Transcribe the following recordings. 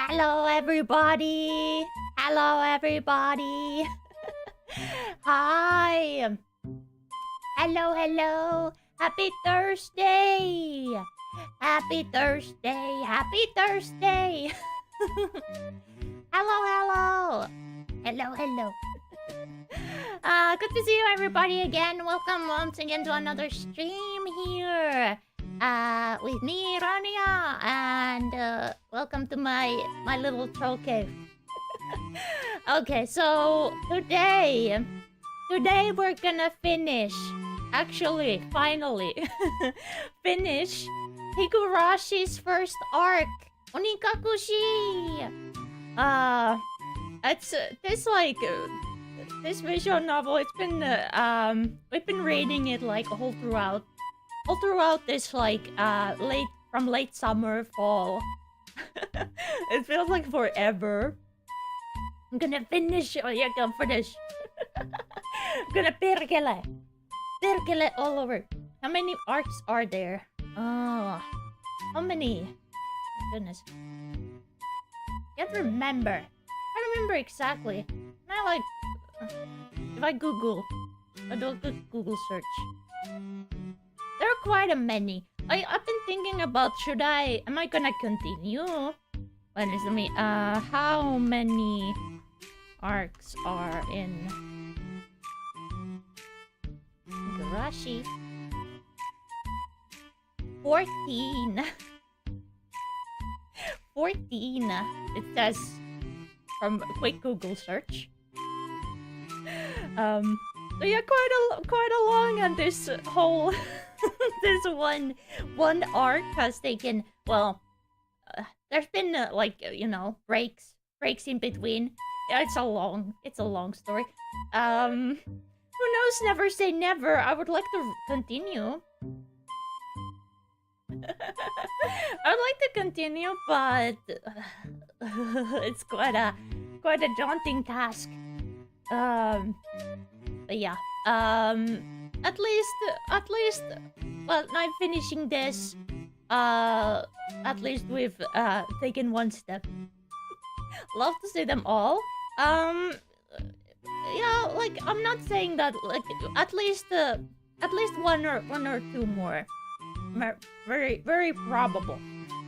Hello, everybody. Hello, everybody. Hi. Hello, hello. Happy Thursday. Happy Thursday. Happy Thursday. Hello, hello. Hello, hello. Good to see you, everybody, again. Welcome once again to another stream here. With me, Rania, and welcome to my little troll cave. Okay, so today we're gonna finish, actually, finally, finish Higurashi's first arc, ONIKAKUSHI. It's this visual novel. It's been we've been reading it like all throughout this late summer, fall. It feels like forever. I'm gonna finish. Oh, you're gonna finish. I'm gonna perkele all over. How many arcs are there? Oh, how many? My goodness, can't remember. I don't remember exactly. And I like if I Google, I do a good Google search. There are quite a many. I've been thinking about am I gonna continue? Well, listen to me. How many arcs are in Higurashi? 14. 14. It says from a quick Google search. So yeah, quite a long, and this whole this one arc has taken, well, there's been like breaks in between. Yeah, it's a long story. Who knows? Never say never. I would like to continue. I would like to continue, but it's quite a daunting task. But yeah. At least, well, I'm finishing this. At least we've taken one step. Love to see them all. Yeah, like, I'm not saying that, like, at least one or two more. Very probable.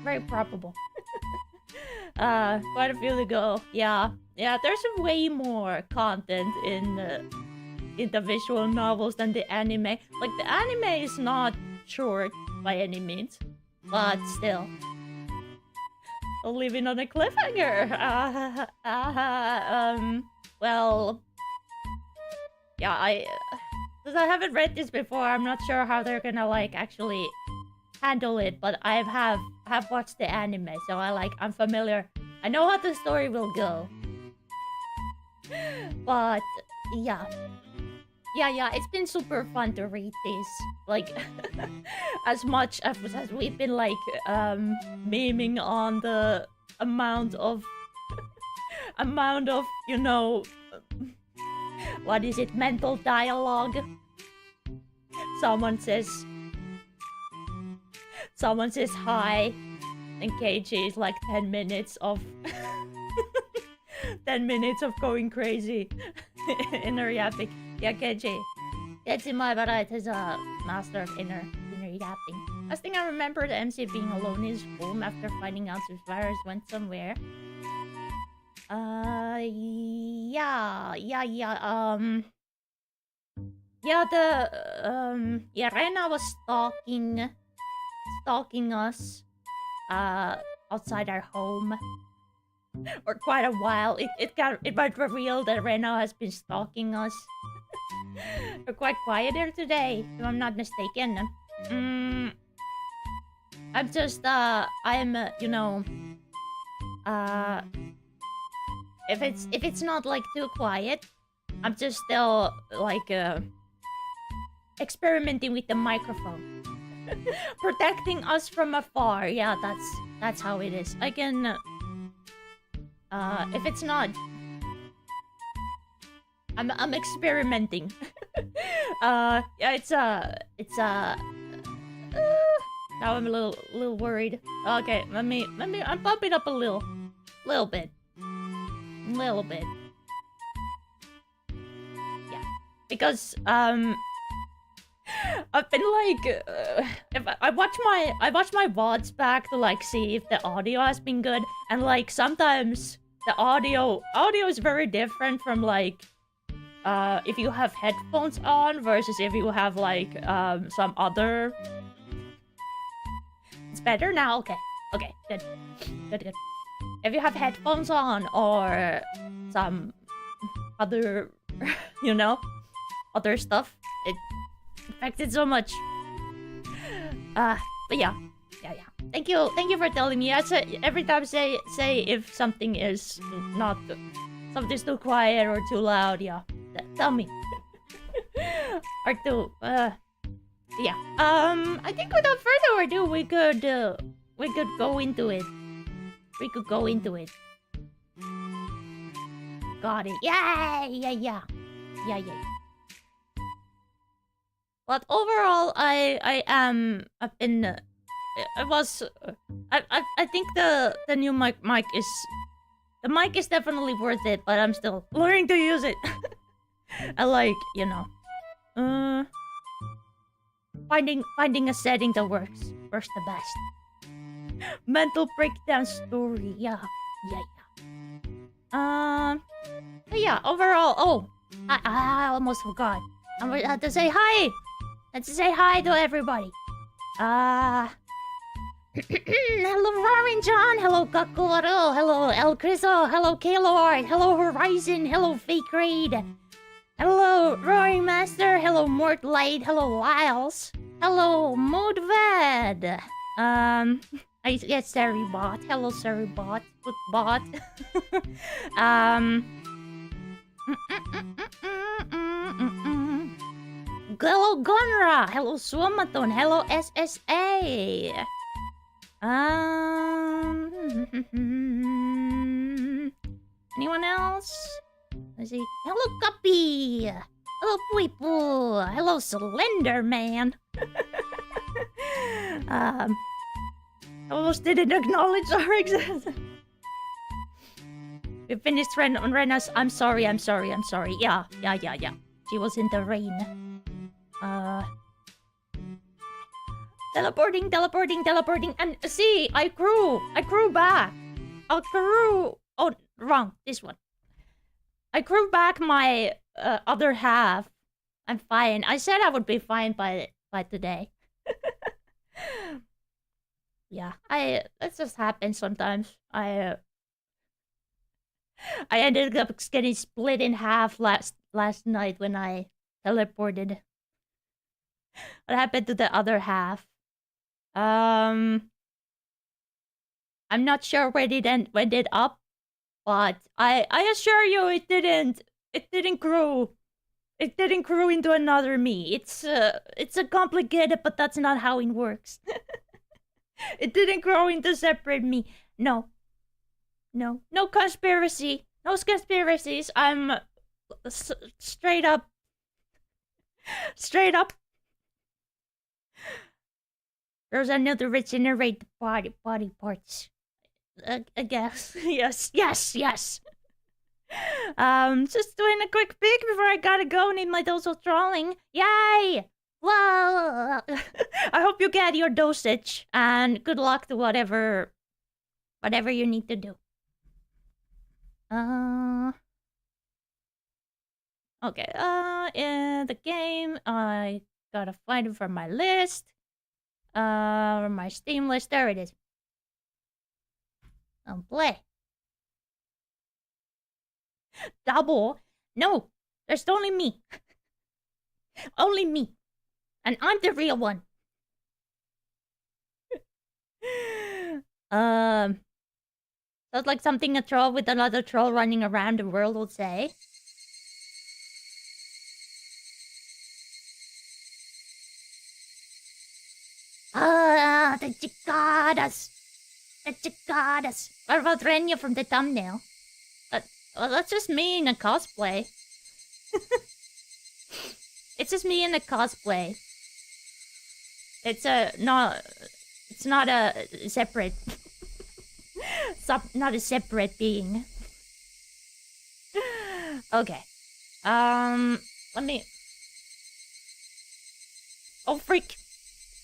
Very probable. Quite a few to go. Yeah, there's way more content in the visual novels than the anime. Like, the anime is not short by any means, but still. Leaving on a cliffhanger. Well, yeah, since I haven't read this before, I'm not sure how they're gonna like actually handle it, but I have watched the anime, so I'm familiar. I know how the story will go. But yeah, it's been super fun to read this. Like, as much as we've been like memeing on the amount of what is it, mental dialogue. Someone says hi, and KG is like 10 minutes of 10 minutes of going crazy in her yapping. Yeah, KG. my Barat is a master of inner yapping. Last thing I remember, the MC being alone in his room after finding out his virus went somewhere. Rena was stalking us outside our home for quite a while. It might reveal that Rena has been stalking us. We're quite quiet here today, if I'm not mistaken. I'm just if it's not like too quiet, I'm just still like experimenting with the microphone. Protecting us from afar. Yeah, that's how it is. I can if it's not, I'm experimenting. Yeah, it's now I'm a little worried. Okay, let me I'll bump it up a little. Little bit. Little bit. Yeah. Because, I've been like, if I watch my VODs back to like see if the audio has been good, and like sometimes the audio is very different from like if you have headphones on versus if you have like some other. It's better now. Okay, good. If you have headphones on or some other, you know, other stuff, it affects it so much. But yeah. Thank you for telling me. I say every time say if something is not something's too quiet or too loud. Yeah, tell me. Or too. Yeah. I think without further ado, we could go into it. We could go into it. Got it. Yeah. But overall, I've been. I think the new mic is. The mic is definitely worth it, but I'm still learning to use it. I like, you know, finding a setting that works the best. Mental breakdown story, yeah. But yeah, overall, oh, I almost forgot. I had to say hi. Let's say hi to everybody. Hello, Roaring John. Hello, Kakuro. Hello, El Criso. Hello, Kalord. Hello, Horizon. Hello, Fake Raid. Hello, Roaring Master. Hello, Mort Light. Hello, Lyles. Hello, Moodvad. Yes, Seribot. Hello, Seribot. Good bot. Hello, Gunra. Hello, Swamaton. Hello, SSA. Anyone else? Let's see. Hello, Guppy. Hello, Puipu. Hello, Slender Man. Almost didn't acknowledge our existence. We finished Rena's. I'm sorry. Yeah. She was in the rain. Teleporting, and see, I grew back. Oh, wrong. This one. I grew back my other half. I'm fine. I said I would be fine by today. Yeah, that just happens sometimes. I ended up getting split in half last night when I teleported. What happened to the other half? I'm not sure where it ended up, but I assure you it didn't grow. It didn't grow into another me. It's a complicated, but that's not how it works. It didn't grow into separate me. No conspiracy. No conspiracies. I'm straight up. There's another regenerate body parts. I guess. Yes. Just doing a quick peek before I gotta go. Need my dose of trolling. Yay! Whoa! I hope you get your dosage, and good luck to whatever you need to do. Okay. In the game, I gotta find it from my list. My Steam list. There it is. Play. Double? No, there's only me. Only me. And I'm the real one. Sounds like something a troll with another troll running around the world would say. The cicadas. What about Renya from the thumbnail? Well, that's just me in a cosplay. It's just me in a cosplay. It's not a separate not a separate being. Okay. Let me... Oh, freak!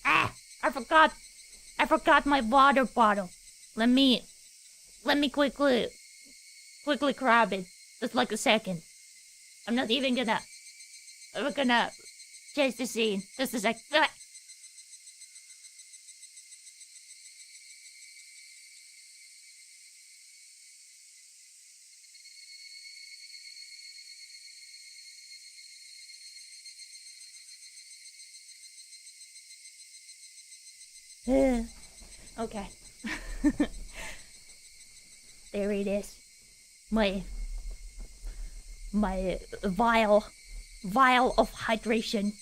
Ah! I forgot my water bottle. Let me quickly grab it. Just like a second. I'm not even gonna... I'm gonna chase the scene. Just a sec. Okay. There it is. My vial of hydration.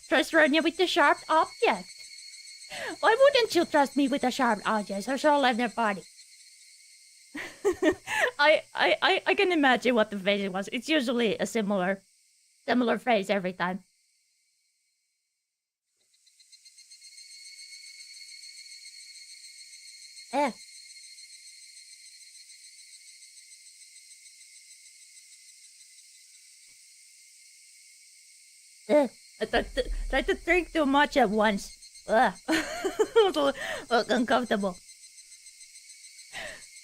Trust Ronya with the sharp object. Why wouldn't you trust me with a sharp object? Or shall I leave their body? I can imagine what the phrase was. It's usually a similar phrase every time. Eh. I tried to drink too much at once. Ugh. It was a little uncomfortable.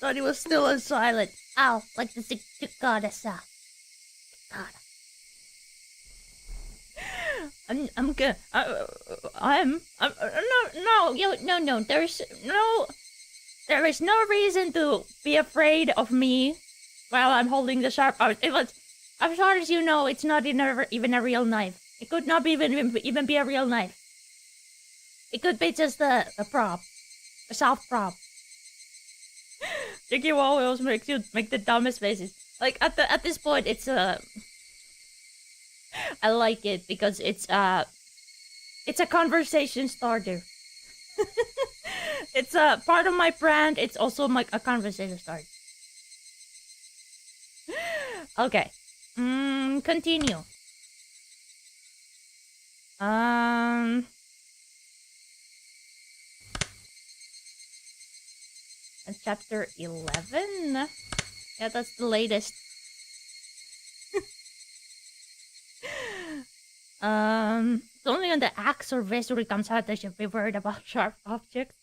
Thought he was still silent. Ow, like the cicadas. Cicada. I'm good. No. There is no reason to be afraid of me while I'm holding the sharp. As far as you know, it's not even a real knife. It could not even be a real knife. It could be just a prop, a soft prop. Tricky always makes you make the dumbest faces. Like at this point, it's I like it because it's a conversation starter. It's a part of my brand. It's also a conversation starter. Okay. Continue. And chapter 11? Yeah, that's the latest. It's only on the axe or vessel it comes out that should be worried about sharp objects.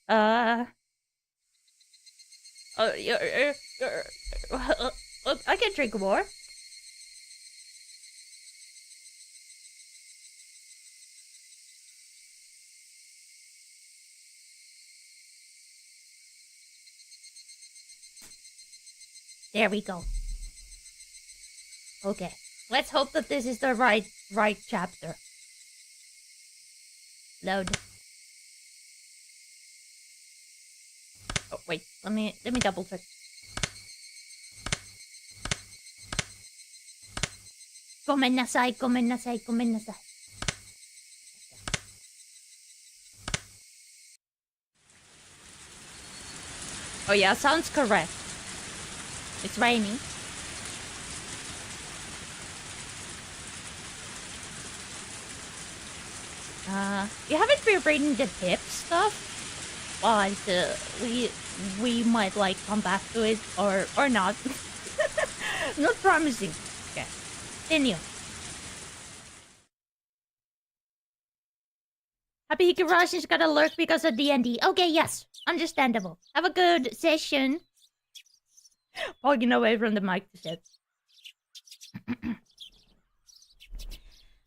I can drink more. There we go. Okay, let's hope that this is the right chapter. Load. Oh wait, let me double check. Gomennasai. Oh yeah, sounds correct. It's raining. You haven't been reading the tip stuff, but we might come back to it or not. Not promising. Okay, continue. Happy Higurashi's got a lurk because of D&D. Okay, yes, understandable. Have a good session. Walking away from the mic to sit.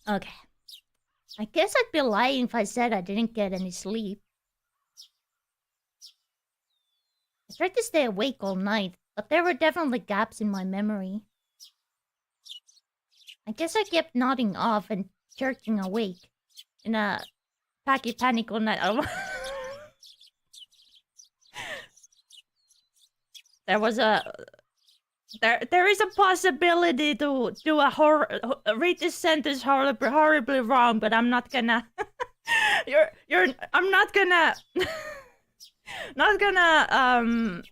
Okay. I guess I'd be lying if I said I didn't get any sleep. I tried to stay awake all night, but there were definitely gaps in my memory. I guess I kept nodding off and jerking awake in a panic all night. There was there is a possibility to do read this sentence horribly wrong, but I'm not gonna. I'm not gonna. Not gonna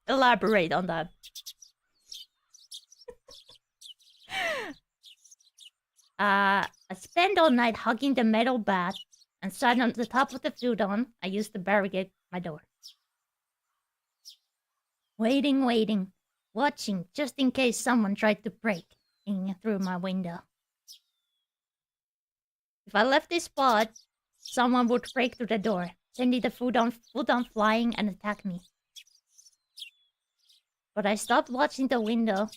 elaborate on that. I spent all night hugging the metal bat and sat on the top of the futon I used to barricade my door. Waiting, waiting, watching, just in case someone tried to break in through my window. If I left this spot, someone would break through the door, sending the food on flying and attack me. But I stopped watching the window.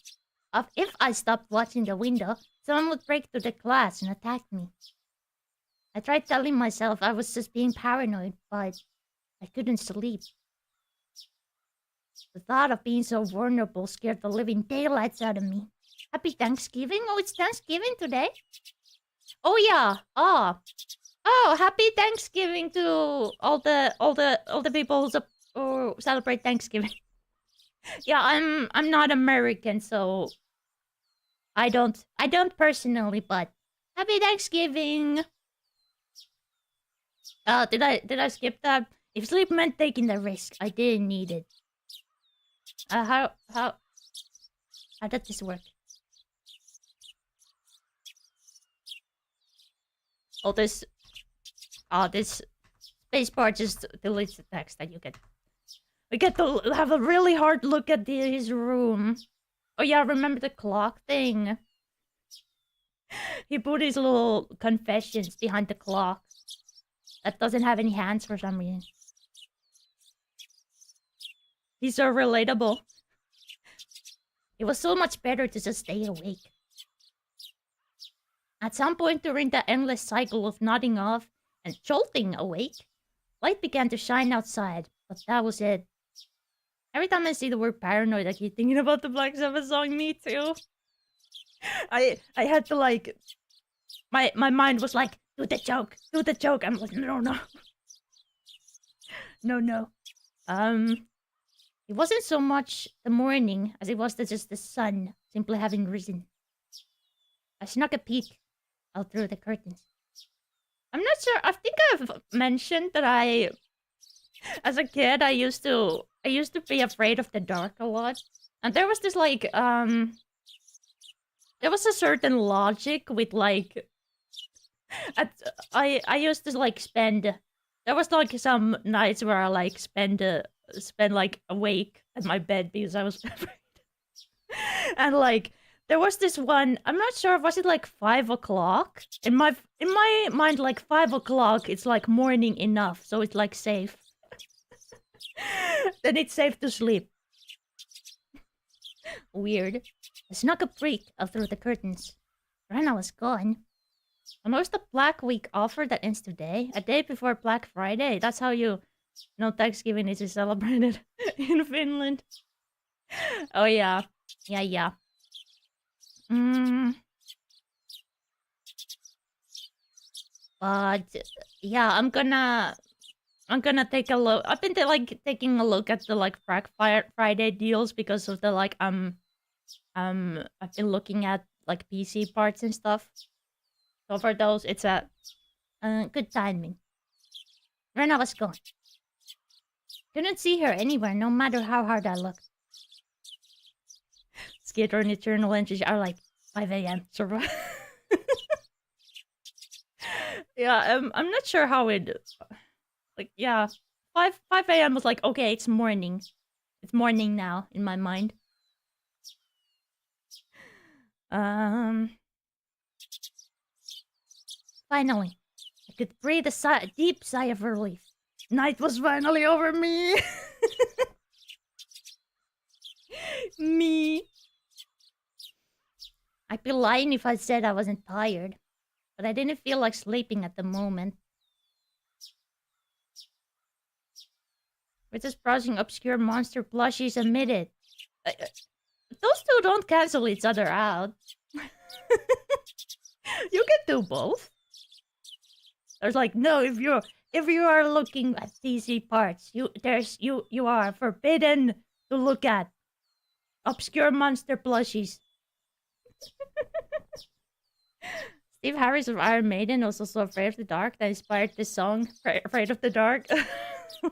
If I stopped watching the window, someone would break through the glass and attack me. I tried telling myself I was just being paranoid, but I couldn't sleep. The thought of being so vulnerable scared the living daylights out of me. Happy Thanksgiving? Oh, it's Thanksgiving today? Oh yeah. Oh, happy Thanksgiving to all the people who celebrate Thanksgiving. Yeah, I'm not American, so I don't personally, but happy Thanksgiving. Did I skip that? If sleep meant taking the risk, I didn't need it. How did this work? Oh, this spacebar just deletes the text that you get. We get to have a really hard look at his room. Oh yeah, remember the clock thing? He put his little confessions behind the clock. That doesn't have any hands for some reason. He's so relatable. It was so much better to just stay awake. At some point during the endless cycle of nodding off and jolting awake, light began to shine outside, but that was it. Every time I see the word paranoid, I keep thinking about the Black Sabbath song, Me Too. I had to like... My mind was like, do the joke. I'm like, no. No. It wasn't so much the morning as it was just the sun simply having risen. I snuck a peek out through the curtains. I'm not sure. I think I've mentioned that as a kid, I used to be afraid of the dark a lot, and there was this like there was a certain logic with like. I used to like spend. There was like some nights where I like spend like awake at my bed because I was afraid. And like there was this one, I'm not sure, was it like 5 o'clock? In my mind, like 5 o'clock, it's like morning enough, so it's like safe. Then it's safe to sleep. Weird. I snuck a peek out through the curtains. Rana was gone. And was the Black Week offer that ends today? A day before Black Friday. That's how you know Thanksgiving is celebrated in Finland. Oh yeah. Yeah. But yeah, I'm gonna take a look. I've been taking a look at the like Black Friday deals because of the like I've been looking at like PC parts and stuff. So for those, it's a good timing. Rena was gone. Couldn't see her anywhere, no matter how hard I looked. Skater and eternal entries are like 5 a.m. Survive. Yeah, I'm not sure how it. Like, yeah, 5 a.m. was like, okay, it's morning. It's morning now in my mind. Finally, I could breathe a deep sigh of relief. Night was finally over me. Me. I'd be lying if I said I wasn't tired, but I didn't feel like sleeping at the moment. We're just browsing obscure monster plushies admitted. Those two don't cancel each other out. You can do both. There's like, no, if you are looking at DC parts, you are forbidden to look at obscure monster plushies. Steve Harris of Iron Maiden was also afraid of the dark that inspired this song, Afraid of the Dark.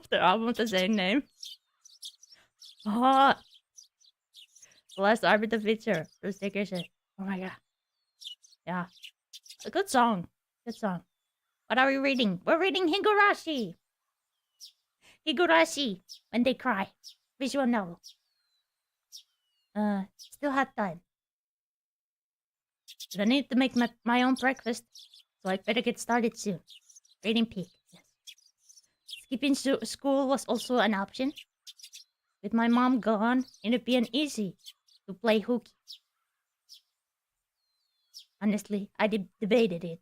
The album with the same name. Oh, the last Arbiter the feature. Bruce Dickinson. Oh my god. Yeah. A good song. Good song. What are we reading? We're reading Higurashi. Higurashi, when they cry. Visual novel. Still had time. But I need to make my own breakfast, so I better get started soon. Reading peak. Yes. Skipping school was also an option. With my mom gone, it'd be easy to play hooky. Honestly, I debated it.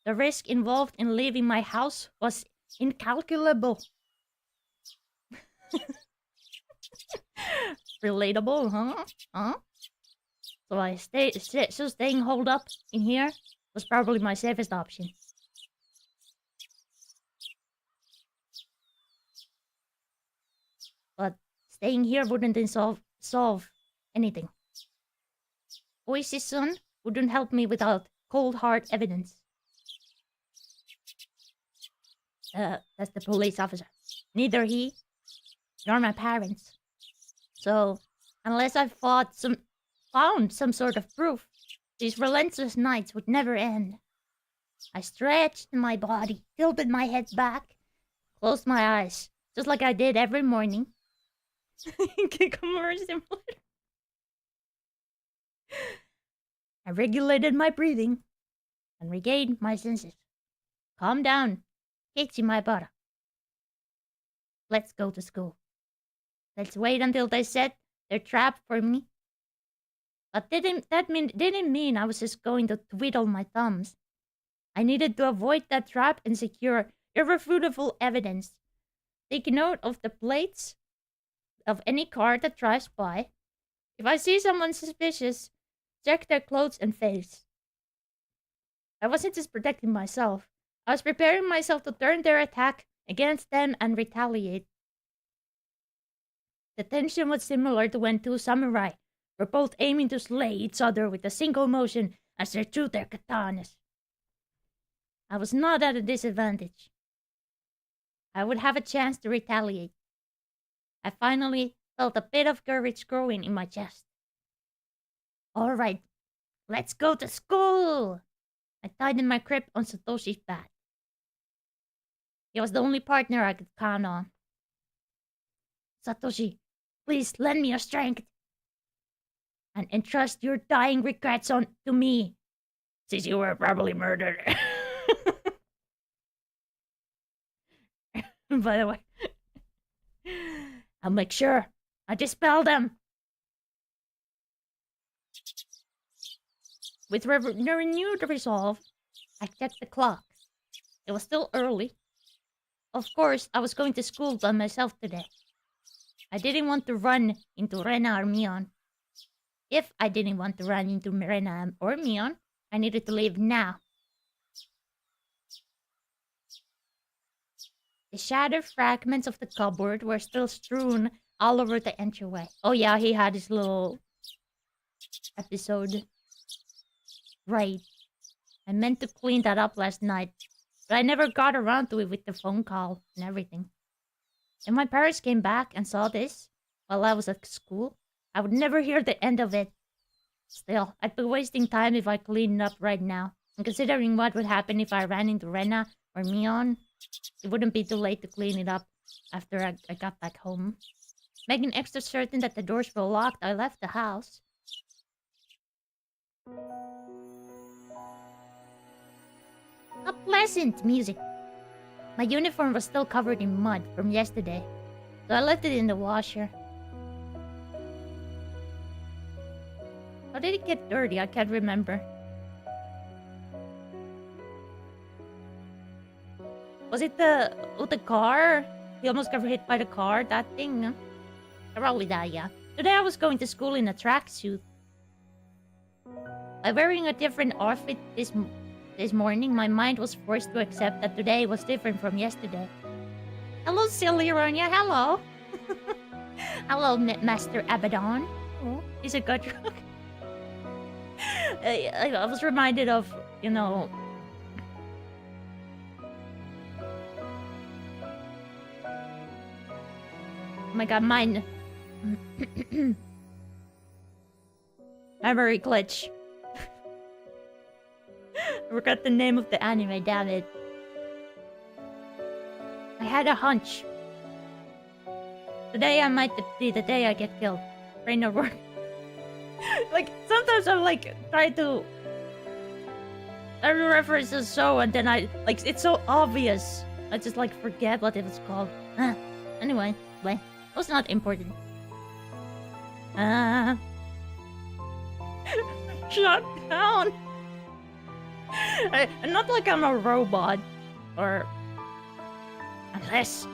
The risk involved in leaving my house was incalculable. Relatable, huh? Huh? So staying holed up in here was probably my safest option. But staying here wouldn't solve anything. Oishi's-san wouldn't help me without cold hard evidence. That's the police officer. Neither he nor my parents. So, unless I found some sort of proof, these relentless nights would never end. I stretched my body, tilted my head back, closed my eyes, just like I did every morning. Kikamura simulator. I regulated my breathing and regained my senses. Calm down, Kichimabara. Let's go to school. Let's wait until they set their trap for me. But didn't mean I was just going to twiddle my thumbs. I needed to avoid that trap and secure irrefutable evidence. Take note of the plates of any car that drives by. If I see someone suspicious, check their clothes and face. I wasn't just protecting myself. I was preparing myself to turn their attack against them and retaliate. The tension was similar to when two samurai were both aiming to slay each other with a single motion as they drew their katanas. I was not at a disadvantage. I would have a chance to retaliate. I finally felt a bit of courage growing in my chest. All right, let's go to school! I tightened my grip on Satoshi's back. He was the only partner I could count on. Satoshi, please lend me your strength. And entrust your dying regrets to me, since you were probably murdered. By the way, I'll make sure I dispel them. With renewed resolve, I checked the clock. It was still early. Of course, I was going to school by myself today. I didn't want to run into Rena or Mion. If I didn't want to run into Rena or Mion, I needed to leave now. The shattered fragments of the cupboard were still strewn all over the entryway. Oh yeah, he had his little episode. Right. I meant to clean that up last night, but I never got around to it with the phone call and everything. If my parents came back and saw this while I was at school, I would never hear the end of it. Still, I'd be wasting time if I cleaned up right now. And considering what would happen if I ran into Rena or Mion, it wouldn't be too late to clean it up after I got back home. Making extra certain that the doors were locked, I left the house. A pleasant music. My uniform was still covered in mud from yesterday, so I left it in the washer. How did it get dirty? I can't remember. Was it the car? He almost got hit by the car, that thing? Huh? Probably that, yeah. Today I was going to school in a tracksuit. By wearing a different outfit this morning, my mind was forced to accept that today was different from yesterday. Hello, silly Ronya. Hello. Hello, Master Abaddon. Oh, he's a good drug. I was reminded of, you know... Oh my god, mine... Memory glitch. I forgot the name of the anime, damn it. I had a hunch. Today I might be the day I get killed. Brain of work. Like, sometimes I'm like, try to... Every reference is so, and then I... Like, it's so obvious. I just, like, forget what it was called. Anyway, it was not important. Shut down! Not like I'm a robot. Or... Unless...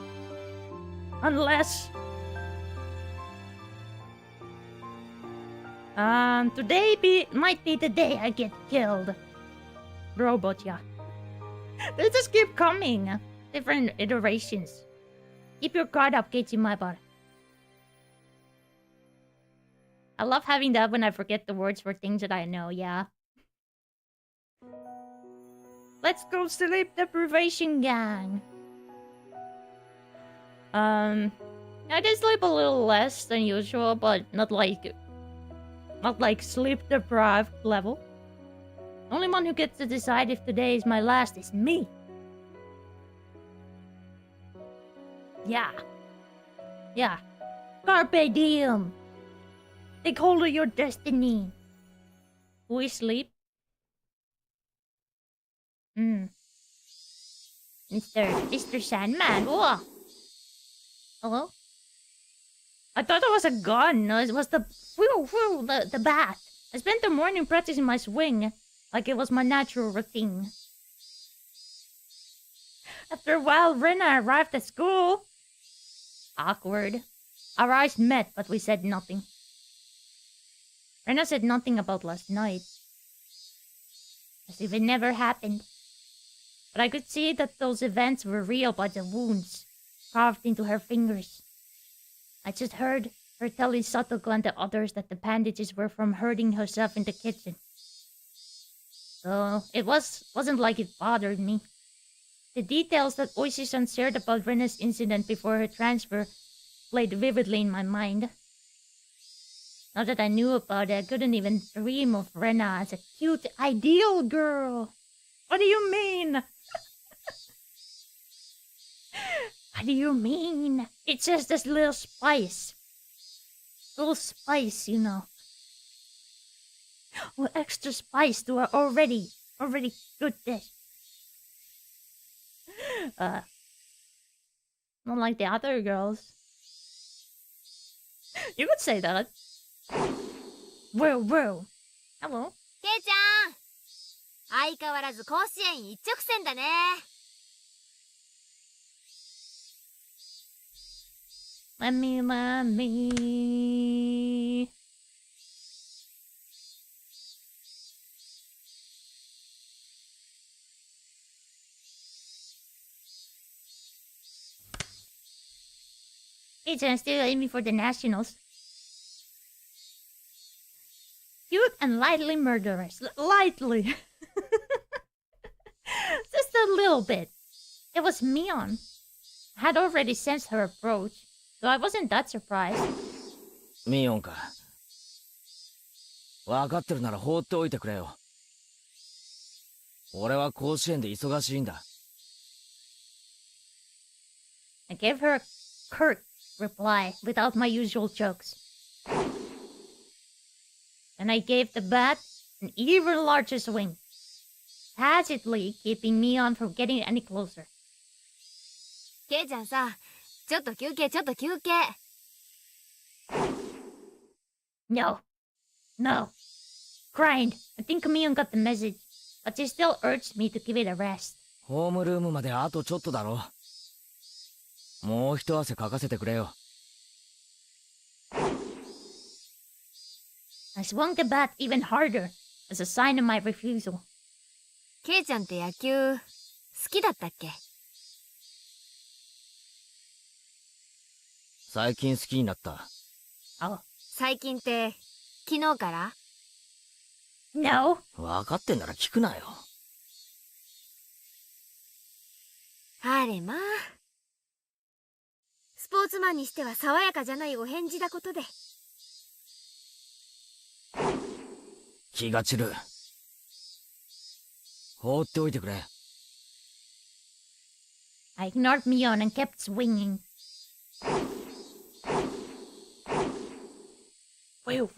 Today might be the day I get killed. Robot, yeah. They just keep coming. Different iterations. Keep your guard up, Keiichi Maibara. I love having that when I forget the words for things that I know, yeah. Let's go sleep deprivation gang. I did sleep a little less than usual, but not like sleep deprived level. Only one who gets to decide if today is my last is me. Yeah. Carpe diem. Take hold of your destiny. We sleep. Mr. Sandman. Whoa. Hello? I thought it was a gun. No, it was the bat. I spent the morning practicing my swing, like it was my natural routine. After a while, Rena arrived at school. Awkward. Our eyes met, but we said nothing. Rena said nothing about last night. As if it never happened. But I could see that those events were real by the wounds carved into her fingers. I just heard her telling Satoko and the others that the bandages were from hurting herself in the kitchen. So it wasn't like it bothered me. The details that Oishi-san shared about Rena's incident before her transfer played vividly in my mind. Now that I knew about it, I couldn't even dream of Rena as a cute, ideal girl. What do you mean? What do you mean? It's just this little spice. Little spice, you know. Well, extra spice to our already good dish. Not like the other girls. You could say that. Whoa. Hello. ケイちゃん、相変わらず甲子園一直線だね。Let me. Kei-chan still aiming for the nationals. Cute and lightly murderous. Lightly. Just a little bit. It was Mion. I had already sensed her approach, so I wasn't that surprised. ミオンか。分かってるなら放っておいてくれよ。俺は甲子園で忙しいんだ。I gave her a curt reply without my usual jokes. And I gave the bat an even larger swing, tacitly keeping Mion from getting any closer. ケイちゃんさ、ちょっと休憩。No. Grind. I think Mion got the message, but she still urged me to give it a rest. ホームルームまであとちょっとだろ。もう一汗かかせてくれよ。I swung the bat even harder as a sign of my refusal. ケイちゃんって野球好きだったっけ？最近好きになった。Oh. 最近って昨日から？ No. 分かってんなら聞くなよ。あれまあ。スポーツマンにしては爽やかじゃないお返事だことで。気が散る。放っておいてくれ。I ignored Mion and kept swinging. Wheel.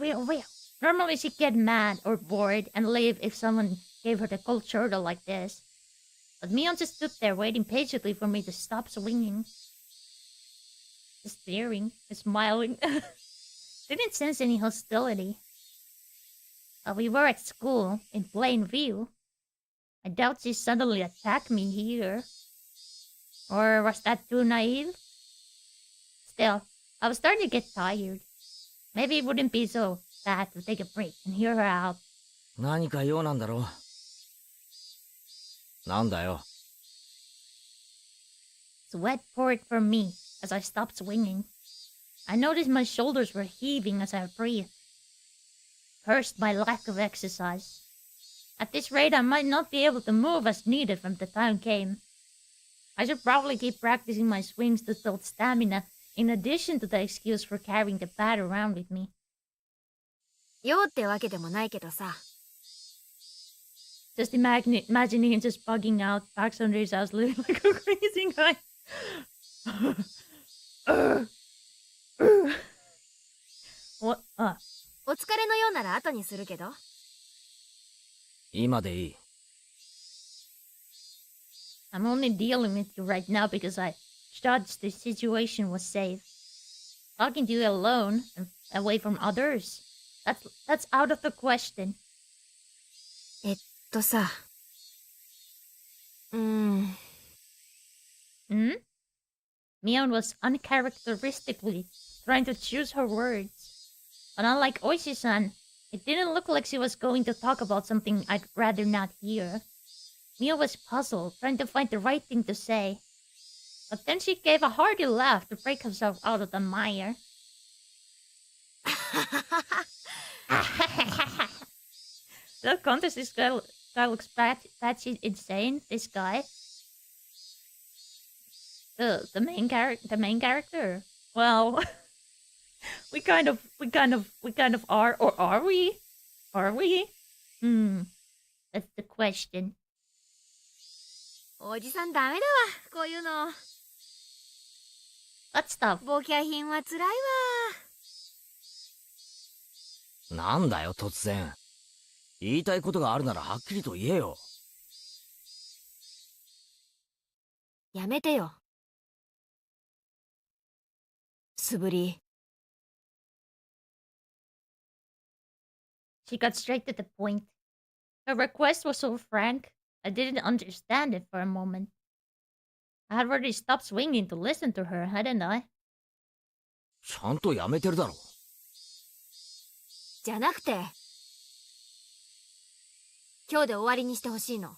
Normally she'd get mad or bored and leave if someone gave her the cold shoulder like this. But Mion just stood there waiting patiently for me to stop swinging. Just staring, smiling. Didn't sense any hostility. But we were at school, in plain view. I doubt she suddenly attacked me here. Or was that too naive? Still, I was starting to get tired. Maybe it wouldn't be so bad to take a break and hear her out. 何か用なんだろう。なんだよ。Sweat poured from me as I stopped swinging. I noticed my shoulders were heaving as I breathed. Cursed my lack of exercise. At this rate, I might not be able to move as needed when the time came. I should probably keep practicing my swings to build stamina, in addition to the excuse for carrying the bat around with me. 用ってわけでもないけどさ。 Just imagining him just bugging out, backs under his house, living like a crazy guy. What? お疲れのようなら後にするけど。今でいい。I'm only dealing with you right now because I judged the situation was safe. Talking to you alone and away from others, that's out of the question. さ。Hmm? Mion was uncharacteristically trying to choose her words. But unlike Oishi-san, it didn't look like she was going to talk about something I'd rather not hear. Mio was puzzled, trying to find the right thing to say. But then she gave a hearty laugh to break herself out of the mire. The contest, this guy looks batshit insane. This guy. The main character. Well, we kind of are, or are we? Are we? That's the question. おじさんダメだわ、こういうの。What stuff? ボキャ品はつらいわ。なんだよ突然。言いたいことがあるならはっきりと言えよ。やめてよ。素振り。She got straight to the point. Her request was so frank, I didn't understand it for a moment. I had already stopped swinging to listen to her, hadn't I? ちゃんとやめてるだろ。じゃなくて、今日で終わりにしてほしいの。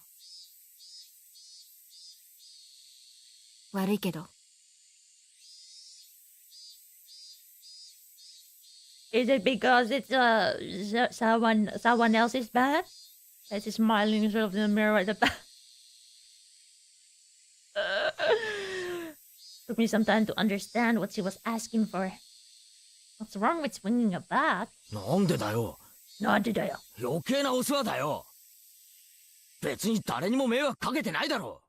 悪いけど。Is it because it's someone else's bad? As she's smiling herself in the mirror at the back. Took me some time to understand what she was asking for. What's wrong with swinging a bat? なんでだよ。なんでだよ。余計なお世話だよ。別に誰にも迷惑かけてないだろ。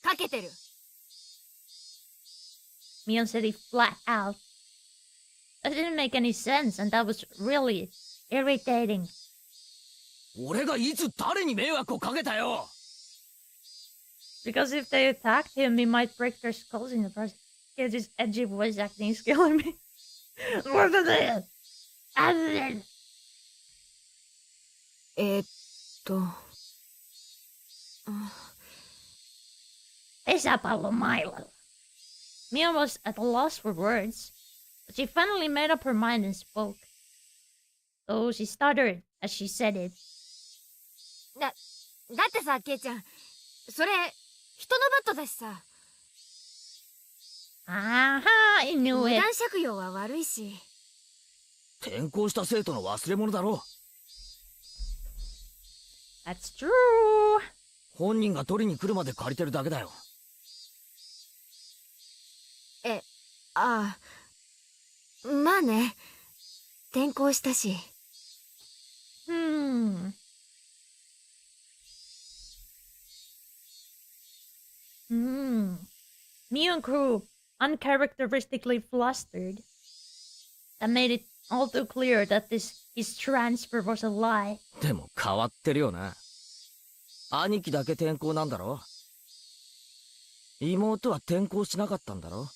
かけてる。Mion said it flat out. That didn't make any sense, and that was really irritating. 俺がいつ誰に迷惑をかけたよ。Because if they attacked him, he might break their skulls in the process. His just edgy voice acting is killing me. What is it? Esa Palomilo. Mia was at a loss for words, but she finally made up her mind and spoke. Though she stuttered as she said it. だってさ、ケイちゃん、それ人のバットだしさ。Aha, I knew 無 it. 断借用は悪いし。転校した生徒の忘れ物だろ。That's true. 本人が取りに来るまで借りてるだけだよ。ああ、まあね。転校したし。Hmm. Mion grew uncharacteristically flustered. That made it all too clear that his transfer was a lie. でも変わってるよな。兄貴だけ転校なんだろ。妹は転校しなかったんだろ。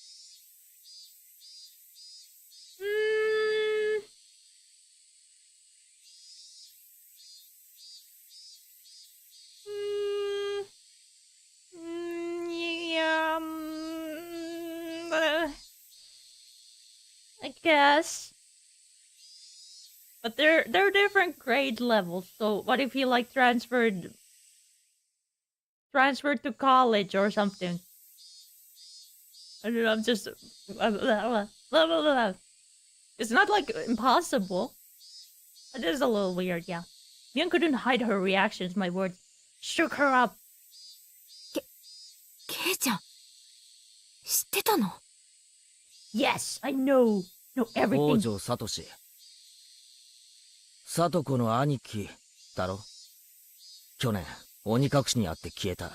Yeah, I guess. But they're different grade levels. So what if he like transferred to college or something? I don't know. I'm just it's not like impossible. It is a little weird, yeah. Mion couldn't hide her reactions. My words shook her up. ケイちゃん、知ってたの？ Yes, I know everything. 北条聡。聡子の兄貴だろ。去年鬼隠しにあって消えた。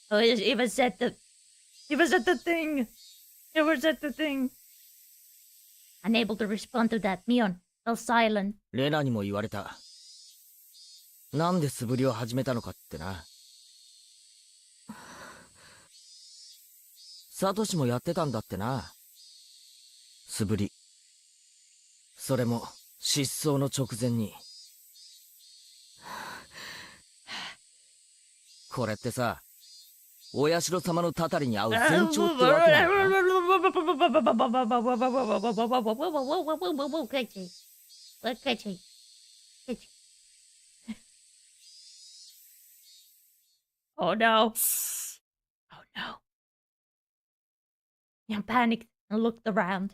Oh, it was at the thing. It was at the thing. Unable to respond to that, Mion fell silent. レナにも言われた。なんで素振りを始めたのかってな。サトシもやってたんだってな。素振り。それも失踪の直前に。これってさ、お社様のたたりに合う前兆ってわけなのか。Oh no. Oh no. Mion panicked and looked around.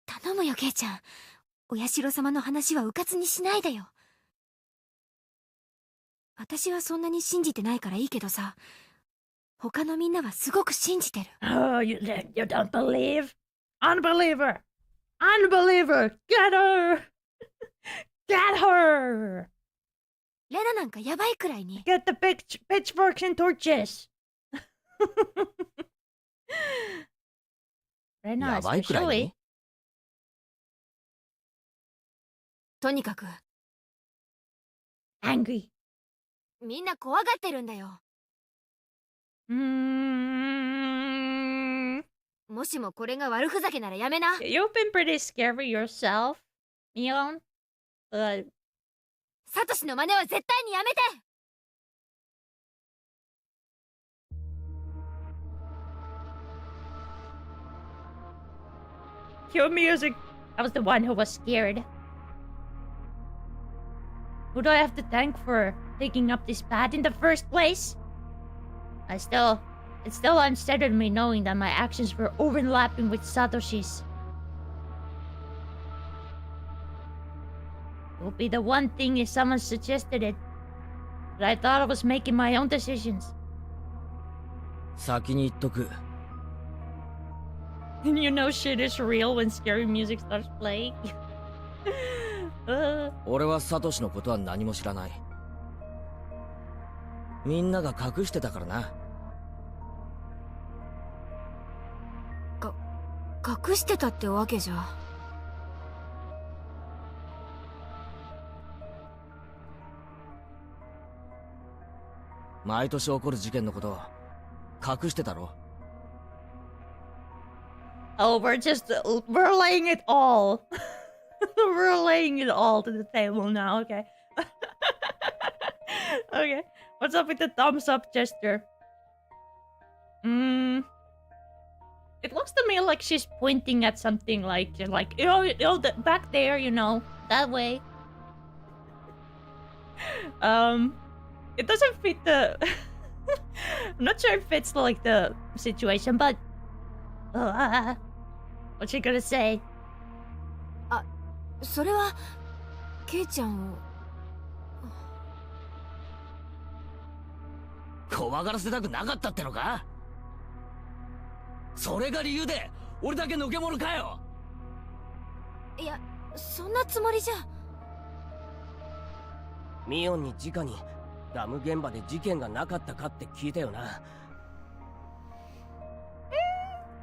頼むよ、ケイちゃん。お社様の話はうかつにしないでよ。私はそんなに信じてないからいいけどさ、他のみんなはすごく信じてる。Oh, you don't believe? Unbeliever! Unbeliever! Get her! Get her! レナなんかやばいくらいに。Get the pitchforks and torches! レナやばいくらいに。とにかく angry. みんな怖がってるんだよ。もしもこれが悪ふざけならやめな。You've been pretty scary yourself, Mion. サトシの真似は絶対にやめて。Cue music. I was the one who was scared. Who do I have to thank for taking up this path in the first place? It still unsettled me knowing that my actions were overlapping with Satoshi's. It would be the one thing if someone suggested it, but I thought I was making my own decisions. 先に言っとく。And you know shit is real when scary music starts playing. 俺はサトシのことは何も知らない。みんなが隠してたからな。隠してたってわけじゃ。毎年起こる事件のこと隠してたろ。Oh, we're laying it all. We're laying it all to the table now, okay. Okay, what's up with the thumbs up gesture? It looks to me like she's pointing at something like back there, you know, that way. It doesn't fit the... I'm not sure it fits like the situation, but... what's she gonna say? それはケイちゃんを怖がらせたくなかったってのか。それが理由で俺だけのけ者かよ。いや、そんなつもりじゃ。ミオンに直にダム現場で事件がなかったかって聞いたよな。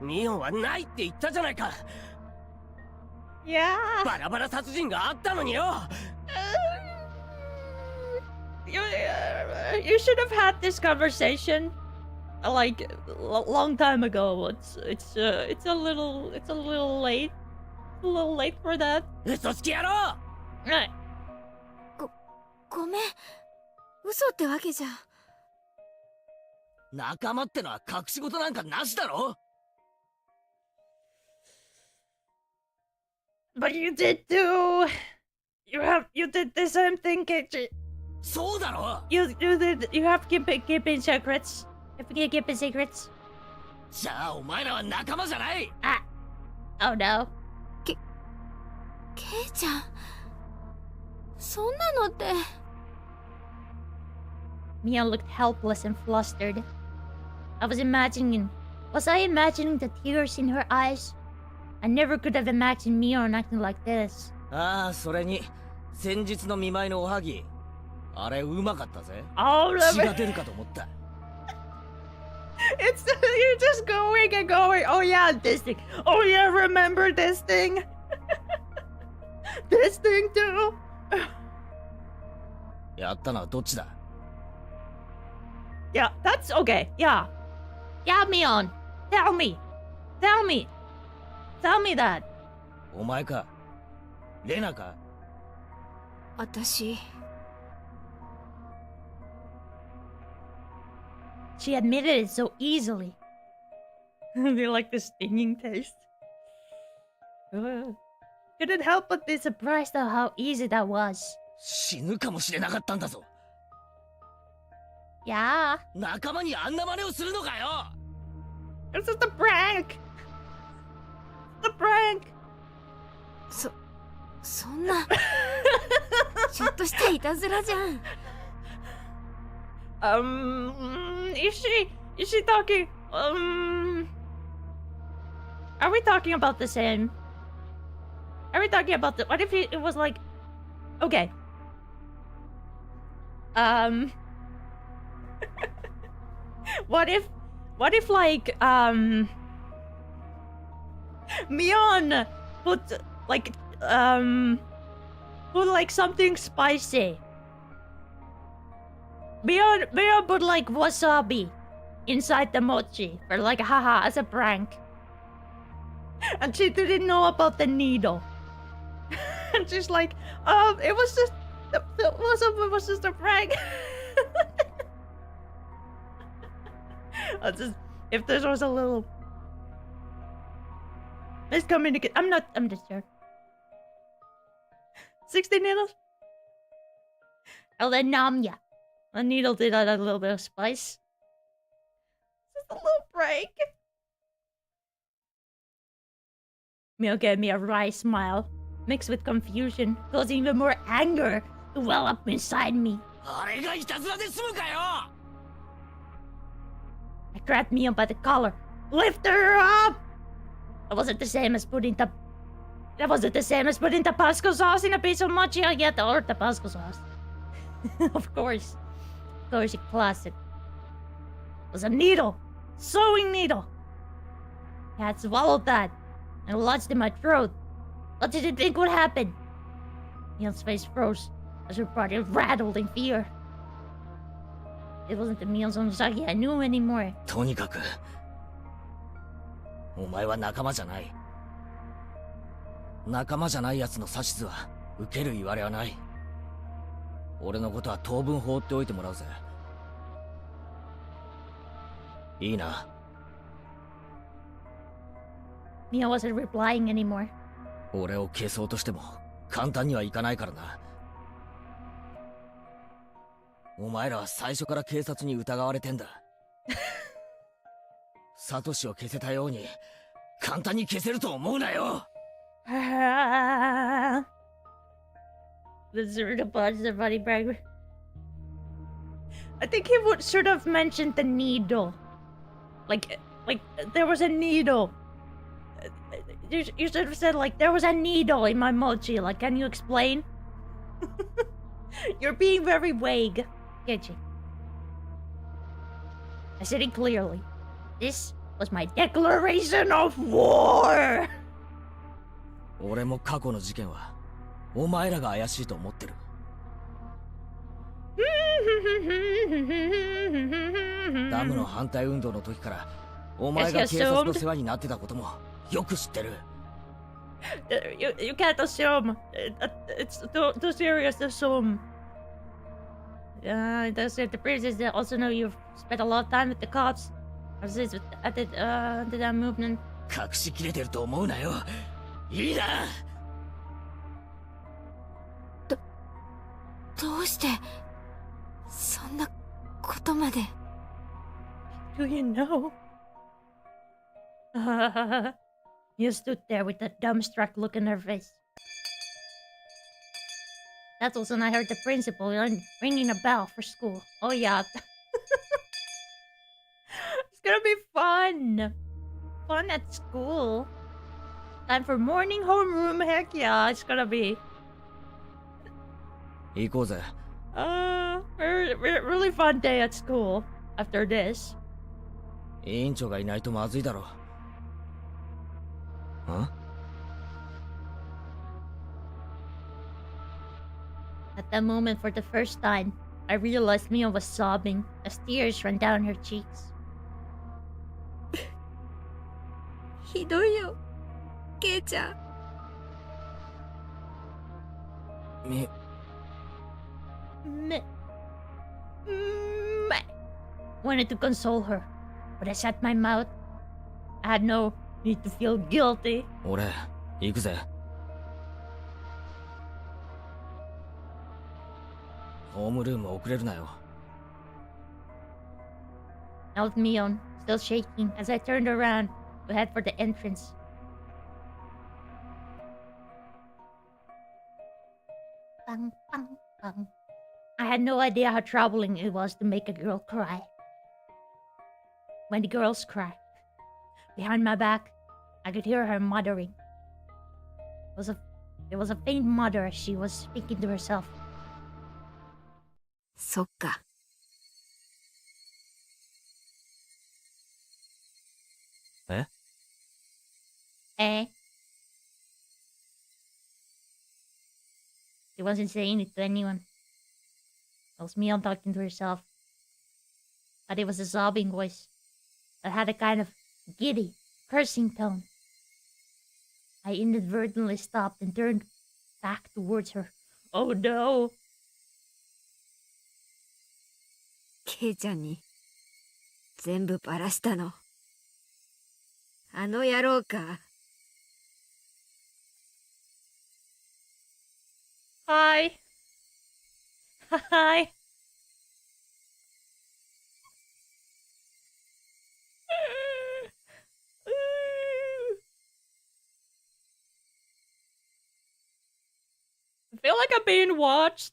ミオンはないって言ったじゃないか。 Yeah. バラバラ殺人があったのによ。You should have had this conversation like long time ago. It's a little late. A little late for that. 嘘つき野郎。 Right. ごめん。嘘ってわけじゃ。仲間ってのは隠し事なんかなしだろ。 But you did too. You did the same thing, Keiichi. そうだろ。 You have keeping secrets. You have keeping secrets. じゃあお前らは仲間じゃない。 Oh no. ケイちゃん。そんなのって。Mia looked helpless and flustered. Was I imagining the tears in her eyes? I never could have imagined Mia acting like this. ああ、それに先日の見舞いのおはぎ、あれうまかったぜ。 Oh, 血が出るかと思った。 It's you're just going and going. Oh yeah, this thing. Oh yeah, remember this thing? This thing too. やったのはどっちだ。 Yeah, that's okay. Yeah. Yeah, Mion. Tell me. Tell me. Tell me that. お前か。レナか。私。 She admitted it so easily. They like the stinging taste. Couldn't help but be surprised at how easy that was. 死ぬかもしれなかったんだぞ。 Yeah. 仲間にあんな真似をするのかよ。 It's just a prank. The prank. そんな。ちょっとしたいたずらじゃん。Is she talking? Are we talking about the same? Are we talking about the? What if it was like, okay. What if like Mion put like something spicy. Mion put like wasabi inside the mochi for like haha as a prank. And she didn't know about the needle. And she's like, it was just the wasabi was just a prank. If this was a little miscommunication, I'm just sure. 60 needles? Oh, then yeah. A needle did add a little bit of spice. Just a little break. Mio gave me a wry smile, mixed with confusion, causing even more anger to well up inside me. あれがいたずらで済むかよ。 I grabbed Mio by the collar, lifted her up. That wasn't the same as putting Tabasco sauce in a piece of mochi. I get or Tabasco sauce. Of course, a classic. It was a needle, sewing needle. I had swallowed that and lodged in my throat. What did you think would happen? Mio's face froze as her body rattled in fear. It wasn't the Mio's own Saki I knew anymore. とにかく、お前は仲間じゃない。仲間じゃない奴の指図は受ける言われはない。俺のことは当分放っておいてもらうぜ。いいな。Mio wasn't replying anymore. 俺を消そうとしても簡単にはいかないからな。お前らは最初から警察に疑われてんだ。サトシを消せたように簡単に消せると思うなよ。The sort of body brag. I think he would sort of mention the needle. Like there was a needle. You should have said like there was a needle in my mochi. Like, can you explain? You're being very vague, Geji. I said it clearly. This was my declaration of war! 俺も過去の事件はお前らが怪しいと思ってる。ダムの反対運動の時からお前が警察の世話になってたこともよく知ってる。You can't assume. It's too serious to assume. The princess also know you've spent a lot of time with the cops. At the movement. 隠しきれてると思うなよ。いいな。どうしてそんなことまで。Do you know? You stood there with that dumbstruck look in her face. That was when I heard the principal ringing a bell for school. Oh yeah. It's gonna be fun. Fun at school. Time for morning homeroom. Heck yeah, it's gonna be. 行こうぜ。Really fun day at school after this. 委員長がいないとまずいだろ。ん？ At that moment, for the first time, I realized Mia was sobbing as tears ran down her cheeks. ひどいよ、ケイちゃん。み Meh. Wanted to console her, but I shut my mouth. I had no need to feel guilty. 俺行くぜ。ホームルーム遅れるなよ。Now with Mion, still shaking as I turned around to head for the entrance. Bang, bang, bang. I had no idea how troubling it was to make a girl cry. When the girls cried, behind my back, I could hear her muttering. It was a faint mutter as she was speaking to herself. そっか。え？ Eh? She wasn't saying it to anyone. It was Mion talking to herself. But it was a sobbing voice that had a kind of giddy, cursing tone. I inadvertently stopped and turned back towards her. Oh no! ケイちゃんに全部バラしたの。あの野郎か。Hi! Hi! I feel like I'm being watched.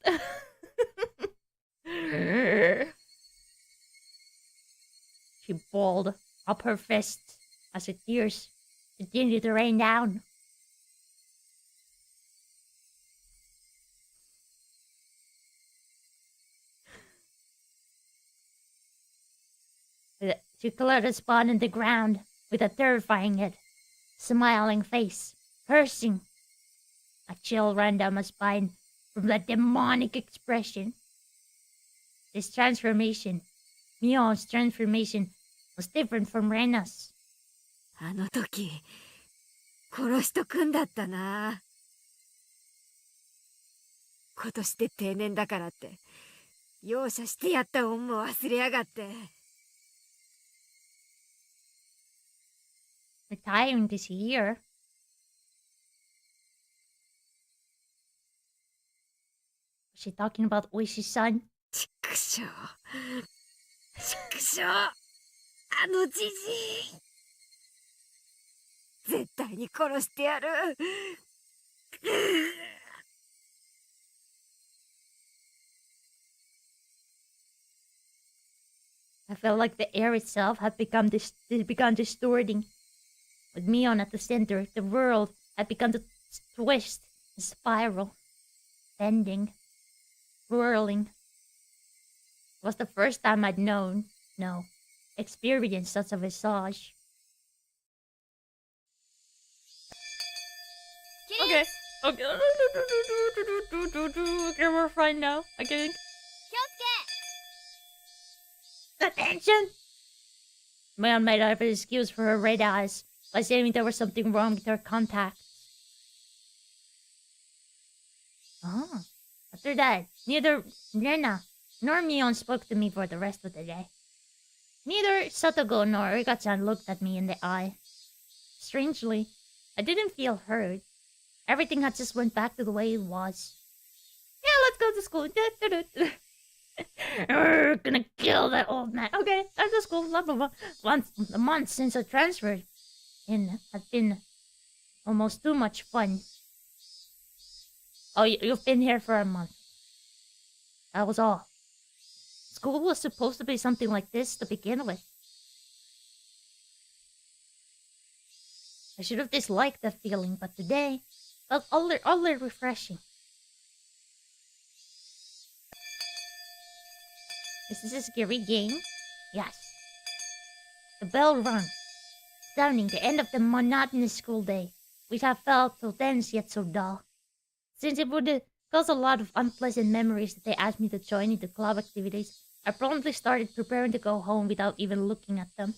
She balled up her fists as her tears continued to rain down. She cleared a spot in the ground with a terrifying yet smiling face, cursing. A chill ran down my spine from that demonic expression. This transformation, Mion's transformation, was different from Rena's. あの時殺しとくんだったな。今年で定年だからって容赦してやった恩も忘れやがって。Retiring this year. Was she talking about Oishi's son? ちくしょう。ちくしょう。あのじじい。絶対に殺してやる。I felt like the air itself had begun distorting. With Mion at the center, the world had begun to twist and spiral, bending, whirling. It was the first time I'd experienced such a visage. Okay. Okay. Okay, we're fine now, I think. Attention! Man made up an excuse for her red eyes by saying there was something wrong with her contacts. Oh. After that, neither Rena nor Mion spoke to me for the rest of the day. Neither Satogo nor Rika-chan looked at me in the eye. Strangely, I didn't feel hurt. Everything had just went back to the way it was. Yeah, let's go to school. We're gonna kill that old man. Okay, time to school. Blah, blah, blah. Once a month since I transferred in had been almost too much fun. Oh, you've been here for a month. That was all. School was supposed to be something like this to begin with. I should have disliked that feeling, but today felt oddly refreshing. Is this a scary game? Yes. The bell rung, sounding the end of the monotonous school day, which I felt so tense yet so dull. Since it would cause a lot of unpleasant memories that they asked me to join into club activities, I promptly started preparing to go home without even looking at them.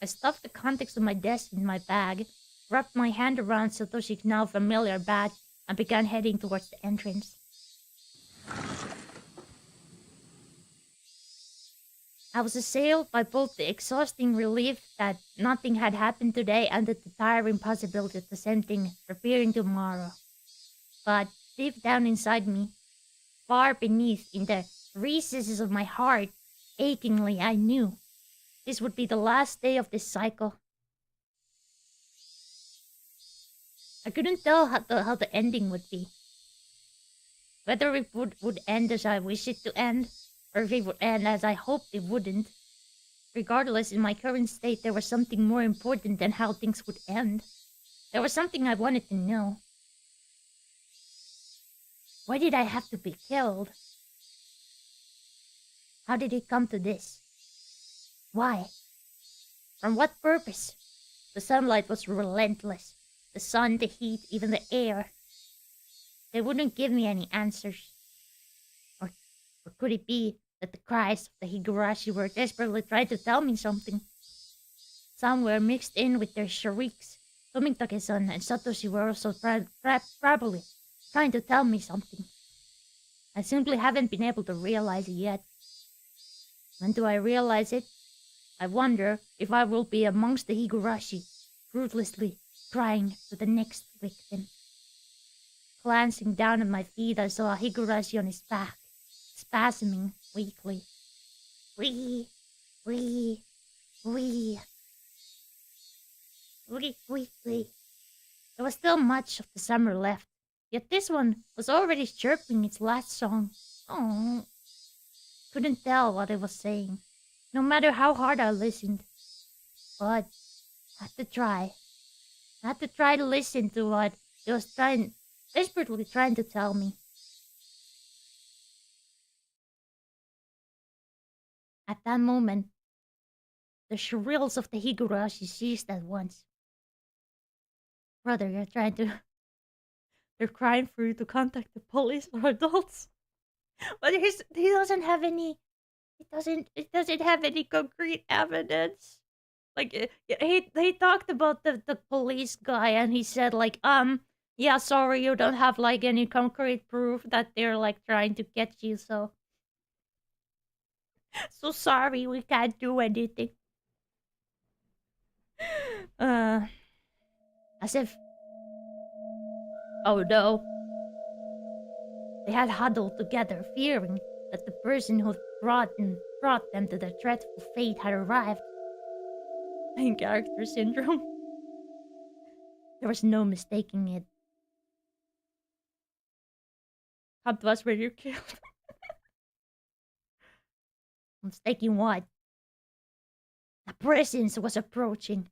I stuffed the contents of my desk in my bag, wrapped my hand around Satoshi's now familiar badge, and began heading towards the entrance. I was assailed by both the exhausting relief that nothing had happened today and the tiring possibility of the same thing appearing tomorrow. But deep down inside me, far beneath in the recesses of my heart, achingly I knew this would be the last day of this cycle. I couldn't tell how the ending would be. Whether it would end as I wished it to end, or if it would end as I hoped it wouldn't. Regardless, in my current state, there was something more important than how things would end. There was something I wanted to know. Why did I have to be killed? How did it come to this? Why? From what purpose? The sunlight was relentless. The sun, the heat, even the air. They wouldn't give me any answers. Or could it be that the cries of the Higurashi were desperately trying to tell me something? Somewhere mixed in with their shrieks, Tomitake-san and Satoshi were also probably trying to tell me something. I simply haven't been able to realize it yet. When do I realize it? I wonder if I will be amongst the Higurashi, ruthlessly crying to the next victim. Glancing down at my feet, I saw a Higurashi on his back, spasming weakly. Wee. There was still much of the summer left, yet this one was already chirping its last song. Oh, couldn't tell what it was saying, no matter how hard I listened. But I had to try. I had to try to listen to what it was desperately trying to tell me. At that moment, the shrills of the Higurashi ceased at once. Brother, they're crying for you to contact the police or adults. But he doesn't have any, it doesn't have any concrete evidence. Like, he talked about the police guy and he said like, yeah, sorry, you don't have like any concrete proof that they're like trying to get you, so sorry, we can't do anything. As if, oh no. They had huddled together, fearing that the person who brought them to their dreadful fate had arrived. Main character syndrome. There was no mistaking it. Come to us where you're killed. Mistaking what? The presence was approaching.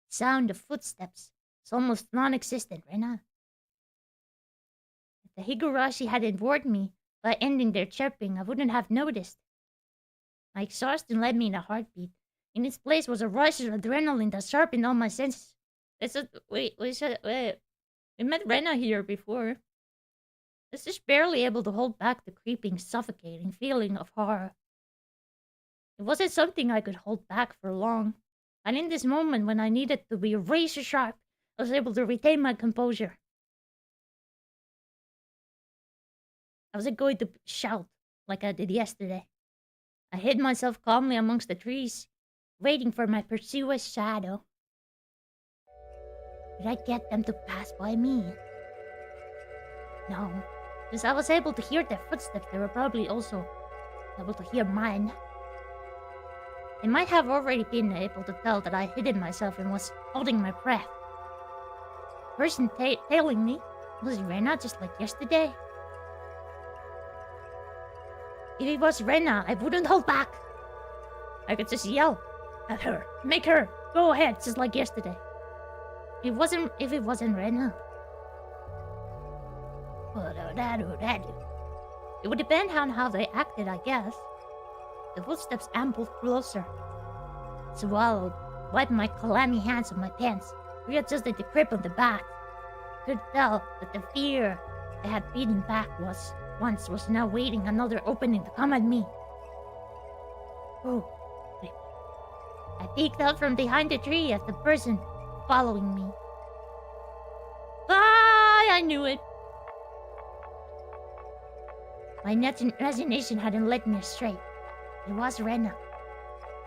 Sound of footsteps is almost non-existent right now. If the Higurashi hadn't warned me by ending their chirping, I wouldn't have noticed. My exhaustion led me in a heartbeat. In its place was a rush of adrenaline that sharpened all my senses. We met Rena here before. It's just barely able to hold back the creeping, suffocating feeling of horror. It wasn't something I could hold back for long. And in this moment when I needed to be razor sharp, I was able to retain my composure. I wasn't going to shout like I did yesterday. I hid myself calmly amongst the trees, waiting for my pursuer's shadow. Did I get them to pass by me? No. Since I was able to hear their footsteps, they were probably also able to hear mine. They might have already been able to tell that I hidden myself and was holding my breath. The person tailing me was Rena, just like yesterday. If it was Rena, I wouldn't hold back. I could just yell at her, make her go ahead, just like yesterday. If it wasn't Rena, it would depend on how they acted, I guess. The footsteps ambled closer. Swallowed, wiped my clammy hands on my pants, readjusted the grip on the bat. Could tell that the fear I had beaten back was now waiting another opening to come at me. Oh, I peeked out from behind the tree at the person following me. Ah, I knew it. My imagination hadn't led me astray. It was Rena.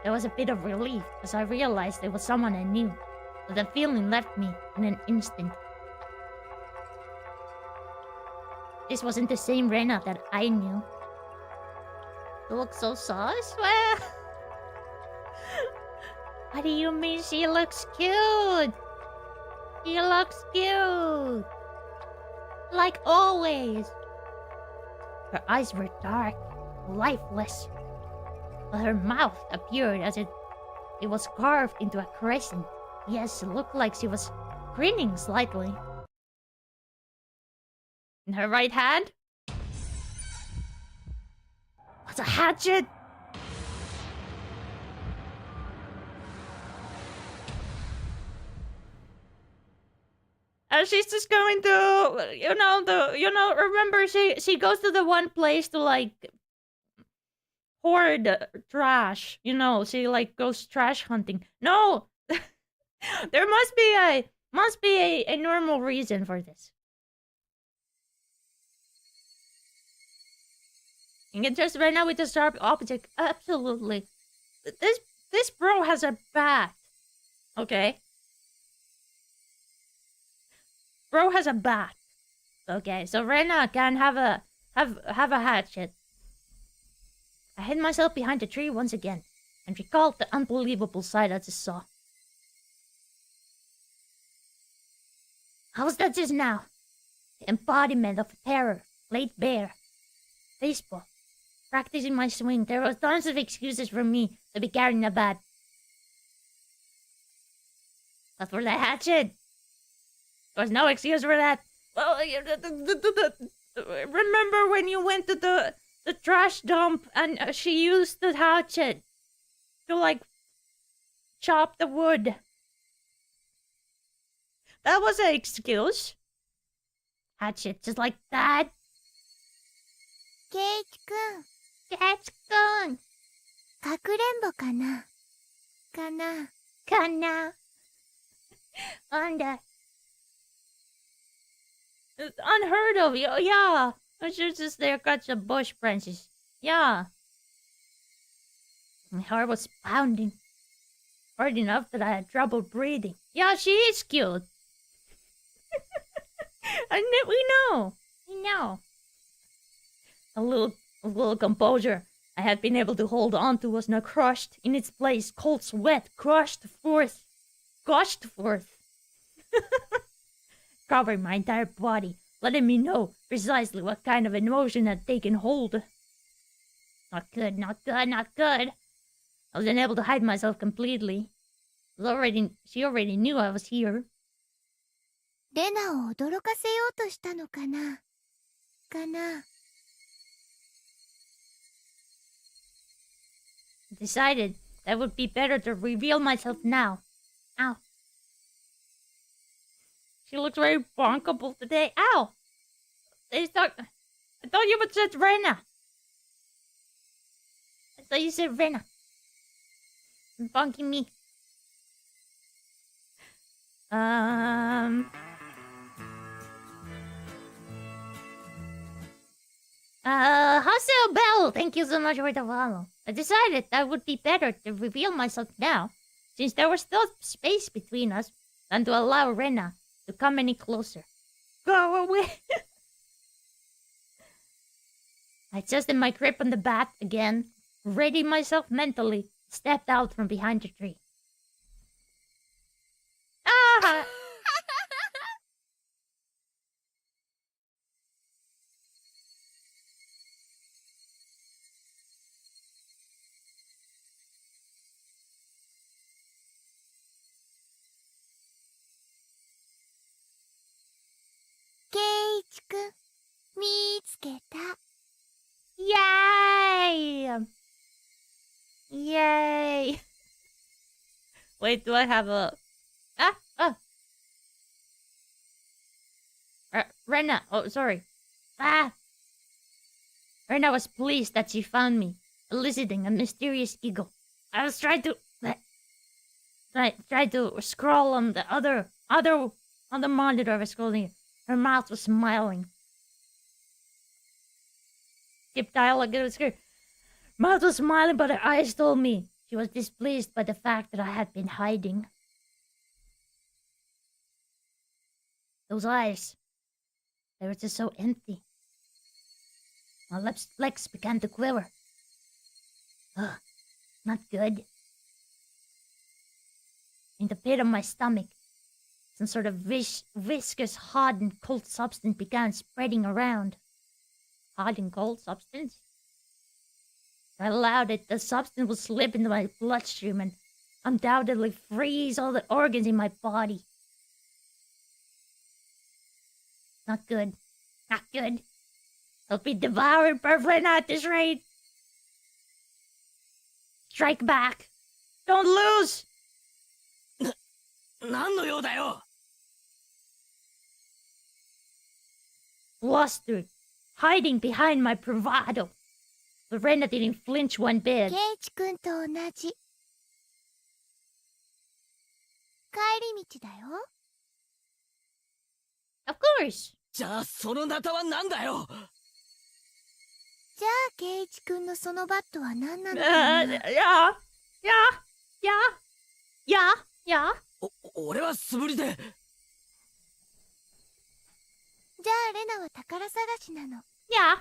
There was a bit of relief as I realized it was someone I knew, but the feeling left me in an instant. This wasn't the same Rena that I knew. She looks so sauce? What do you mean she looks cute? She looks cute. Like always. Her eyes were dark, lifeless. But her mouth appeared as it was carved into a crescent. Yes, it looked like she was grinning slightly. In her right hand was a hatchet. And she's just going to, remember she goes to the one place to like hoard trash. She like goes trash hunting. No, there must be a normal reason for this. You can just right now with the sharp object. Absolutely. This bro has a bat. Okay. Bro has a bat. Okay, so Rena can have a hatchet. I hid myself behind a tree once again and recalled the unbelievable sight I just saw. How was that just now? The embodiment of terror, laid bare. Baseball. Practicing my swing, there were tons of excuses for me to be carrying a bat. But for the hatchet, there was no excuse for that. Well, remember when you went to the trash dump and she used the hatchet to like chop the wood? That was an excuse. Hatchet, just like that. Keich-kun, ケイチくん、かくれんぼかなかな。かな。なんで Unheard of, yeah. I should just there cut some bush branches. Yeah. My heart was pounding. Hard enough that I had trouble breathing. Yeah, she is cute. We know. We know. A little composure I had been able to hold on to was now crushed in its place. Cold sweat gushed forth. Covering my entire body, letting me know precisely what kind of emotion had taken hold. Not good, not good, not good. I was unable to hide myself completely. She already knew I was here. レナを驚かせようとしたのかなかな。Decided that it would be better to reveal myself now. Ow. She looks very bonkable today. Ow! I thought you would said Rena. I thought you said Rena. Bonking me. Hustle Bell, thank you so much for the follow. I decided that would be better to reveal myself now, since there was still space between us, than to allow Rena to come any closer. Go away! I adjusted my grip on the bat again, ready myself mentally, stepped out from behind the tree. Ah! Keiichi-kun, 見つけた。 Yay! Yay! Wait, do I have a... Rena, oh, sorry. Rena was pleased that she found me, eliciting a mysterious giggle. I was trying to... Try to scroll on the on the monitor I was scrolling. Her mouth was smiling. Skip dialogue, it was good. Mouth was smiling, but her eyes told me she was displeased by the fact that I had been hiding. Those eyes, they were just so empty. My legs began to quiver. Ugh, not good. In the pit of my stomach, some sort of viscous, hard and cold substance began spreading around. Hot and cold substance? I allowed it, the substance would slip into my bloodstream and undoubtedly freeze all the organs in my body. Not good. Not good. I'll be devoured perfectly at this rate. Strike back. Don't lose! 何の用だよ Flustered, hiding behind my bravado. But Rena didn't flinch one bit. ケイチ君と同じ。帰り道だよ。Of course. じゃあそのナタは何だよじゃあケイチ君のそのバットは何なのかな。Yeah. 俺は素振りでじゃあレナは宝探しなの。Yeah.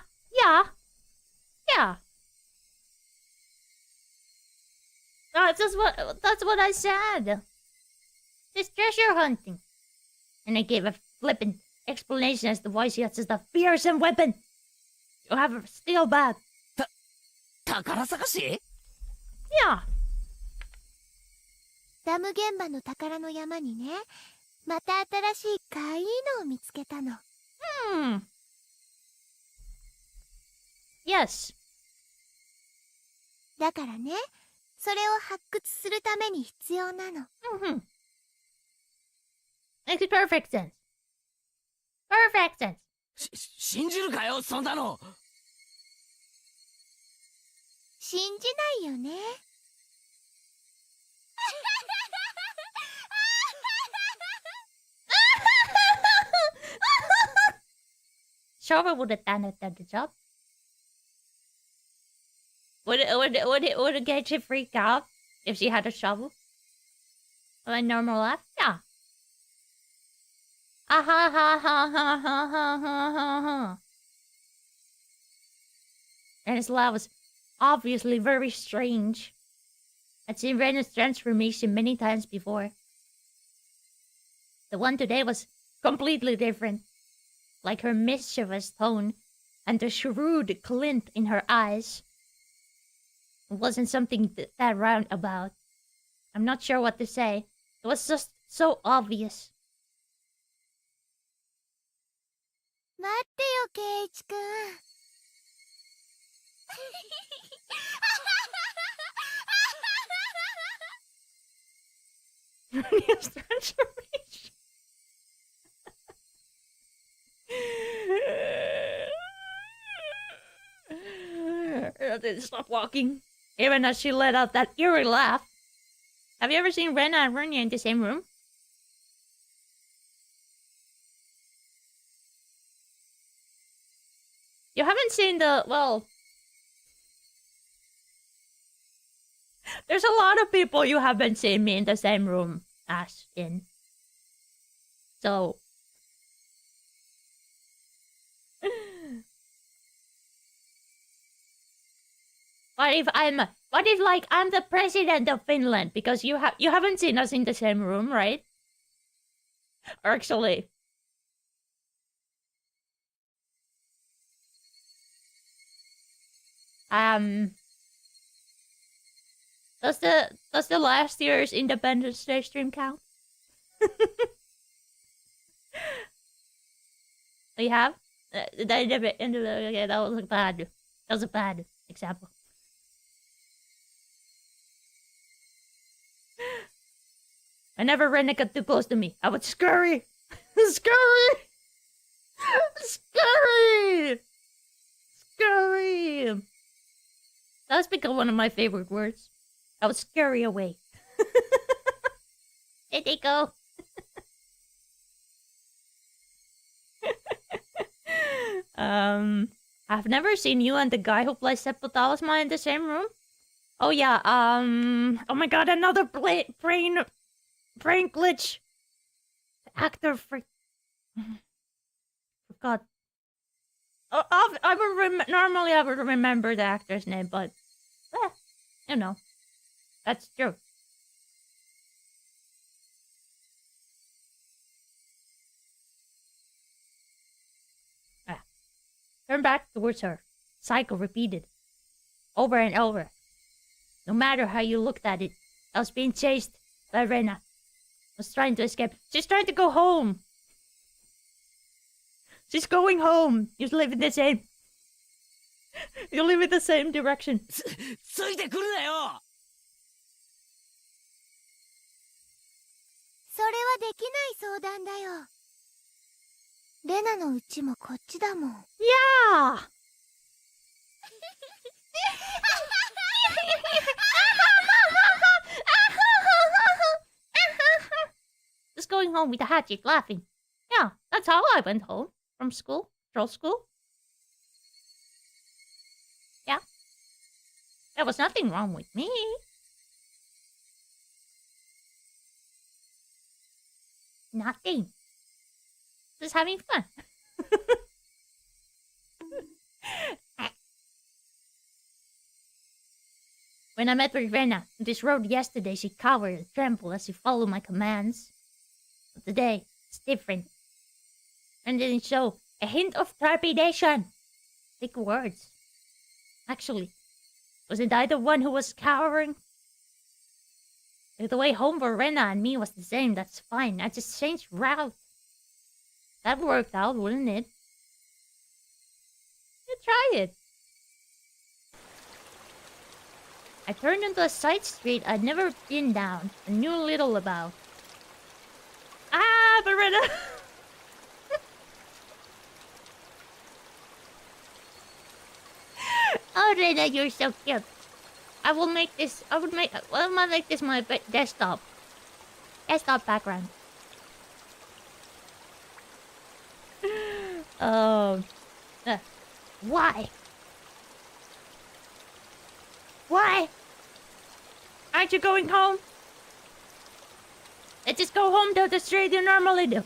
That's what I said. It's treasure hunting. And I gave a flippant explanation as to why she has such a fearsome weapon. You have a steel bat. 宝探し Yeah. ダム現場の宝の山にね、また新しいかわいいのを見つけたの。Yes. だからね、それを発掘するために必要なの。Makes perfect sense. Perfect sense. 信じるかよそんなの信じないよね。Shovel would have done the job. Would it get you freaked out if she had a shovel? A normal laugh? Yeah. Ah ha ha ha ha ha ha ha ha. And his laugh was obviously very strange. I'd seen Rena's transformation many times before. The one today was completely different. Like her mischievous tone and the shrewd glint in her eyes. It wasn't something that roundabout. I'm not sure what to say. It was just so obvious. 待ってよ、ケイイチ君。His transformation. Stop walking. Even as she let out that eerie laugh. Have you ever seen Rena and Vernia in the same room? You haven't seen the... Well... There's a lot of people you haven't seen me in the same room as in. So... What if like I'm the president of Finland because you haven't seen us in the same room, right? Actually. Does the last year's Independence Day stream count? We have? Okay, that was bad. That was a bad example. Whenever Rena got too close to me, I would scurry! Scurry! Scurry! Scurry! That's become one of my favorite words. I would scurry away. There they go. I've never seen you and the guy who plays Seppo Talisman in the same room. Oh yeah, oh my god, another brain glitch. The actor forgot. Normally I would remember the actor's name, but you know, that's true. Turn back towards her. Cycle repeated. Over and over. No matter how you looked at it, I was being chased by Rena. I was trying to escape. She's trying to go home. She's going home. You live in the same... You live in the same direction. ついてくるなよ。それはできない相談だよ。レナの家もこっちだもん。Yeah! Just going home with the hatchet laughing. Yeah, that's how I went home. From school. Troll school. Yeah. There was nothing wrong with me. Nothing. Just having fun. When I met with Rena on this road yesterday, she cowered and trembled as she followed my commands. But today, it's different. And didn't show a hint of trepidation. Big words. Actually, wasn't I the one who was cowering? If the way home for Rena and me was the same, that's fine. I just changed route. That worked out, wouldn't it? You try it. I turned into a side street I'd never been down and knew little about. Ah, but Rena! Oh, Rena, you're so cute. I will make this. I will make this my desktop background. Why? Why? Aren't you going home? Let's just go home to the street you normally do.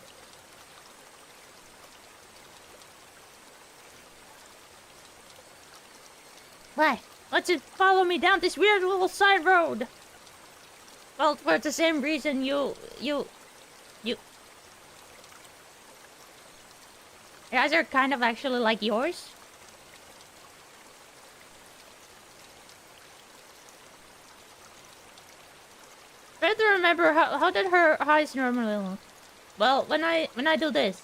Why? Let's just follow me down this weird little side road. Well, for the same reason you guys are kind of actually like yours. Try to remember how did her eyes normally look. Well, when I do this,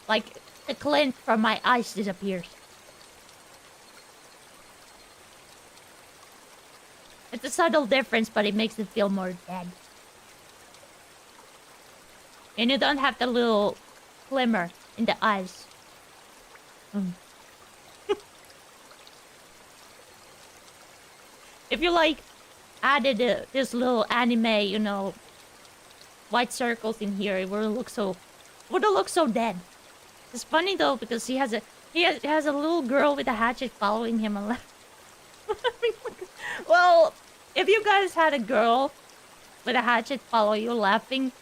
like the glint from my eyes disappears. It's a subtle difference, but it makes it feel more dead. And you don't have the little glimmer in the eyes. if you like added this little anime, you know, white circles in here, it wouldn't look so dead. It's funny though because he has a little girl with a hatchet following him. Well, if you guys had a girl with a hatchet follow you laughing,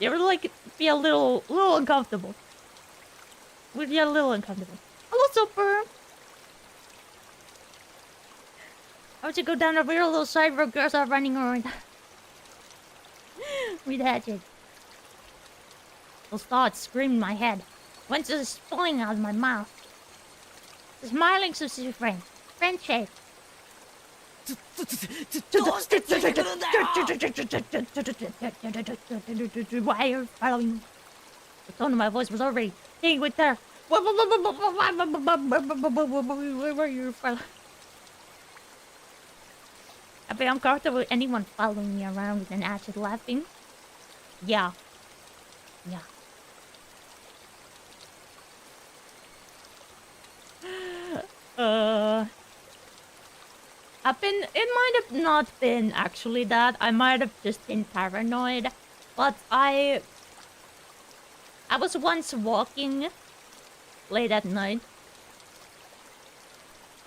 you would like be a little uncomfortable. Would be a little uncomfortable. Hello, Super. I want to go down a real little side where girls are running around with hatchet. Those thoughts screamed in my head. Went to spilling out of my mouth. The smiling sister friend. Friendship. Why are you following me? The tone of my voice was already staying with her. Where were you following? I'd be uncomfortable with anyone following me around with an hatchet laughing. Yeah. Yeah. It might have not been actually that. I might have just been paranoid. But I was once walking late at night.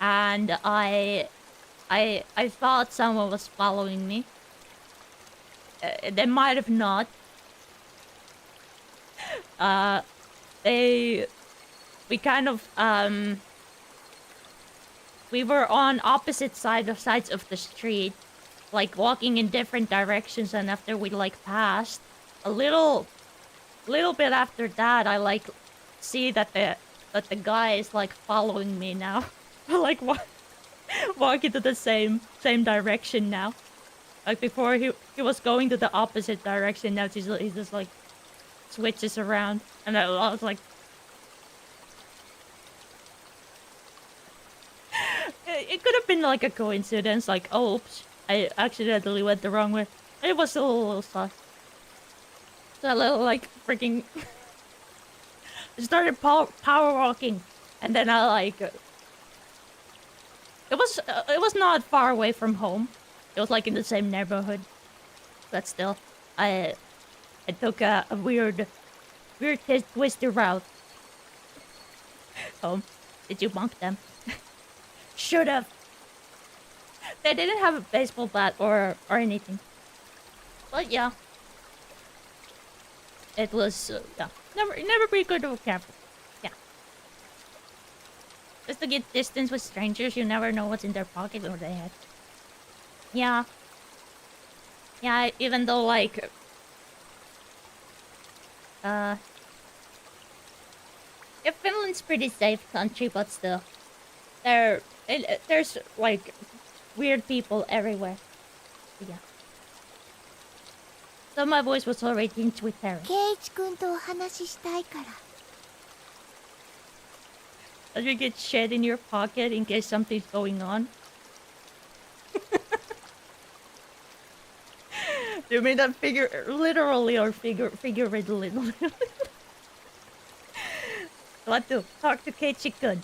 And I thought someone was following me. They might have not. We kind of we were on opposite sides of the street, like walking in different directions, and after we like passed a little bit after that, I like see that the guy is like following me now. Like walking to the same direction now. Like before he was going to the opposite direction, now he's just like switches around, and I was like, it could have been like a coincidence, like, oh, oops, I accidentally went the wrong way. It was a little sus. So a little like freaking I started power walking, and then I like it was not far away from home. It was like in the same neighborhood, but still, I took a weird twisty route home. Did you bonk them? Should have. They didn't have a baseball bat or anything. But yeah, it was yeah. Never be good or careful. Yeah. Just to get distance with strangers, you never know what's in their pocket or their head. Yeah. Yeah, even though like yeah, Finland's pretty safe country, but still, there's like weird people everywhere. Yeah. So my voice was already tinged with terror. ケイイチ君とお話ししたいから。 Does you get shit in your pocket in case something's going on? Do you mean that literally or figuratively? What to talk to Keiichi-kun?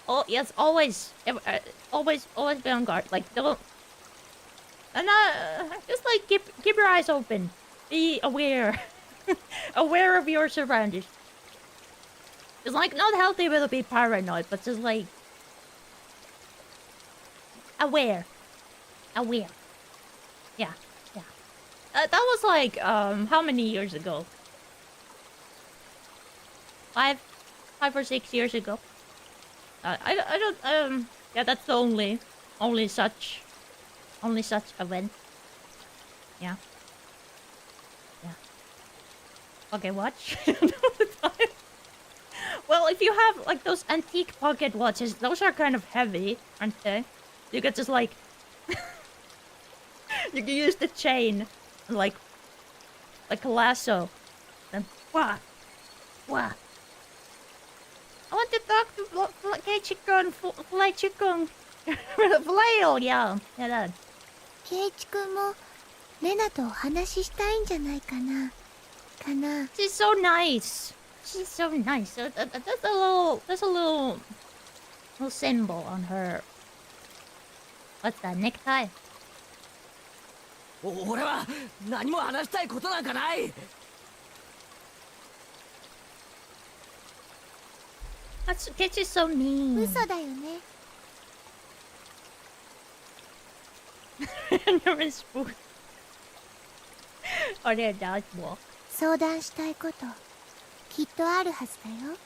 Oh yes, always be on guard. Like don't, and just like keep your eyes open. Be aware, aware of your surroundings. It's like not healthy to be paranoid, but just like aware. Yeah. That was like how many years ago? 5 or 6 years ago. I don't yeah, that's the only such event. Yeah. Okay, watch. Well, if you have like those antique pocket watches, those are kind of heavy, aren't they? You could just like you can use the chain and like a lasso. Then wah. I want to talk to Keiichi-kun, Flail-kun. Flail, yeah. That. ケイイチ君もレナとお話ししたいんじゃないかな。She's so nice. She's so nice. That's a little No symbol on her. What's that, necktie? 俺は何も話したいことなんかない。 This is so mean. 嘘だよね。Never spoon. Or their dodgeball. 相談したいこときっとあるはずだよ。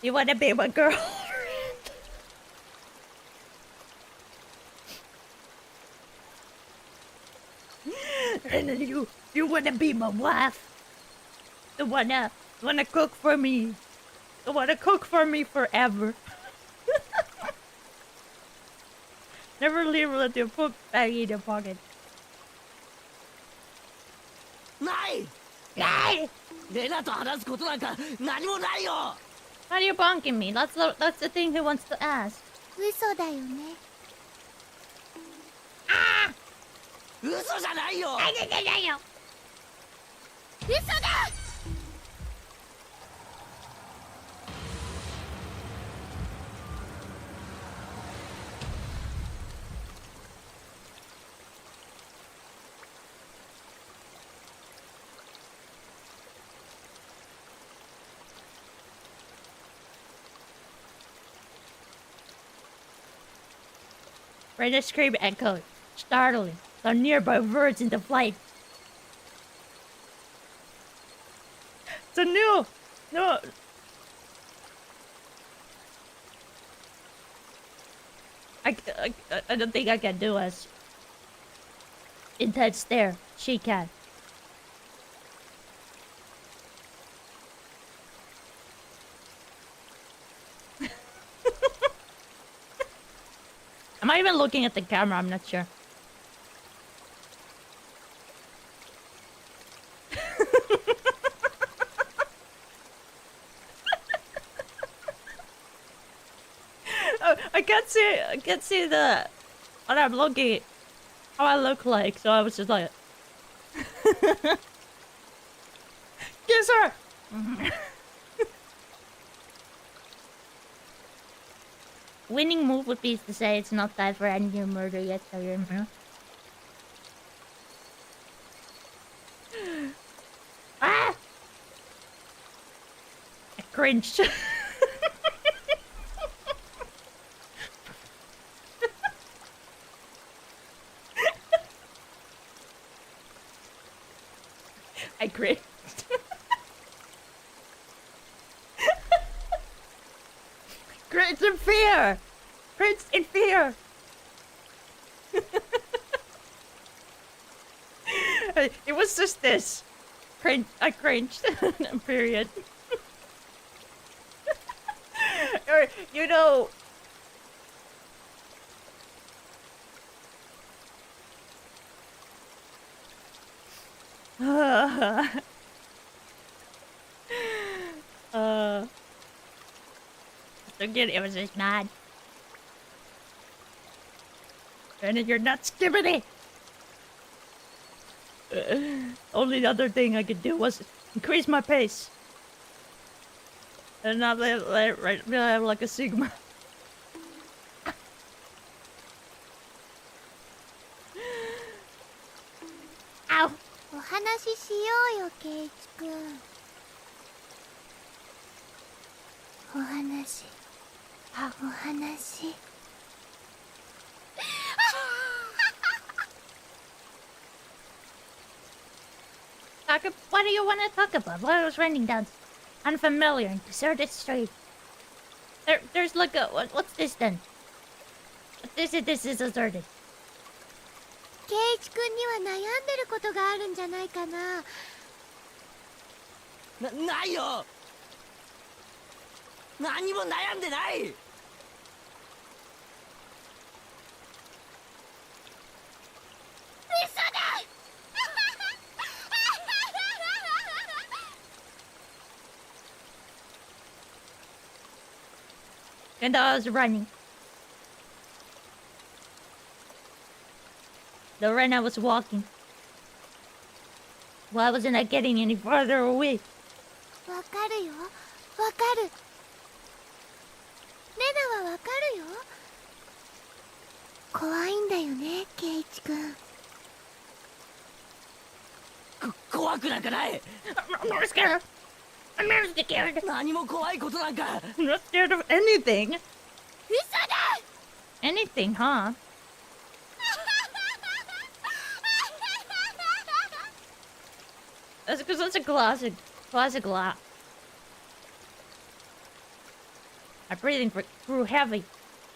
You wanna be my girlfriend? And then you wanna be my wife? You wanna cook for me? You wanna cook for me forever? Never leave with your book bag in your pocket. ない。 Yay! レナと話すことなんか何もないよ。 Why are you bonking me? That's the thing he wants to ask. 嘘だよね。嘘じゃないよ。嘘だ。Rena scream echoed, startling the nearby birds in the flight. So no. I don't think I can do as intense there. She can. Am I even looking at the camera? I'm not sure. Oh, I can't see the what I'm looking, how I look like, so I was just like kiss her. Winning move would be to say it's not time for any new murder yet, so you're Ah! I cringed. I cringed. Cringed in fear! Cringed in fear! It was just this. I cringed. Period. Or, you know... Again, it was just mad. And you're not skipping it. Only other thing I could do was increase my pace. And not let have like a Sigma. Ow! お話ししようよ、ケイチくん。お話。お話。What do you want to talk about? Well, I was running down unfamiliar and deserted street. There's like a what's this then? This is deserted. ケイチくんには悩んでることがあるんじゃないかな。ないよ。何も悩んでない。 And I was running. The run I was walking. Why wasn't I getting any farther away? わかるよ、わかる。レナはわかるよ。怖いんだよね、ケイチ君。怖くなんかない。 I'm not scared. I'm not scared. 何も怖いことなんか。 I'm not scared of anything. 嘘だ。 Anything, huh? That's because that's a classic laugh. My breathing grew heavy.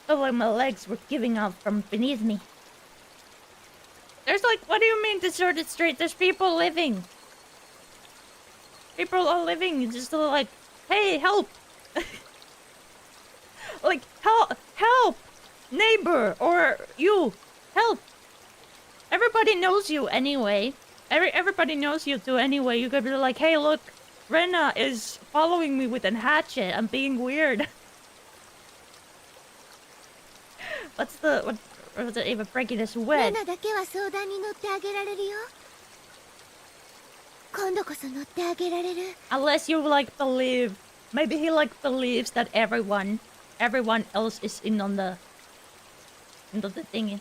Felt like my legs were giving up from beneath me. There's like, what do you mean deserted street? There's people living. People are living. It's just like, hey, help. Like, help, neighbor, or you, help. Everybody knows you anyway. Everybody knows you too anyway. You could be like, hey, look, Rena is following me with a hatchet. I'm being weird. what was it even breaking his レ wet? ナだけは相談に乗ってあげられるよ。今度こそ乗ってあげられる。 Unless you like believe, maybe he like believes that everyone else is in on the thingy.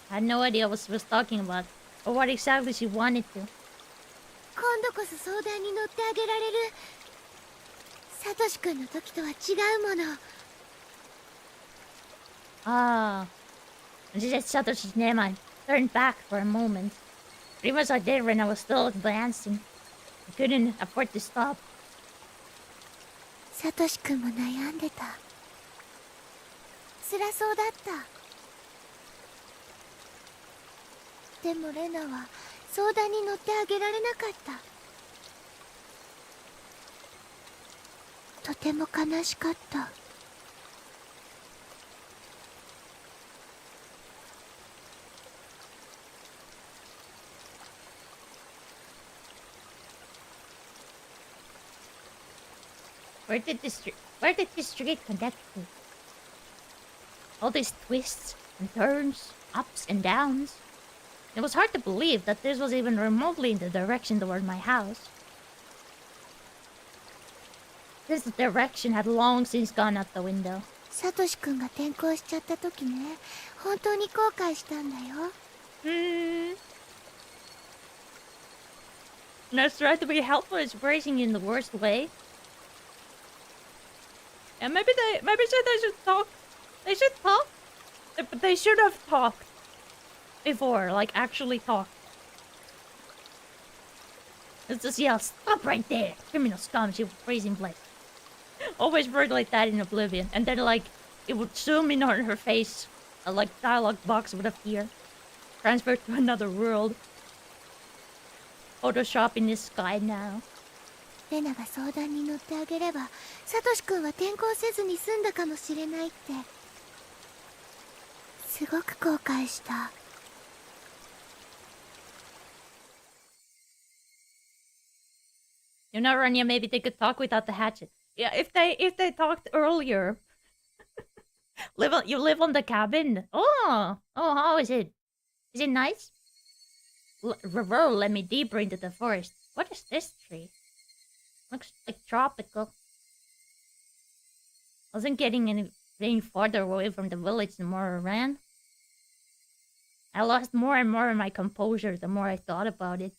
I had no idea what she was talking about, or what exactly she wanted to. 今度こそ相談に乗ってあげられる。サトシ君の時とは違うもの。Ah, when she said Satoshi's name, I turned back for a moment. Pretty much I did when I was still advancing. I couldn't afford to stop. サトシ君も悩んでた。辛そうだった。でもレナは相談に乗ってあげられなかった。とても悲しかった。Where did this street connect to? All these twists and turns, ups and downs. It was hard to believe that this was even remotely in the direction toward my house. This direction had long since gone out the window. サトシ君が転校しちゃった時ね、本当に後悔したんだよ。That's right, to be helpful is phrasing in the worst way. And maybe they should talk. They should talk. But they should have talked before, like actually talk. It's just yell, stop right there, criminal scum, she was phrasing place. Always word like that in Oblivion, and then like it would zoom in on her face, a like dialogue box would appear, transfer to another world. Photoshop in the sky now. レナが相談に乗ってあげれば、サトシ君は転校せずに済んだかもしれないって。すごく後悔した。You know, Rania, maybe they could talk without the hatchet. Yeah, if they talked earlier. You live on the cabin. Oh, how is it? Is it nice? Roro led me deeper into the forest. What is this tree? Looks like tropical. Wasn't getting any farther away from the village the more I ran. I lost more and more of my composure the more I thought about it.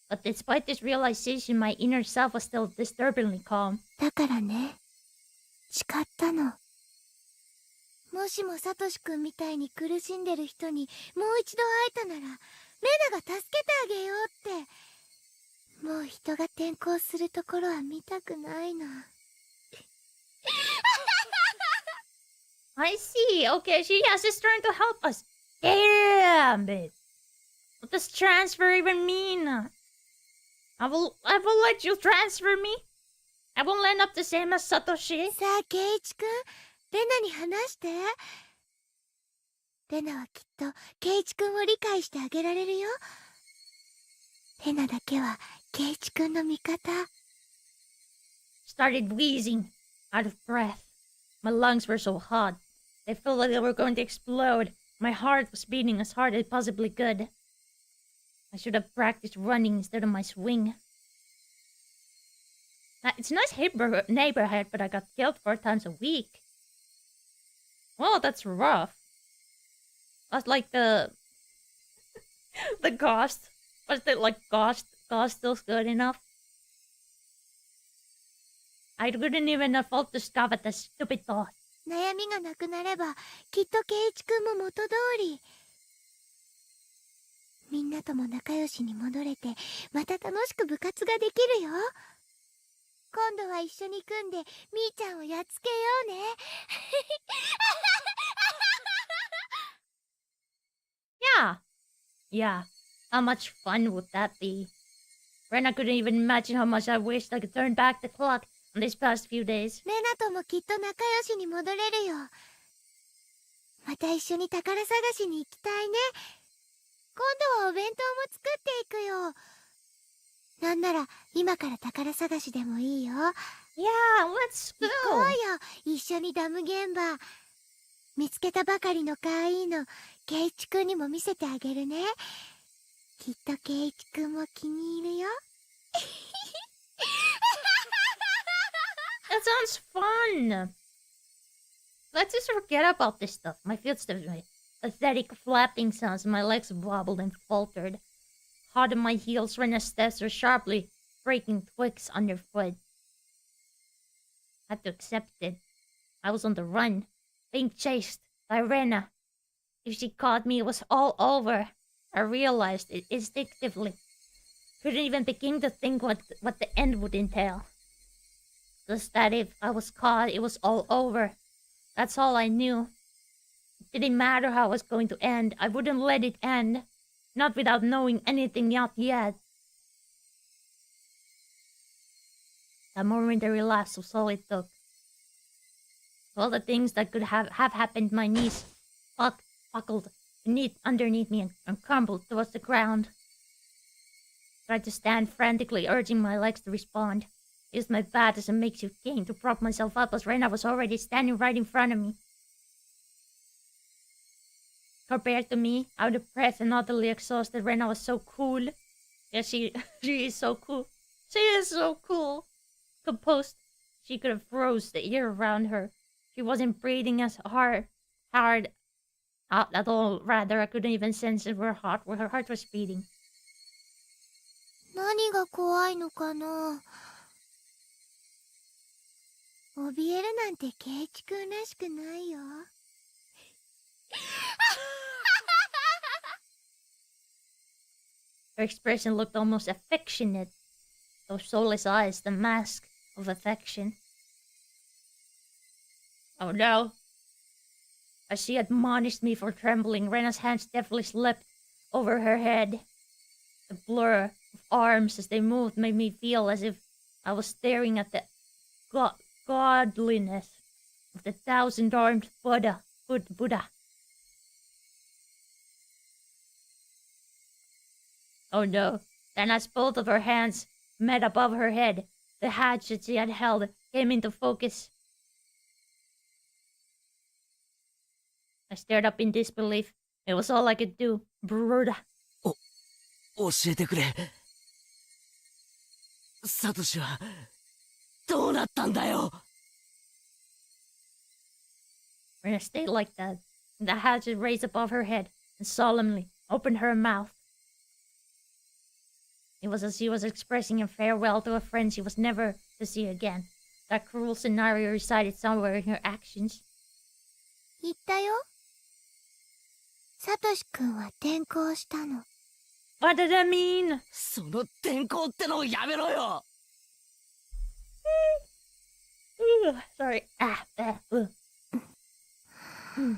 But despite this realization, my inner self was still disturbingly calm. だからね、誓ったの。もしもサトシ君みたいに苦しんでる人にもう一度会えたなら、レナが助けてあげようって。もう人が転校するところは見たくないな。I see. Okay, she's trying to help us. Damn it. What does transfer even mean? I will let you transfer me. I won't end up the same as Satoshi. さあ、ケイチ君、レナに話して。レナはきっとケイチ君を理解してあげられるよ。レナだけはケイチ君の味方。Started wheezing, out of breath. My lungs were so hot. They felt like they were going to explode. My heart was beating as hard as it possibly could. I should have practiced running instead of my swing. It's a nice neighborhood, but I got killed 4 times a week. Well, that's rough. That's like the cost. Was it like cost still good enough? I couldn't even afford to scoff at the stupid thought. 悩みがなくなればきっと圭一くんも元通り。みんなとも仲良しに戻れてまた楽しく部活ができるよ。今度は一緒に組んでみーちゃんをやっつけようね。Yeah. How much fun would that be? Rena couldn't even imagine how much I wished I could turn back the clock on these past few days. レナともきっと仲良しに戻れるよ。また一緒に宝探しに行きたいね。今度はお弁当も作っていくよ。なんなら今から宝探しでもいいよ。Yeah, let's go. 行こうよ。一緒にダム現場。見つけたばかりのかわいいのケイチくんにも見せてあげるね。きっとケイチくんも気に入るよ。That sounds fun. Let's just forget about this stuff. My footsteps made pathetic flapping sounds and my legs wobbled and faltered. Hard on my heels, Rena's steps were sharply breaking twigs underfoot. I had to accept it. I was on the run, being chased by Rena. If she caught me, it was all over. I realized it instinctively. Couldn't even begin to think what the end would entail. Just that if I was caught, it was all over. That's all I knew. It didn't matter how it was going to end. I wouldn't let it end. Not without knowing anything not yet. That momentary lapse was all it took. All the things that could have happened, my knees buckled underneath me and crumbled towards the ground. Tried to stand frantically, urging my legs to respond. Used my bat as a makeshift cane to prop myself up as Rena was already standing right in front of me. Compared to me, out of breath and utterly exhausted, Rena was so cool. Yeah, she is so cool. She is so cool. Composed, she could have froze the air around her. She wasn't breathing as hard at all. Rather, I couldn't even sense where her heart was beating. 何が怖いのかな。怯えるなんてケイチくんらしくないよ。Her expression looked almost affectionate. Those soulless eyes, the mask of affection. Oh no. As she admonished me for trembling, Rena's hands deftly slipped over her head. The blur of arms as they moved made me feel as if I was staring at the godliness of the thousand-armed Buddha. Oh no. Then as both of her hands met above her head, the hatchet she had held came into focus. I stared up in disbelief. It was all I could do. Bruda. 教えてくれ。サトシはどうなったんだよ。Rena stayed like that. The hatchet raised above her head and solemnly opened her mouth. It was as she was expressing a farewell to a friend she was never to see again. That cruel scenario resided somewhere in her actions. 言ったよ。サトシくんは転校したの。What did that mean? その転校ってのをやめろよ。Sorry. Hmm.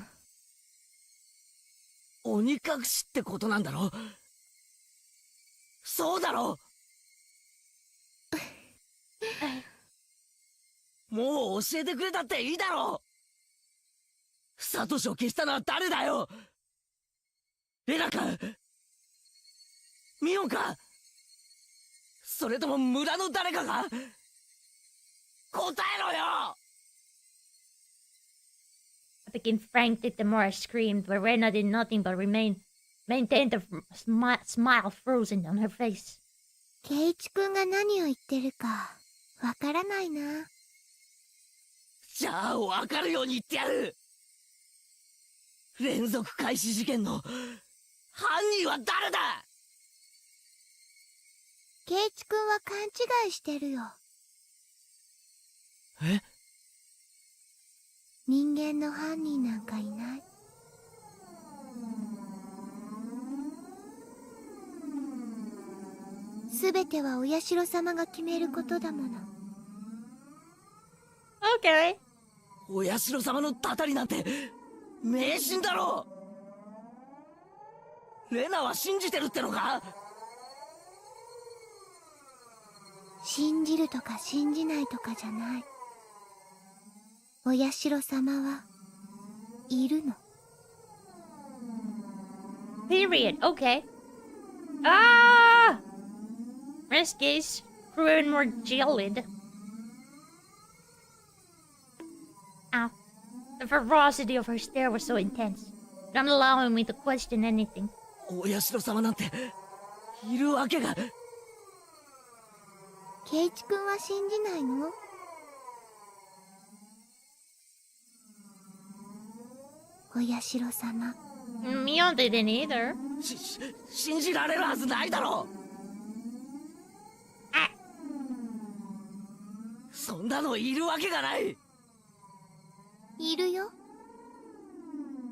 鬼隠しってことなんだろ。そうだろ。もう教えてくれたっていいだろ。サトシを消したのは誰だよ。レナかミオンか、それとも村の誰かが。答えろよ。I became frantic the more I screamed, but Rena did nothing but maintained the smile frozen on her face. ケイチくんが何を言ってるかわからないな。じゃあわかるように言ってやる。連続開始事件の犯人は誰だ？ケイチ君は勘違いしてるよ。え？人間の犯人なんかいない。すべてはお社様が決めることだもの。Okay. お社様のたたりなんて迷信だろう。レナは信じてるってのか？信じるとか信じないとかじゃない。お社様はいるの。Period. Okay. Ah! In this case, proven more gelid. Ow. The ferocity of her stare was so intense, not allowing me to question anything. お社様なんているわけが。ケイチ君は信じないの？お社様。Mio didn't either. 信じられるはずないだろう。そんなのいるわけがない。いるよ、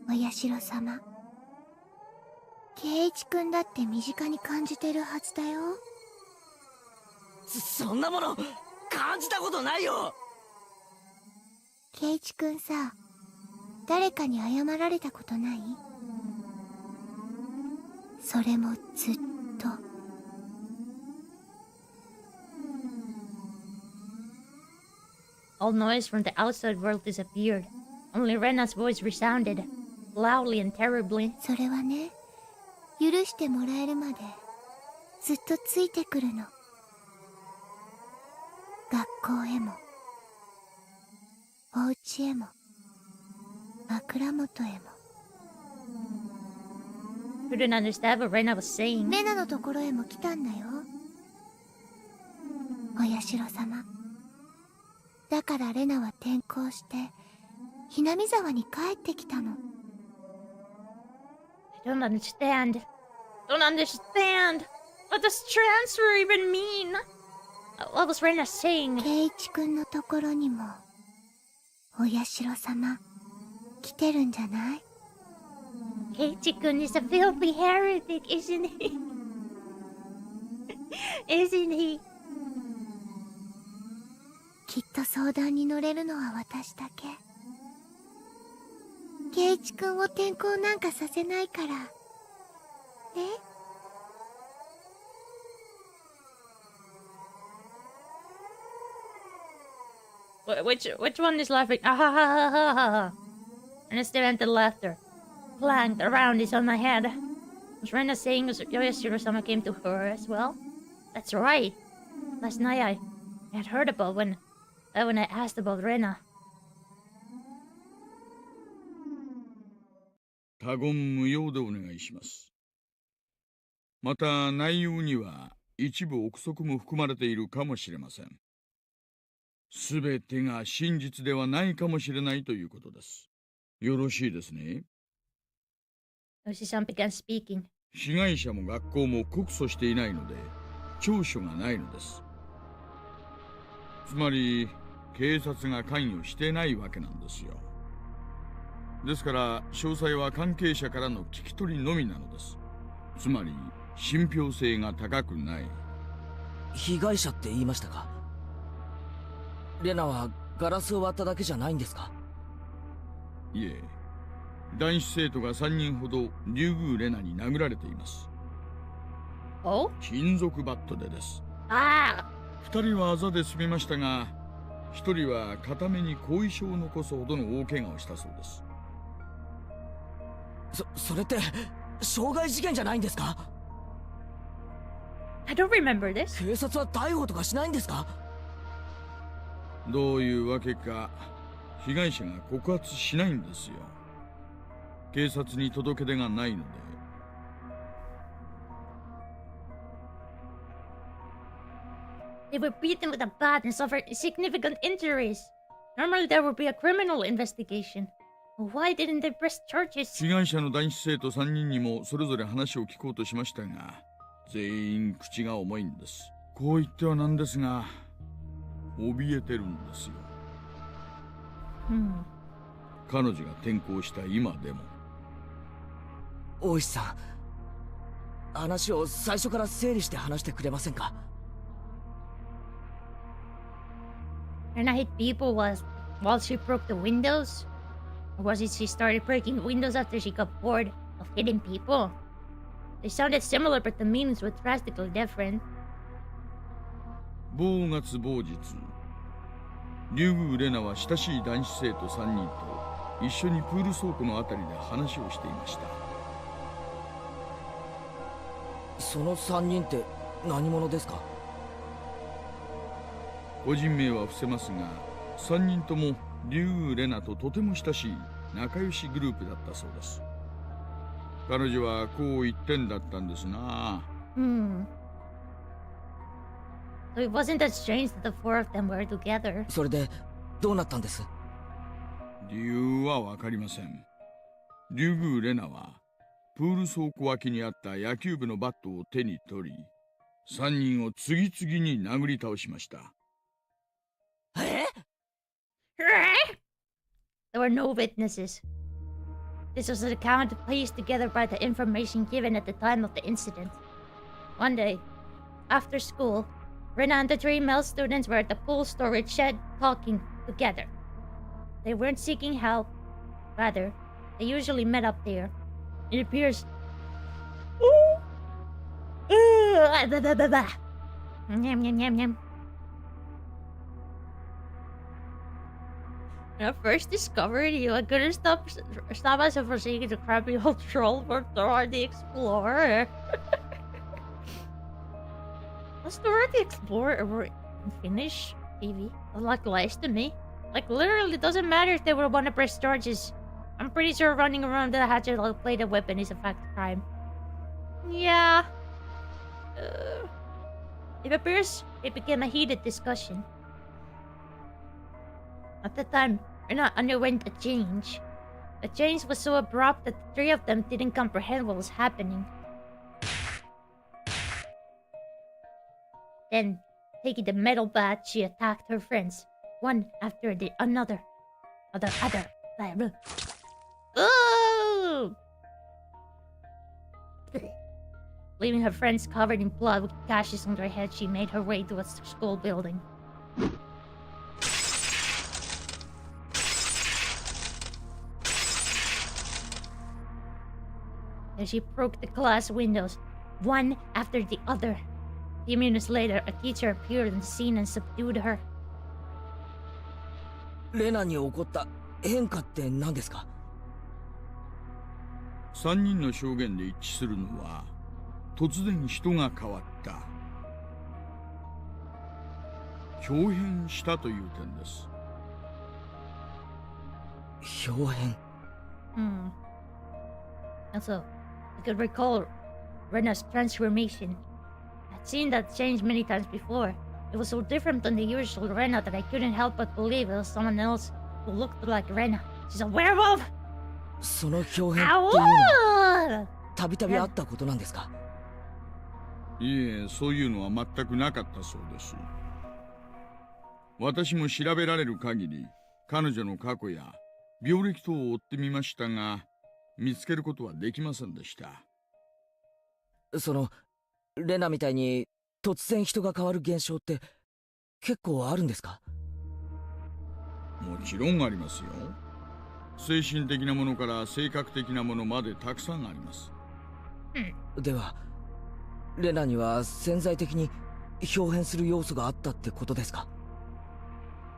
お社様。ケイチ君だって身近に感じてるはずだよ。そんなもの感じたことないよ。ケイチ君さ、誰かに謝られたことない？それもずっと。All noise from the outside world disappeared. Only Rena's voice resounded, loudly and terribly. それはね、許してもらえるまでずっとついてくるの。学校へもお家へも枕元へも。Couldn't understand what Rena was saying. レナのところへも来たんだよ、お社様。だからレナは転校してひなみ沢に帰ってきたの。I don't understand. Don't understand. What does transfer even mean? What was Rena saying? ケイチ君のところにもお社様来てるんじゃない？ Keiichi-kun is a filthy heretic, isn't he? Isn't he? きっと相談に乗れるのは私だけ。ケイチ君を転校なんかさせないからね。Which one is laughing? Ah ha ha ha ha ha ha. And a stunted laughter clanged around his on my head. Was Rena saying Yoshiro-sama came to her as well? That's right. Last night I had heard about when I asked about Rena. 他言無用でお願いします。また内容には一部憶測も含まれているかもしれません。すべてが真実ではないかもしれないということです。よろしいですね。Yoshi-san began speaking. 被害者も学校も告訴していないので調書がないのです。つまり警察が関与してないわけなんですよ。ですから詳細は関係者からの聞き取りのみなのです。つまり信憑性が高くない。被害者って言いましたか？レナはガラスを割っただけじゃないんですか？いえ、男子生徒が3人ほどリュウグウレナに殴られています。Oh? 金属バットでです。Ah! 2人はあざで済みましたが、1人は片目に後遺症を残すほどの大怪我をしたそうです。それって傷害事件じゃないんですか？ I don't remember this. 警察は逮捕とかしないんですか？どういうわけか被害者が告発しないんですよ。警察に届け出がないので。They were beaten with a bat and suffered significant injuries. Normally there would be a criminal investigation. Why didn't they press charges? 被害者の男子生徒3人にもそれぞれ話を聞こうとしましたが、全員口が重いんです。こう言ってはなんですが、怯えてるんですよ。彼女が転校した今でも。大石さん、話を最初から整理して話してくれませんか？ Rena hit people while she broke the windows? Or was it she started breaking windows after she got bored of hitting people? They sounded similar, but the meanings were drastically different. 某月某日、竜宮レナは親しい男子生徒3人と一緒にプール倉庫のあたりで話をしていました。その3人って何者ですか？個人名は伏せますが、3人とも竜宮レナととても親しい仲良しグループだったそうです。彼女はこう言ってんだったんですな。So it wasn't that strange that the four of them were together. それでどうなったんです？理由はわかりません。竜宮レナはプール倉庫脇にあった野球部のバットを手に取り、3人を次々に殴り倒しました。There were no witnesses. This was an account pieced together by the information given at the time of the incident. One day, after school, Rena and the 3 male students were at the pool storage shed talking together. They weren't seeking help. Rather, they usually met up there. It appears... Yum, yum, yum, yum. When I first discovered you, I couldn't stop myself from seeing the crappy old troll from Dora the Explorer. Was Dora the Explorer ever in Finnish TV? Like, lies to me. Like, literally doesn't matter if they would want to press charges. I'm pretty sure running around the hatchet like played a weapon is a fact crime. Yeah. It appears it became a heated discussion. At the time, Rena underwent a change. The change was so abrupt that the 3 of them didn't comprehend what was happening. Then, taking the metal bat, she attacked her friends, one after the another. Oh! Leaving her friends covered in blood with gashes on their heads, she made her way towards the school building. As she broke the glass windows, one after the other. A few minutes later, a teacher appeared on the scene and subdued her. レナに起こった変化って何ですか？3人の証言で一致するのは、突然人が変わった。豹変したという点です。豹変。Also, I could recall Rena's transformation. I'd seen that change many times before. It was so different than the usual Rena that I couldn't help but believe it was someone else who looked like Rena. She's a werewolf! その豹変っていうのはたびたびあったことなんですか？いえ、そういうのは全くなかったそうです。私も調べられる限り、彼女の過去や病歴等を追ってみましたが、見つけることはできませんでした。そのレナみたいに突然人が変わる現象って結構あるんですか？もちろんありますよ。精神的なものから性格的なものまでたくさんあります。ではレナには潜在的に表変する要素があったってことですか？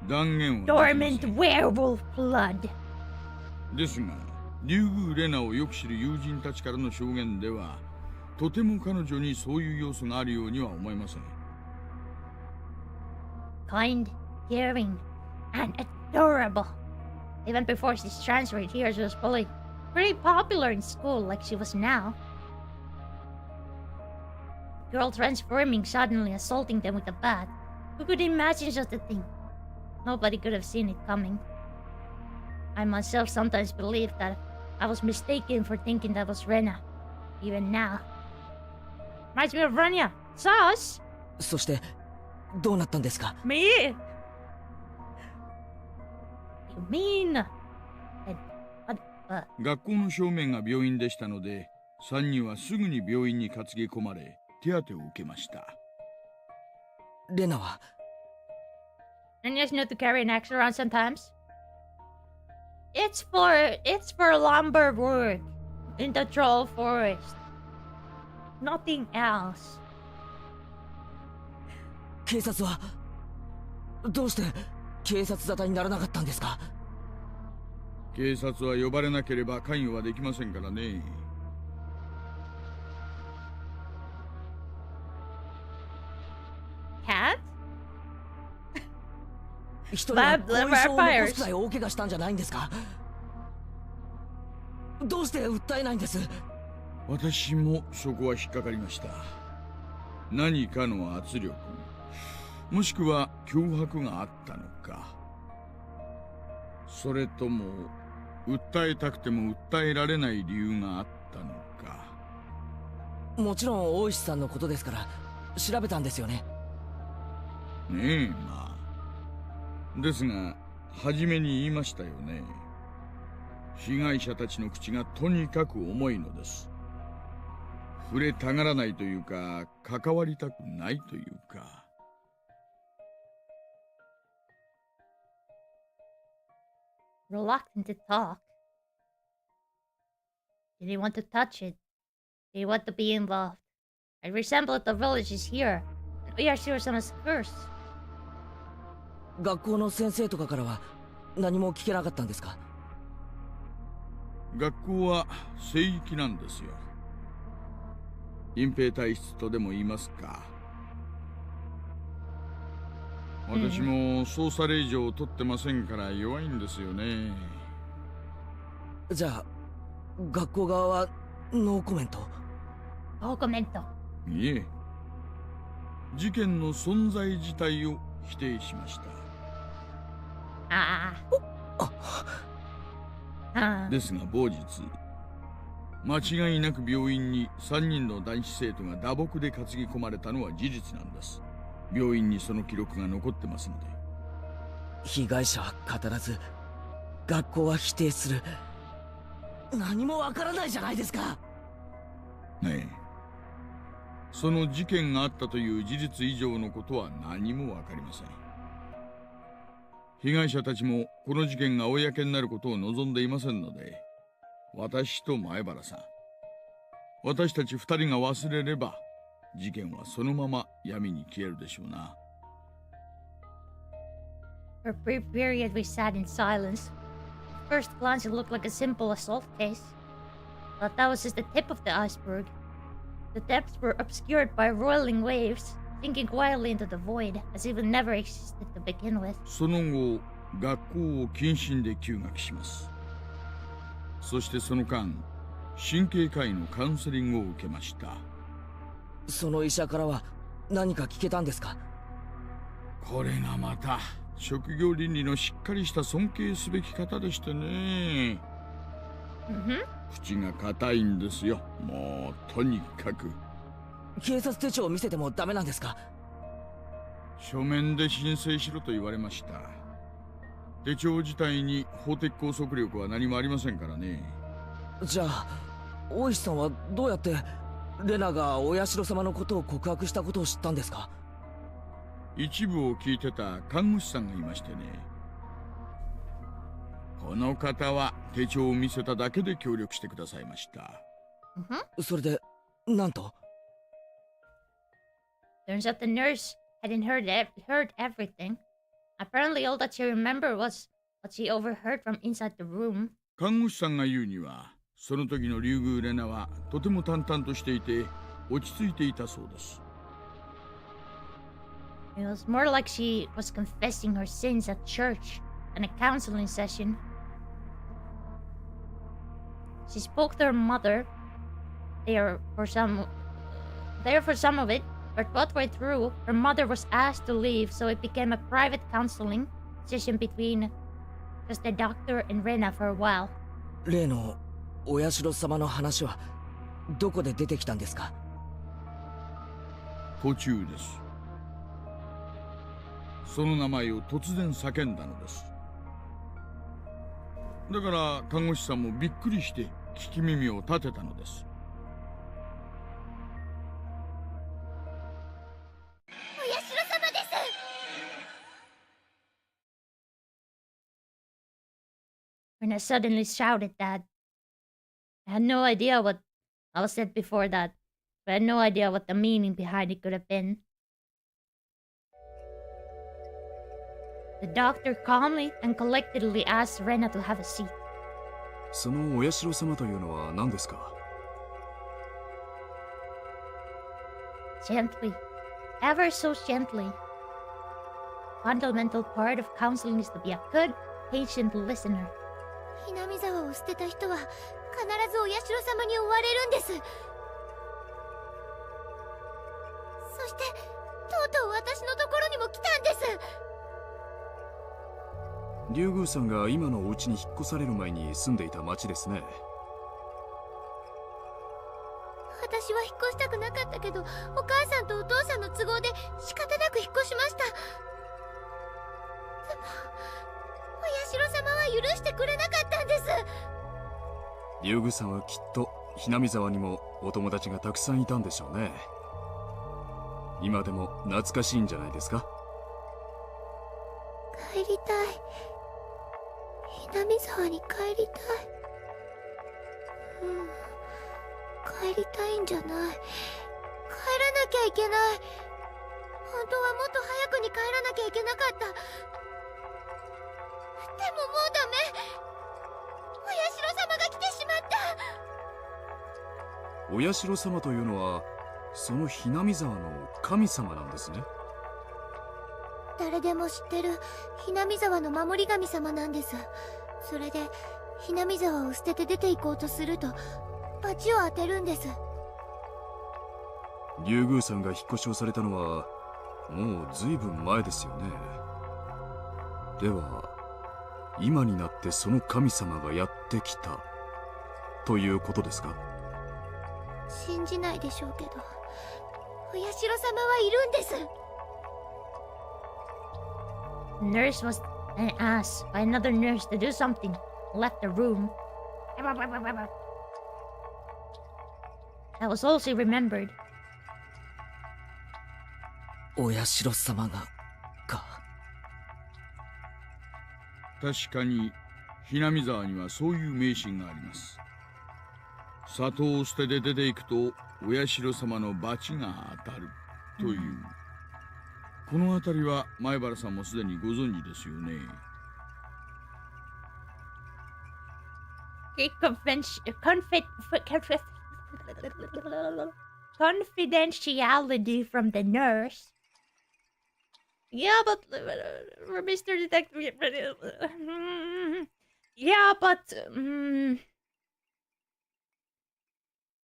断言は Dormant werewolf blood. ですが、竜宮レナをよく知る友人たちからの証言では、とても彼女にそういう要素があるようには思えません。Kind, caring, and adorable. Even before she's transferred here, she was probably pretty popular in school like she was now. Girl transforming, suddenly assaulting them with a bat. Who could imagine such a thing? Nobody could have seen it coming. I myself sometimes believe that I was mistaken for thinking that was Rena. Even now. Reminds me of Renya. Sauce? そしてどうなったんですか？ Me? You mean? 学校の正面が病院でしたので、3人はすぐに病院に担ぎ込まれ、手当てを受けました。レナは Renya's new to carry an axe around sometimes. It's for lumber work in the troll forest. Nothing else. 警察はどうして警察沙汰にならなかったんですか？警察は呼ばれなければ関与はできませんからね。Cat? 一人は後遺症を残すくらい大怪我したんじゃないんですか？どうして訴えないんです？私もそこは引っかかりました。何かの圧力、もしくは脅迫があったのか、それとも訴えたくても訴えられない理由があったのか。もちろん大石さんのことですから調べたんですよね。ねえ、まあですが初めに言いましたよね。被害者たちの口がとにかく重いのです。触れたがらないというか、関わりたくないというか。Reluctant to talk. Did he want to touch it? Did he want to be involved? I resembled the villages here. We are Shiro-sama's curse. 学校の先生とかからは何も聞けなかったんですか？学校は聖域なんですよ。隠蔽体質とでも言いますか。私も捜査令状を取ってませんから弱いんですよね。じゃあ学校側はノーコメント？ノーコメント。いえ、事件の存在自体を否定しました。ですが某日、間違いなく病院に3人の男子生徒が打撲で担ぎ込まれたのは事実なんです。病院にその記録が残ってますので。被害者は語らず学校は否定する。何もわからないじゃないですか。ねえ、その事件があったという事実以上のことは何もわかりません。被害者たちもこの事件が公になることを望んでいませんので、私と前原さん、私たち2人が忘れれば事件はそのまま闇に消えるでしょうな。For a brief period we sat in silence. At first glance it looked like a simple assault case. But that was just the tip of the iceberg. The depths were obscured by roiling waves, sinking quietly into the void, as if it never existed to begin with. その後、学校を謹慎で休学します。そしてその間、神経科医のカウンセリングを受けました。その医者からは何か聞けたんですか？これがまた職業倫理のしっかりした尊敬すべき方でしてね。口が硬いんですよ。もうとにかく。警察手帳を見せてもダメなんですか？書面で申請しろと言われました。手帳自体に法的拘束力は何もありませんからね。じゃあ大石さんはどうやってレナがお社様のことを告白したことを知ったんですか？一部を聞いてた看護師さんがいましてね。この方は手帳を見せただけで協力してくださいました。それでなんと？ Turns out the nurse hadn't heard everything. Apparently all that she remembered was what she overheard from inside the room. 看護師さんが言うには、その時のリュウグウレナはとても淡々としていて落ち着いていたそうです。It was more like she was confessing her sins at church than a counseling session. She spoke to her mother there for some of it, But partway through, her mother was asked to leave, so it became a private counseling session between just the doctor and Rena for a while. 例のお社様の話はどこで出てきたんですか？途中です。その名前を突然叫んだのです。だから看護師さんもびっくりして聞き耳を立てたのです。お社様です。When I suddenly shouted that, I had no idea what I was said before that, but I had no idea what the meaning behind it could have been. The doctor calmly and collectedly asked Rena to have a seat. そのお社様というのは何ですか？ Gently, ever so gently. Fundamental part of counseling is to be a good, patient listener. ひなみ沢を捨てた人は必ずお社様に追われるんです。そしてとうとう私のところにも来たんです。竜宮さんが今のお家に引っ越される前に住んでいた町ですね。私は引っ越したくなかったけど、お母さんとお父さんの都合で仕方なく引っ越しました。でもお社様は許してくれなかったんです。竜宮さんはきっとひなみ沢にもお友達がたくさんいたんでしょうね。今でも懐かしいんじゃないですか？帰りたい。ひなみ沢に帰りたい。帰りたいんじゃない。帰らなきゃいけない。本当はもっと早くに帰らなきゃいけなかった。でももうダメ。お社様が来てしまった。お社様というのはそのひなみ沢の神様なんですね。誰でも知ってるひなみ沢の守り神様なんです。それでひなみ沢を捨てて出て行こうとすると罰を当てるんです。竜宮さんが引っ越しをされたのはもうずいぶん前ですよね。では今になってその神様がやってきたということですか？信じないでしょうけど、お社様はいるんです。The nurse was then asked by another nurse to do something, left the room. That was all she remembered. お社様がか。確かにひなみ沢にはそういう迷信があります。里を捨てて出ていくとお社様の罰が当たるという、この辺りは前原さんもすでにご存知ですよね。Confidentiality from the nurse. Yeah, but Mr. Detective. Yeah, but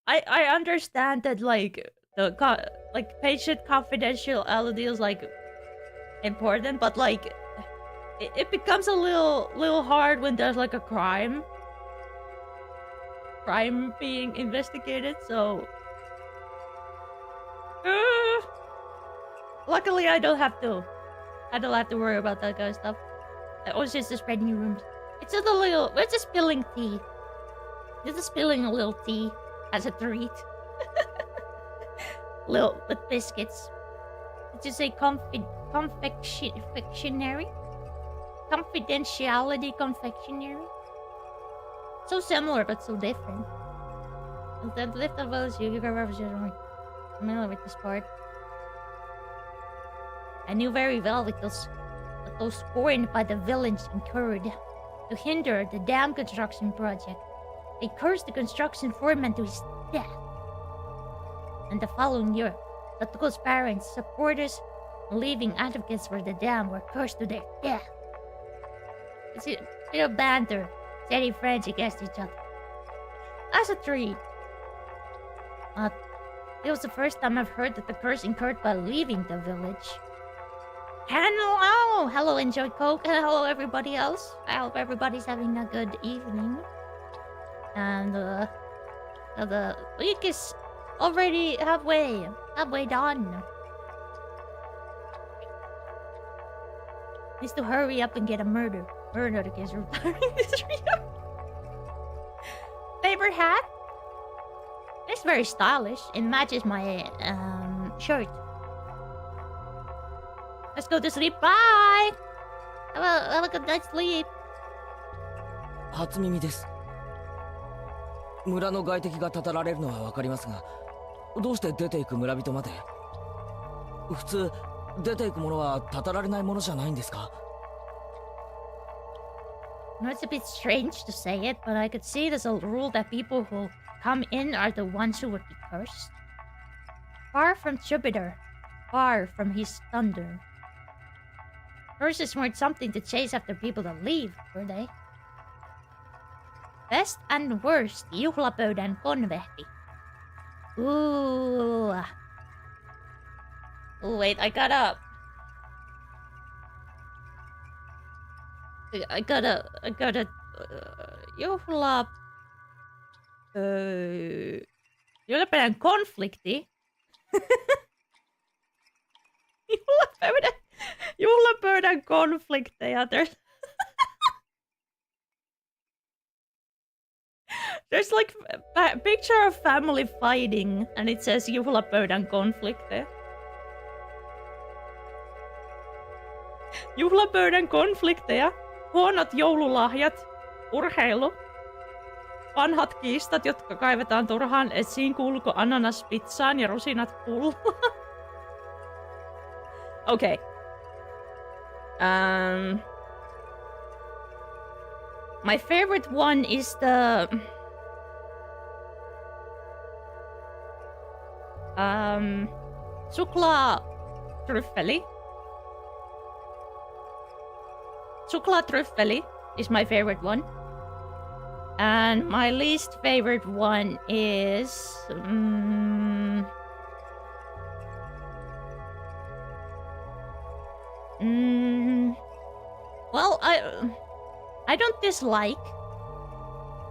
I understand that like patient confidentiality is like important, but like it becomes a little hard when there's like a crime being investigated. So luckily I don't have to worry about that kind of stuff. I was just spreading rooms. It's just a little. We're just spilling tea. Just spilling a little tea as a treat. Little with biscuits. Did you say confectionery? Confidentiality confectionery? So similar but so different. The lift of those you are familiar with this part. I knew very well with those scorned by the villains incurred to hinder the dam construction project. They cursed the construction foreman to his death. And the following year, Tatuko's parents, supporters, and leading advocates for the dam were cursed to their death. It's a bit of banter, steady friends against each other. As a treat. It was the first time I've heard that the curse incurred by leaving the village. Hello! Hello, Enjoy Coke, and hello everybody else. I hope everybody's having a good evening. And the week is already halfway done. Needs to hurry up and get a murder case retiring this year. Favorite hat? It's very stylish. It matches my shirt. Let's go to sleep. Bye. Have a good night's sleep. 初耳です。村の外敵がたたられるのはわかりますが、どうして出ていく村人まで？普通出ていくものはたたられないものじゃないんですか？ No, it's a bit strange to say it, but I could see there's a rule that people who come in are the ones who would be cursed. Far from Jupiter, far from his thunder. Curses weren't something to chase after people to leave, were they? Best and worst, juhlapöydän konvehti. Ooh. Oh, wait, I gotta... juhlapöydän konflikti? Juhlapöydän konflikteja. There's like a picture of family fighting, and it says juhlapöydän konflikteja. Juhlapöydän konflikteja, huonot joululahjat, urheilu, vanhat kiistat, jotka kaivetaan turhaan esiin, kuuluuko ananas pizzaan ja rusinat pullaan. Okay. My favorite one is the suklaatryffeli. Suklaatryffeli is my favorite one. And my least favorite one is well, I don't dislike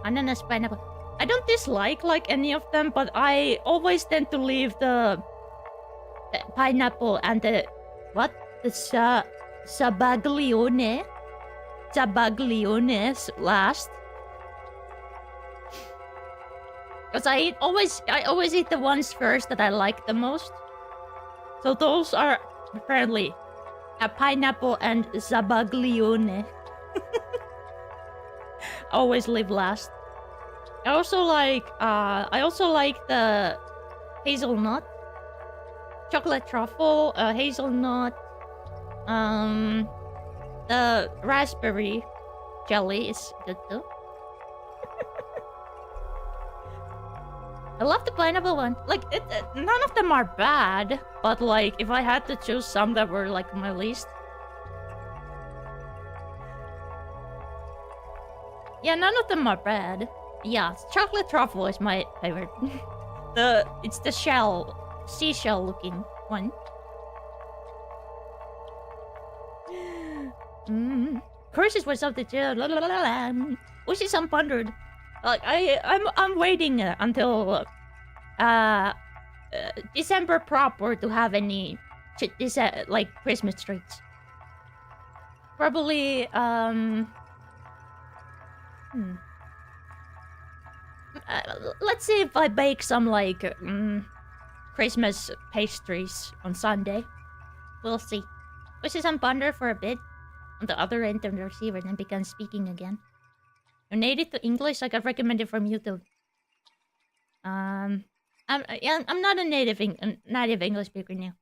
ananas, pineapple. I don't dislike like any of them, but I always tend to leave the pineapple and the sabagliones last. Because I always eat the ones first that I like the most. So those are apparently a pineapple and sabaglione. Always leave last. I also like the hazelnut, chocolate truffle, hazelnut, the raspberry jelly is good too. I love the pineapple one. Like, none of them are bad, but like, if I had to choose some that were like my least. Yeah, none of them are bad. Yeah, chocolate truffle is my favorite. It's the seashell looking one. Curses were something to Ushi-san pondered. Like I'm waiting until December proper to have any like Christmas treats. Probably let's see if I bake some like Christmas pastries on Sunday. We'll see. Ushi-san pondered for a bit on the other end of the receiver, then began speaking again. You native to English, I got recommended from YouTube. I'm not a native English speaker now.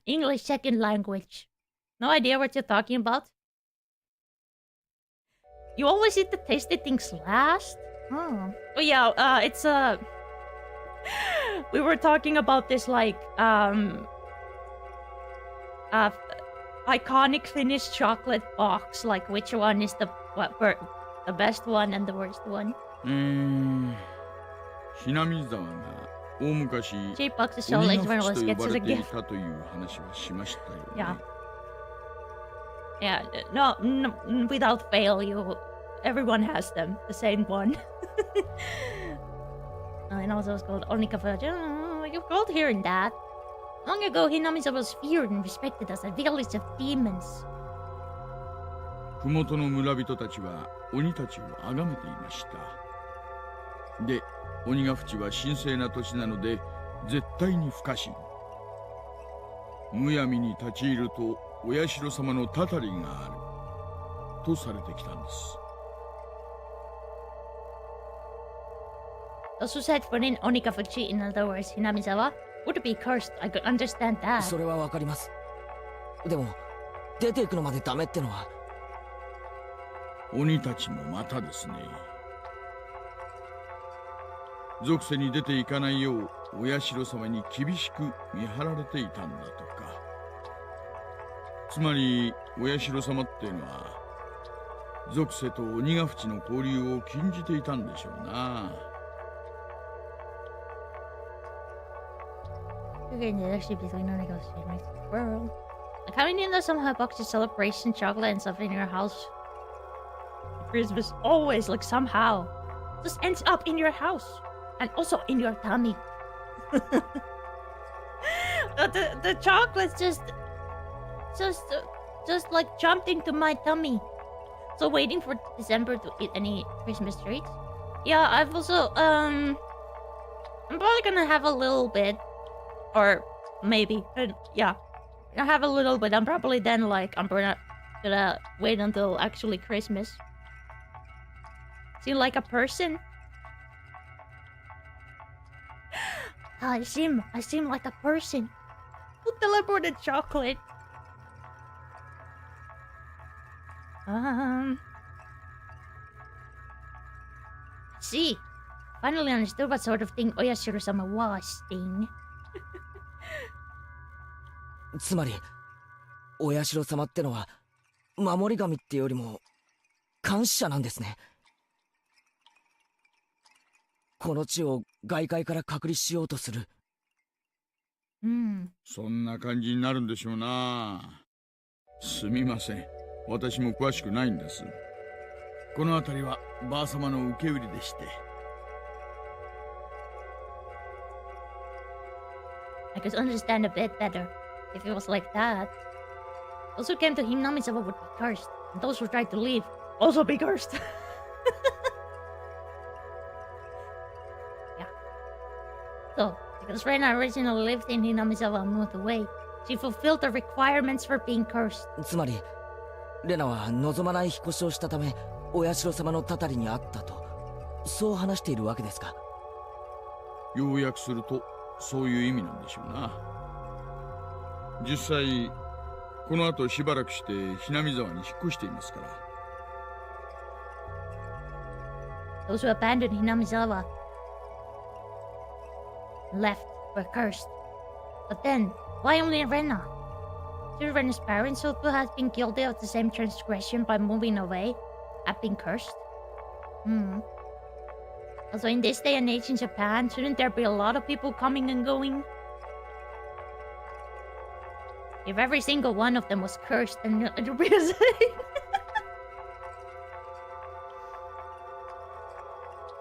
English second language. No idea what you're talking about. You always eat the tasty things last? Oh yeah, it's we were talking about this like iconic Finnish chocolate box, like which one is the best one and the worst one. ひなみ沢が大昔、 J-Box is so 鬼 late ヶ when 淵 let's と呼 get ば to れ the てい gift. たという話はしましたよね。 Yeah. Yeah, no, without fail, everyone has them, the same one. And also it's called ONIKAKUSHI. Oh, you're called hearing that. Long ago, Hinamiza was feared and respected as a village of demons. 麓の村人たちは鬼たちを崇めていました。で、鬼ヶ淵は神聖な土地なので絶対に不可侵。むやみに立ち入るとお社様のたたりがあるとされてきたんです。 Those who said put in ONIKAKUSHI, in other words, Hinamizawa, would be cursed. I could understand that. それはわかります。でも出ていくのまでダメってのは。鬼たちもまたですね。属性に出ていかないようお社様に厳しく見張られていたんだとか。つまりお社様っていうのは属性と鬼ヶ淵の交流を禁じていたんでしょうな。 Okay, the actually between ONIKAKUSHI and the world. Like having in there some boxes, celebration, chocolate, and stuff in your house. Christmas always, like, somehow just ends up in your house and also in your tummy. The chocolates just like jumped into my tummy. So waiting for December to eat any Christmas treats. Yeah, I've also I'm probably gonna have a little bit. Or maybe, yeah, I have a little bit. I'm probably then like I'm gonna wait until actually Christmas. Seem like a person? I seem like a person who teleported chocolate. See, finally understood what sort of thing Oyashiro-sama was. Thing. つまりお社様ってのは守り神ってよりも監視者なんですね。この地を外界から隔離しようとする。そんな感じになるんでしょうな。すみません、私も詳しくないんです。この辺りはばあ様の受け売りでして。 I could understand a bit better if it was like that. Those who came to Hinamizawa would be cursed, and those who tried to leave also be cursed. Yeah. So, because Rena originally lived in Hinamizawa and moved away, she fulfilled the requirements for being cursed. つまりレナは望まない引っ越しをしたためお社様のたたりにあったと、そう話しているわけですか。要約するとそういう意味なんでしょうな。実際この後しばらくしてひなみ沢に引っ越していますから。 Those who abandoned Hinamizawa left were cursed. But then, why only Rena? Should Rena's parents, who has been guilty of the same transgression by moving away, have been cursed? Also, in this day and age in Japan, shouldn't there be a lot of people coming and going? If every single one of them was cursed, then it would be the same.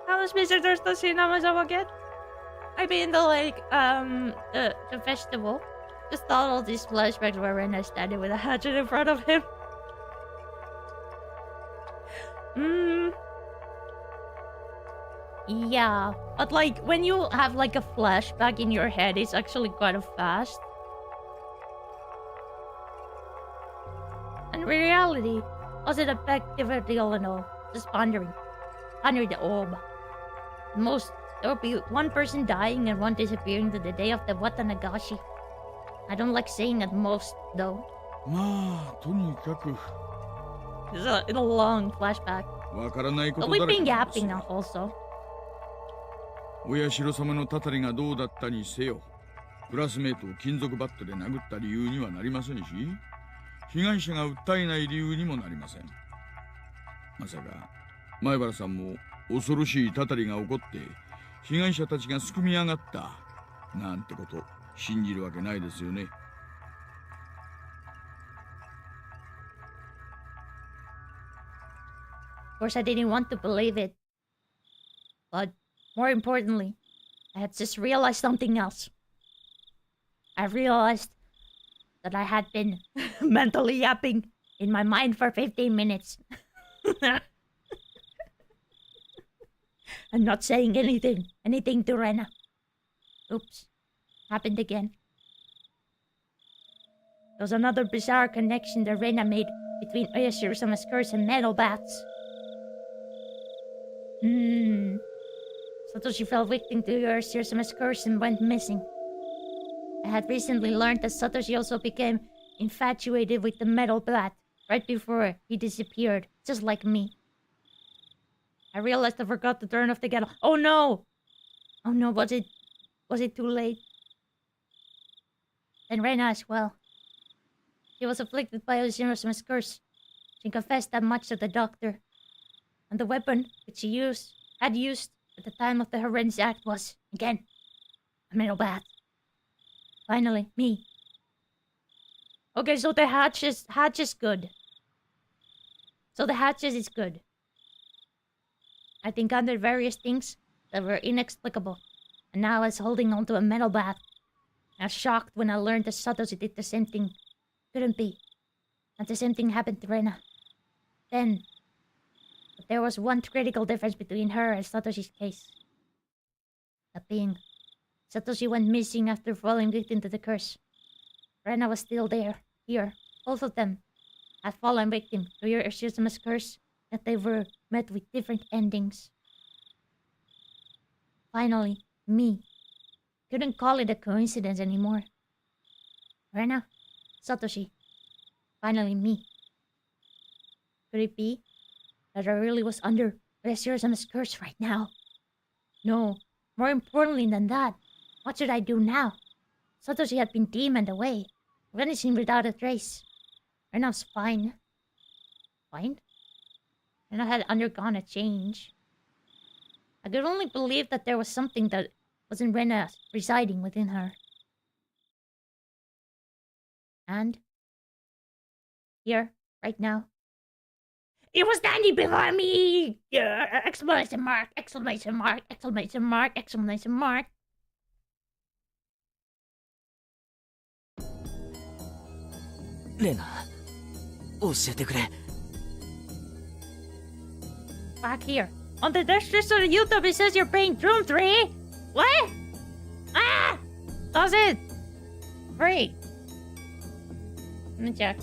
How much visitors does Hinamizawa get? I mean, the festival. Just thought all these flashbacks where Rena standing with a hatchet in front of him. Yeah, but like when you have like a flashback in your head, it's actually kind of fast. In reality, was it effective or deal and all? Just pondering the orb. Most, there will be one person dying and one disappearing to the day of the Watanagashi. I don't like saying at most, though. まあとにかく It's a long flashback. わからないこ But と we've だらけ been なんです yapping よ。 now also. お社様のたたりがどうだったにせよ、クラスメートを金属バットで殴った理由にはなりませんし、被害者が訴えない理由にもなりません。まさか前原さんも恐ろしいたたりが起こって被害者たちがすくみ上がったなんてこと信じるわけないですよね。Of course, I didn't want to believe it. But more importantly, I had just realized something else. I realized that I had been mentally yapping in my mind for 15 minutes. I'm not saying anything to Rena. Oops, happened again. There was another bizarre connection that Rena made between Oyashiro-sama's curse and metal bats. Satoshi fell victim to Oyashiro-sama's curse and went missing. I had recently learned that Satoshi also became infatuated with the metal bat right before he disappeared, just like me. I realized I forgot to turn off the kettle. Oh no! Oh no, was it too late? And Rena as well. She was afflicted by Oyashiro-sama's curse. She confessed that much to the doctor. And the weapon which she had used at the time of the horrendous act was, again, a metal bat. Finally, me. Okay, so the hatch is good. So the hatches is good. I'd encountered various things that were inexplicable, and now I was holding onto a metal bat. I was shocked when I learned that Satoshi did the same thing. Couldn't be. And the same thing happened to Rena. Then, but there was one critical difference between her and Satoshi's case. That being, Satoshi went missing after falling victim to the curse. Rena was still there, here. Both of them had fallen victim to Oyashiro-sama's curse, that they were met with different endings. Finally, me. Couldn't call it a coincidence anymore. Rena, Satoshi. Finally, me. Could it be that I really was under Oyashiro-sama's curse right now? No, more importantly than that, what should I do now? Satoshi had been demoned away, vanishing without a trace. Rena's fine. Fine? Rena had undergone a change. I could only believe that there was something that wasn't Rena residing within her. And here, right now, it was standing before me! Exclamation mark, exclamation mark, exclamation mark, exclamation mark. Rena, 教えてくれ。 Back here. On the description of YouTube, it says you're paying Room 3? What? Ah! Does it? Free. Let me check.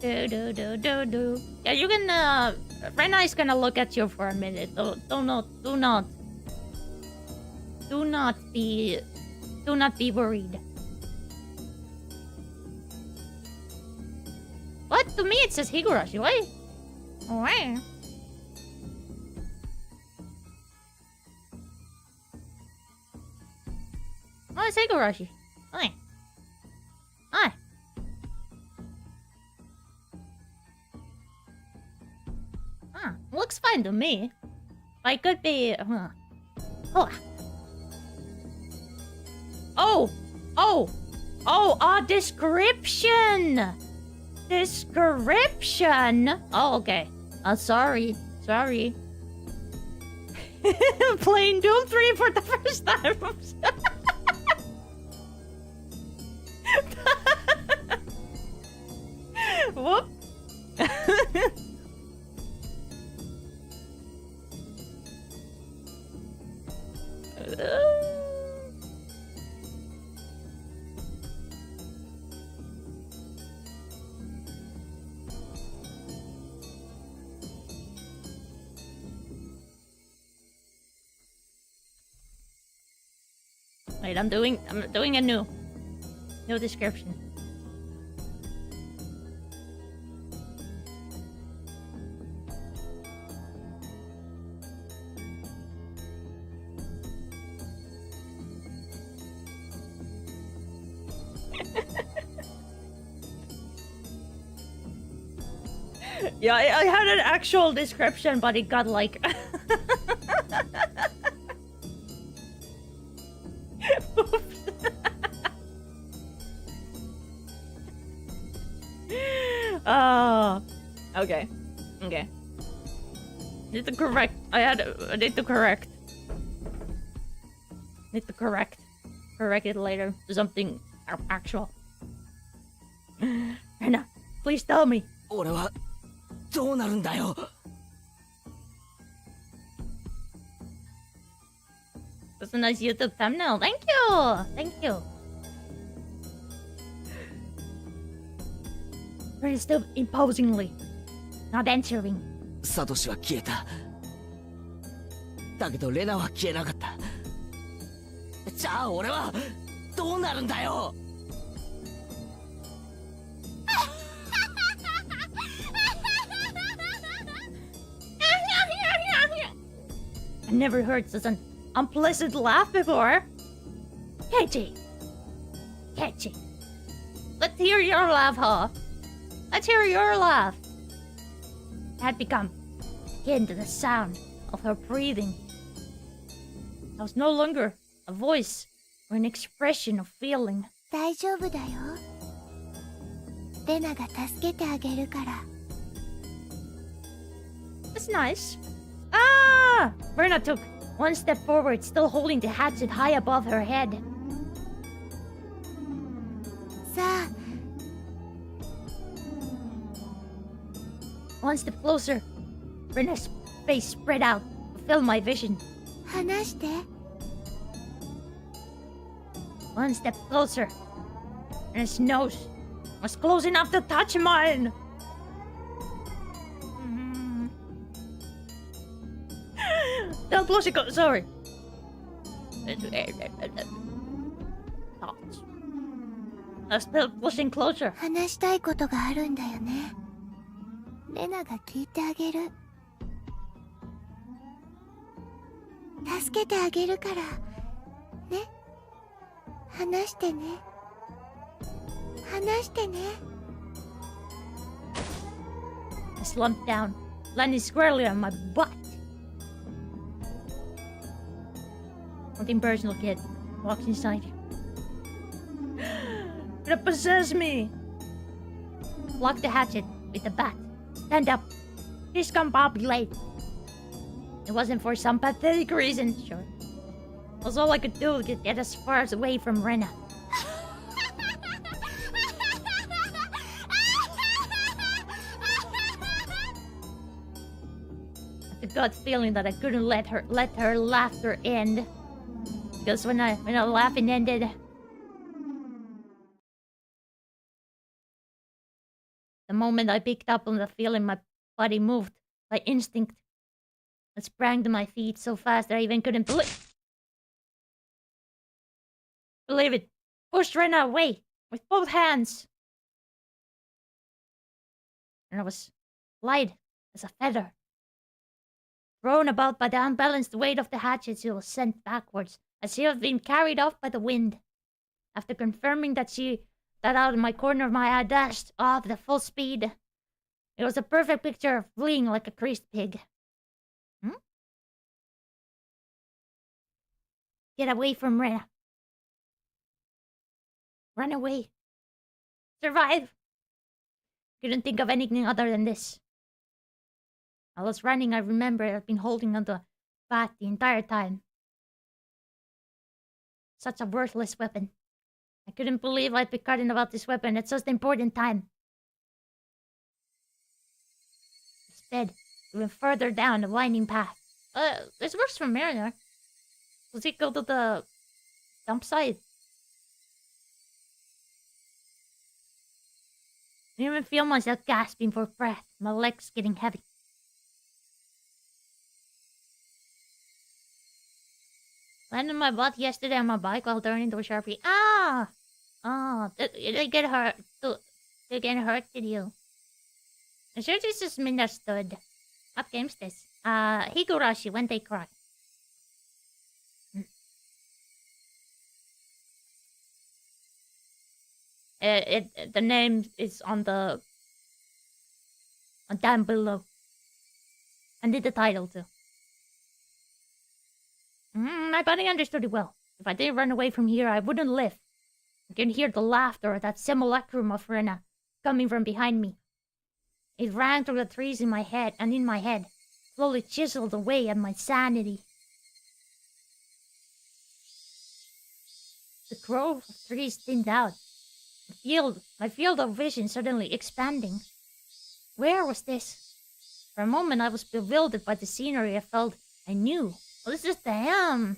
Do. Yeah, you can, Rena is gonna look at you for a minute. Do not be worried. What? To me it says Higurashi. Wait. Where? Oh, it's Higurashi. Hi. Hi. Looks fine to me. I could be... Oh, a description! Description! Oh, okay. Sorry. Playing Doom 3 for the first time. Whoop. Wait, I'm doing a new description. Yeah, I had an actual description, but it got like... Oh, okay. Okay. Need to correct. I need to correct. Need to correct it later to something actual. Rena, please tell me. 俺はどうなるんだよ。 That's a nice YouTube thumbnail. Thank you. Thank you. Rena still imposingly not answering. サトシは消えた。だけどレナは消えなかった。じゃあ俺はどうなるんだよ。 I never heard such an unpleasant laugh before. Keiji. Keiji. Let's hear your laugh, huh? Let's hear your laugh. It had become akin to the sound of her breathing. It was no longer a voice or an expression of feeling. 大丈夫だよ。レナが助けてあげるから。 That's nice. Ah! Verna took one step forward, still holding the hatchet high above her head. さあ。 One step closer. Verna's face spread out to fill my vision. 話して。 One step closer. And his nose was close enough to touch mine. Don't close it. Sorry. Touch. I was still pushing closer. 話したいことがあるんだよね。レナが聞いてあげる。助けてあげるから。ね。話してね。話してね。 I slumped down, landing squarely on my butt. Something personal, kid. Walks inside. Gonna possess me. Block the hatchet with the bat. Stand up. Discombobulate. It wasn't for some pathetic reason, sure. It was all I could do to get as far as away from Rena. The gut feeling that I couldn't let her laughter end. Because when her laughing ended, the moment I picked up on the feeling, my body moved by instinct. I sprang to my feet so fast that I even couldn't believe it. Pushed Rena away with both hands. And I was light as a feather. Thrown about by the unbalanced weight of the hatchet, she was sent backwards, as she had been carried off by the wind. After confirming that out of my corner of my eye dashed off at full speed. It was a perfect picture of fleeing like a creased pig. Get away from Rena. Run away. Survive. Couldn't think of anything other than this. I was running, I remember I'd been holding onto a bat the entire time. Such a worthless weapon. I couldn't believe I'd be cutting about this weapon at such an important time. I sped even further down the winding path. This works for Mariner. Does it go to the dump site? I even feel myself gasping for breath, my legs getting heavy. Landed my butt yesterday on my bike while turning to a Sharpie. Ah! Oh, they get hurt. They get hurt, did you? I'm sure this is misunderstood. What game's this? Higurashi, When They Cry. The name is on the down below. And did the title too. My body understood it well. If I didn't run away from here, I wouldn't live. I could hear the laughter of that simulacrum of Rena coming from behind me. It rang through the trees in my head, and in my head, slowly chiseled away at my sanity. The grove of trees thinned out. My field of vision suddenly expanding. Where was this? For a moment I was bewildered by the scenery. I knew. Well, this is the I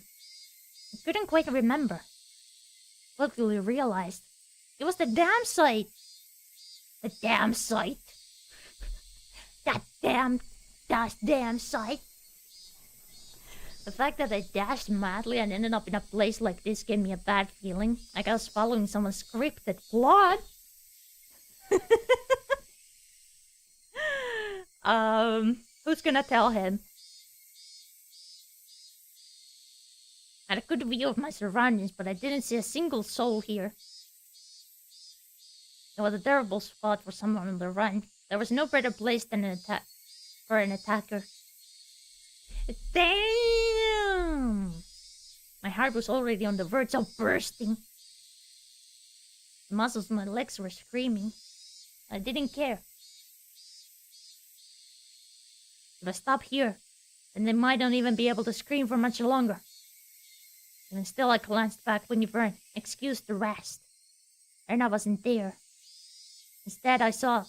couldn't quite remember. Quickly realized it was the damn site. The damn site. That damn site. The fact that I dashed madly and ended up in a place like this gave me a bad feeling, like I was following someone's scripted plot. Who's gonna tell him? I had a good view of my surroundings, but I didn't see a single soul here. It was a terrible spot for someone on the run. There was no better place than for an attacker. Damn! My heart was already on the verge of bursting. The muscles of my legs were screaming. I didn't care. If I stop here, then they might not even be able to scream for much longer. Even still, I glanced back looking for an excuse to rest. Erna wasn't there. Instead, I saw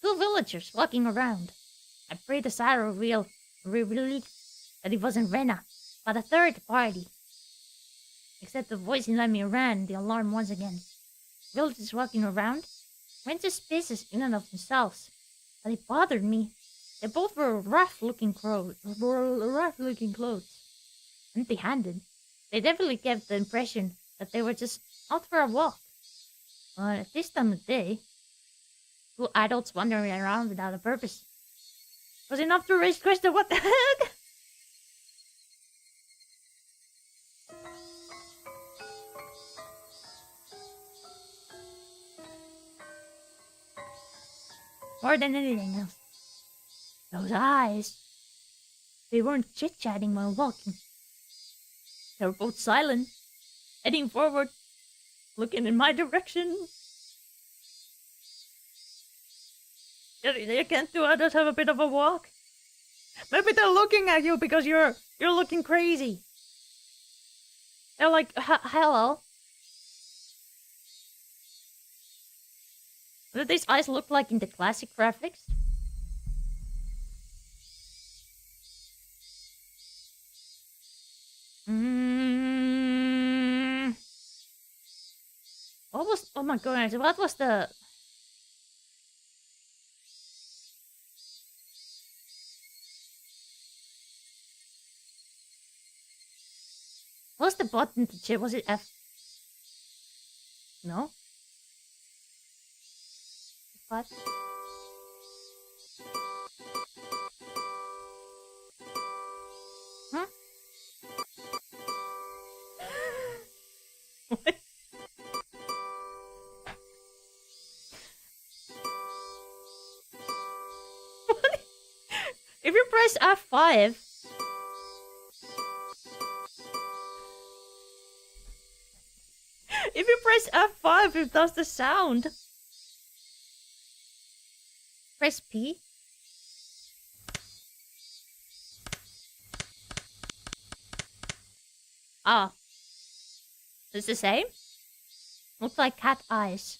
2 villagers walking around. I breathed a sigh of relief that it wasn't Rena, but a third party. Except the voice let me ran the alarm once again. Villagers walking around weren't suspicious in and of themselves, but it bothered me. They both were rough-looking clothes. Empty-handed. They definitely gave the impression that they were just out for a walk. But at this time of day, 2 adults wandering around without a purpose was enough to raise question. What the heck? More than anything else, those eyes. They weren't chit-chatting while walking. They were both silent, heading forward, looking in my direction. Can't 2 adults have a bit of a walk? Maybe they're looking at you because you're looking crazy. They're like, hello. What do these eyes look like in the classic graphics? What was... Oh my goodness, what was the... What was the button to check? Was it F? No? What? Huh? What? If you press F5... If you press F5, it does the sound. Press P. Ah. It's the same? Looks like cat eyes.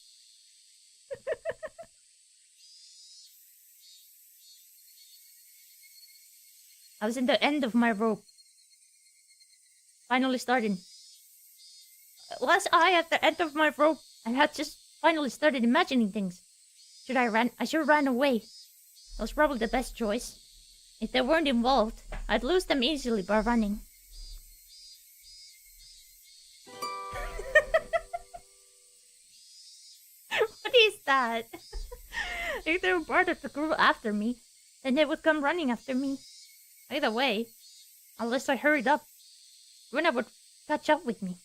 I was in the end of my rope. Finally starting. Was I at the end of my rope and had just finally started imagining things? I should ran away. That was probably the best choice. If they weren't involved, I'd lose them easily by running. What is that? If they were part of the group after me, then they would come running after me. Either way, unless I hurried up, Runa would catch up with me.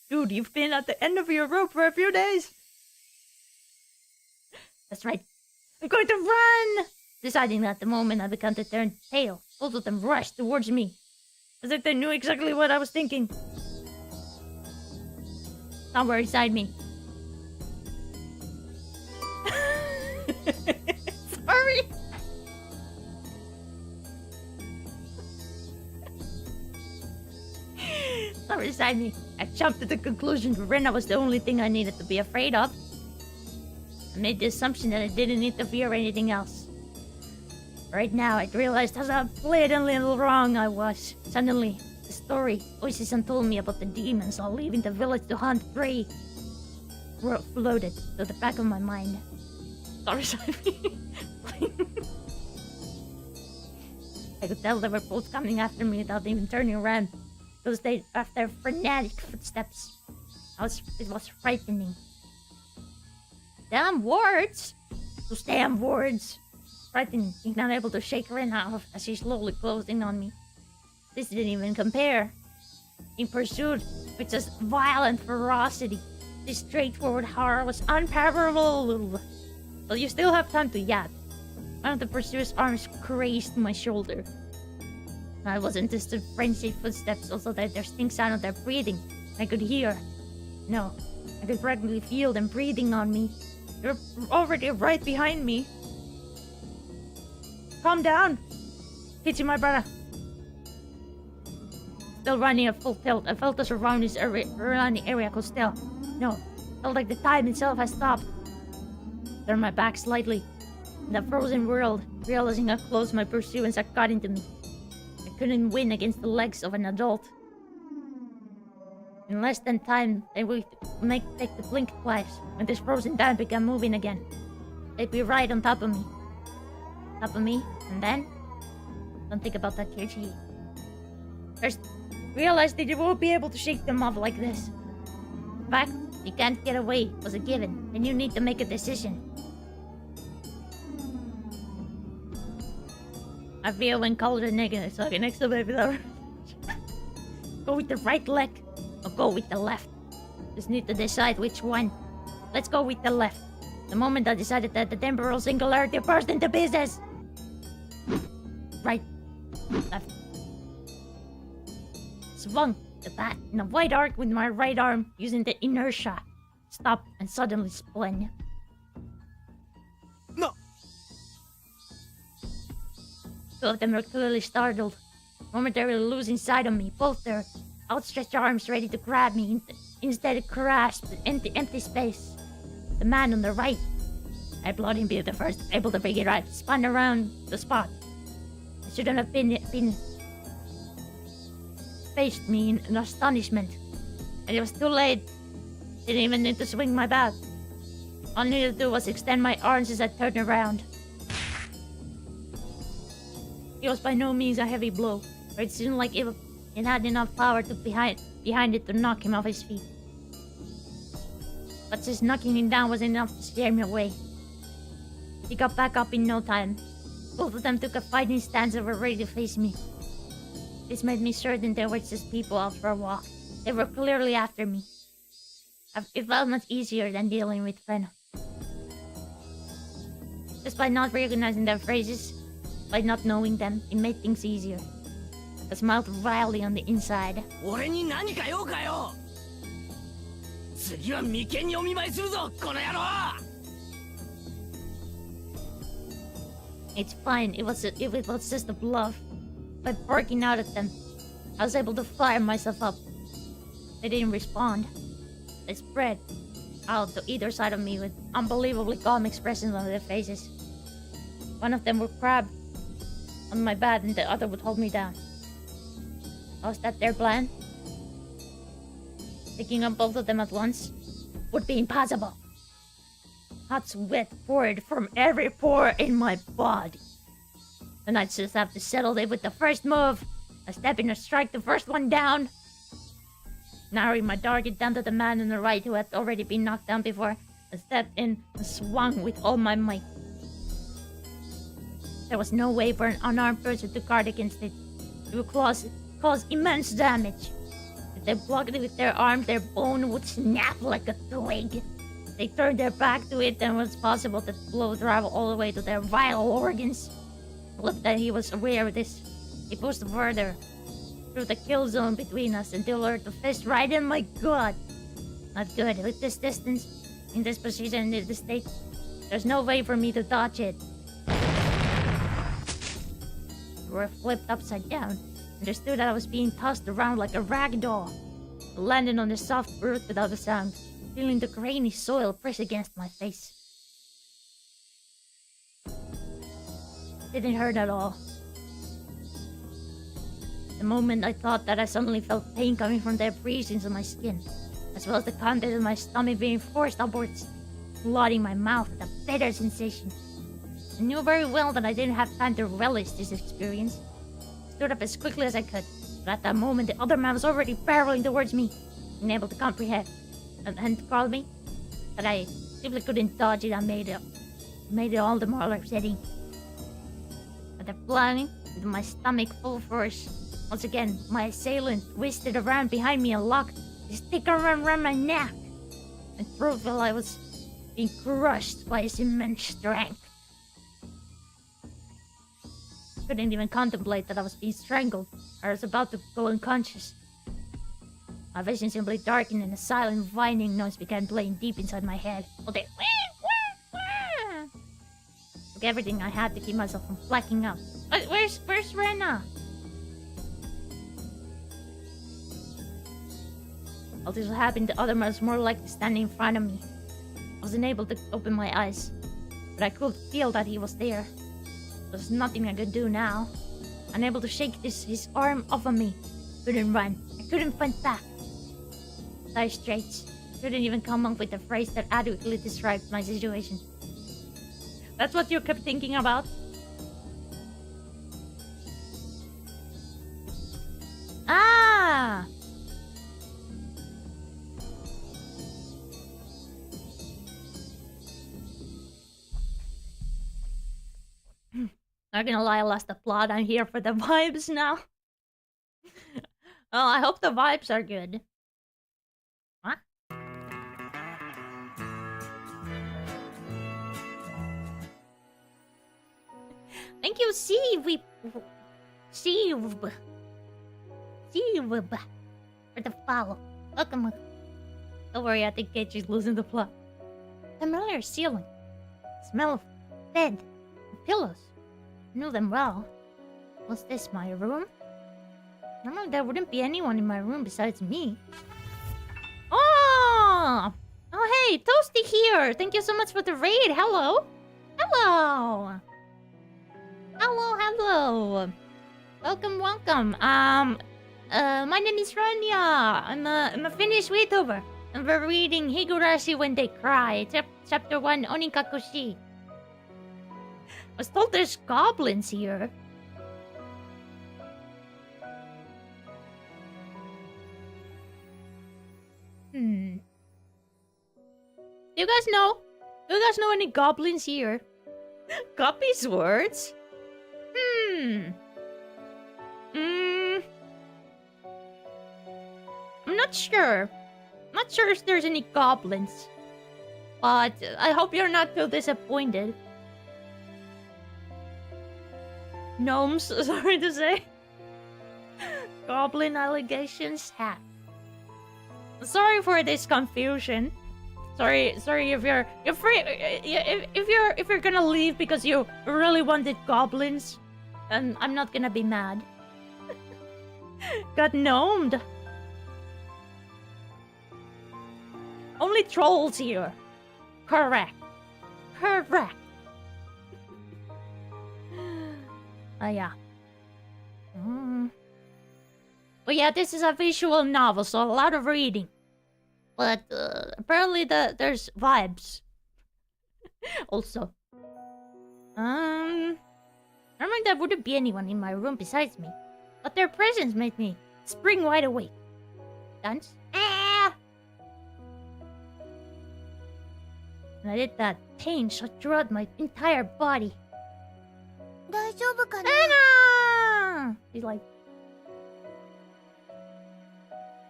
Dude, you've been at the end of your rope for a few days. That's right. I'm going to run! Deciding that the moment I began to turn tail, both of them rushed towards me, as if they knew exactly what I was thinking. Somewhere inside me. Sorry! Somewhere inside me, I jumped to the conclusion that Rena was the only thing I needed to be afraid of. I made the assumption that I didn't need to fear anything else. Right now, I realized how blatantly wrong I was. Suddenly, the story voices told me about the demons all leaving the village to hunt prey floated to the back of my mind. Sorry. I could tell they were both coming after me without even turning around, because they after frenetic footsteps. It was frightening. Damn words! Those damn words! Frightening, being not able to shake Ren off as she slowly closed in on me. This didn't even compare. In pursuit with just violent ferocity, this straightforward horror was unparalleled. But you still have time to yap. One of the pursuer's arms grazed my shoulder. I wasn't distant frenzied footsteps, also that their distinct sound of their breathing. I could hear. No, I could practically feel them breathing on me. They're already right behind me. Calm down. Kitty, my brother. Still running at full tilt, I felt the surroundings around the area could still. No, felt like the time itself has stopped. Turned my back slightly. In the frozen world, realizing how close my pursuers had gotten to me. I couldn't win against the legs of an adult. In less than time, they would take the blink twice when this frozen down began moving again. They'd be right on top of me. Top of me, and then? Don't think about that, Kirchi. First, realize that you won't be able to shake them off like this. In fact, you can't get away was a given, and you need to make a decision. I feel when called a negative, so next to baby lover. Go with the right leg, or go with the left. Just need to decide which one. Let's go with the left. The moment I decided that the temporal singularity burst into pieces. Right, left. Swung the bat in a wide arc with my right arm, using the inertia. Stopped and suddenly spun. No! Two of them were clearly startled, momentarily losing sight of me, both their outstretched arms ready to grab me. Instead, grasped empty space. The man on the right, I applaud him being the first able to figure it out, spun around the spot. I shouldn't have been faced me in astonishment. And it was too late. Didn't even need to swing my bat. All I needed to do was extend my arms as I turned around. It was by no means a heavy blow, but it seemed like it had enough power behind it to knock him off his feet. But just knocking him down was enough to scare me away. He got back up in no time. Both of them took a fighting stance and were ready to face me. This made me certain they were just people out for a walk. They were clearly after me. It felt much easier than dealing with Ren. Just by not recognizing their phrases, by not knowing them, it made things easier. I smiled wildly on the inside. 俺に何か用かよ。次は眉間にお見舞いするぞ、この野郎。It's fine. It was just a bluff. By barking out at them, I was able to fire myself up. They didn't respond. They spread out to either side of me with unbelievably calm expressions on their faces. One of them would grab on my bat and the other would hold me down. Was that their plan? Picking up both of them at once would be impossible. Hot sweat poured from every pore in my body. And I'd just have to settle it with the first move. A step in, a strike the first one down. Narrowing my target down to the man on the right who had already been knocked down before, I stepped in and swung with all my might. There was no way for an unarmed person to guard against it. It would cause immense damage. If they blocked it with their arms, their bone would snap like a twig. They turned their back to it, and it was possible that the blow traveled all the way to their vital organs. Look that he was aware of this. He pushed further through the kill zone between us until lured the fist right in my gut. Not good. With this distance, in this position, in this state, there's no way for me to dodge it. We were flipped upside down. Understood that I was being tossed around like a rag doll. I landed on the soft earth without a sound, feeling the grainy soil press against my face. Didn't hurt at all. The moment I thought that, I suddenly felt pain coming from the abrasions on my skin, as well as the content of my stomach being forced upwards, flooding my mouth with a bitter sensation. I knew very well that I didn't have time to relish this experience. I stood up as quickly as I could, but at that moment the other man was already barreling towards me, unable to comprehend, and called me, but I simply couldn't dodge it. I made it all the more upsetting. With the flying with my stomach full force, once again my assailant twisted around behind me and locked his thick arm around my neck. My throat felt I was being crushed by his immense strength. I couldn't even contemplate that I was being strangled. I was about to go unconscious. My vision simply darkened and a silent whining noise began playing deep inside my head. All day, took everything I had to keep myself from blacking out. Where's Rena? All this happened, the other man was more likely standing in front of me. I was unable to open my eyes, but I could feel that he was there. There was nothing I could do now. Unable to shake his arm off of me. Couldn't run. I couldn't find back. Dire straits. Couldn't even come up with a phrase that adequately described my situation. That's what you kept thinking about? Ah! Not gonna lie, I lost the plot. I'm here for the vibes now. Oh, I hope the vibes are good. Huh? Thank you, Steve, for the follow. Welcome. Don't worry, I think Keiichi's losing the plot. Familiar ceiling. Smell of bed and pillows. Knew them well. Was this my room? Normally there wouldn't be anyone in my room besides me. Oh! Oh hey, Toasty here! Thank you so much for the raid! Hello! Hello! Hello! Welcome! My name is Rania. I'm a Finnish VTuber. And we're reading Higurashi When They Cry, chapter 1, ONIKAKUSHI. I was told there's goblins here. Do you guys know? Do you guys know any goblins here? Copy swords? I'm not sure. Not sure if there's any goblins. But I hope you're not too disappointed. Gnomes, sorry to say. Goblin allegations? Ha. Sorry for this confusion. Sorry if you're gonna leave because you really wanted goblins, and I'm not gonna be mad. Got gnomed. Only trolls here. Correct. Yeah. But yeah, this is a visual novel, so a lot of reading. But apparently there's vibes. Also. Normally there wouldn't be anyone in my room besides me. But their presence made me spring wide awake. Dance? Ah! And I did that. Pain shot throughout my entire body. 大丈夫かな? Anna! He's like...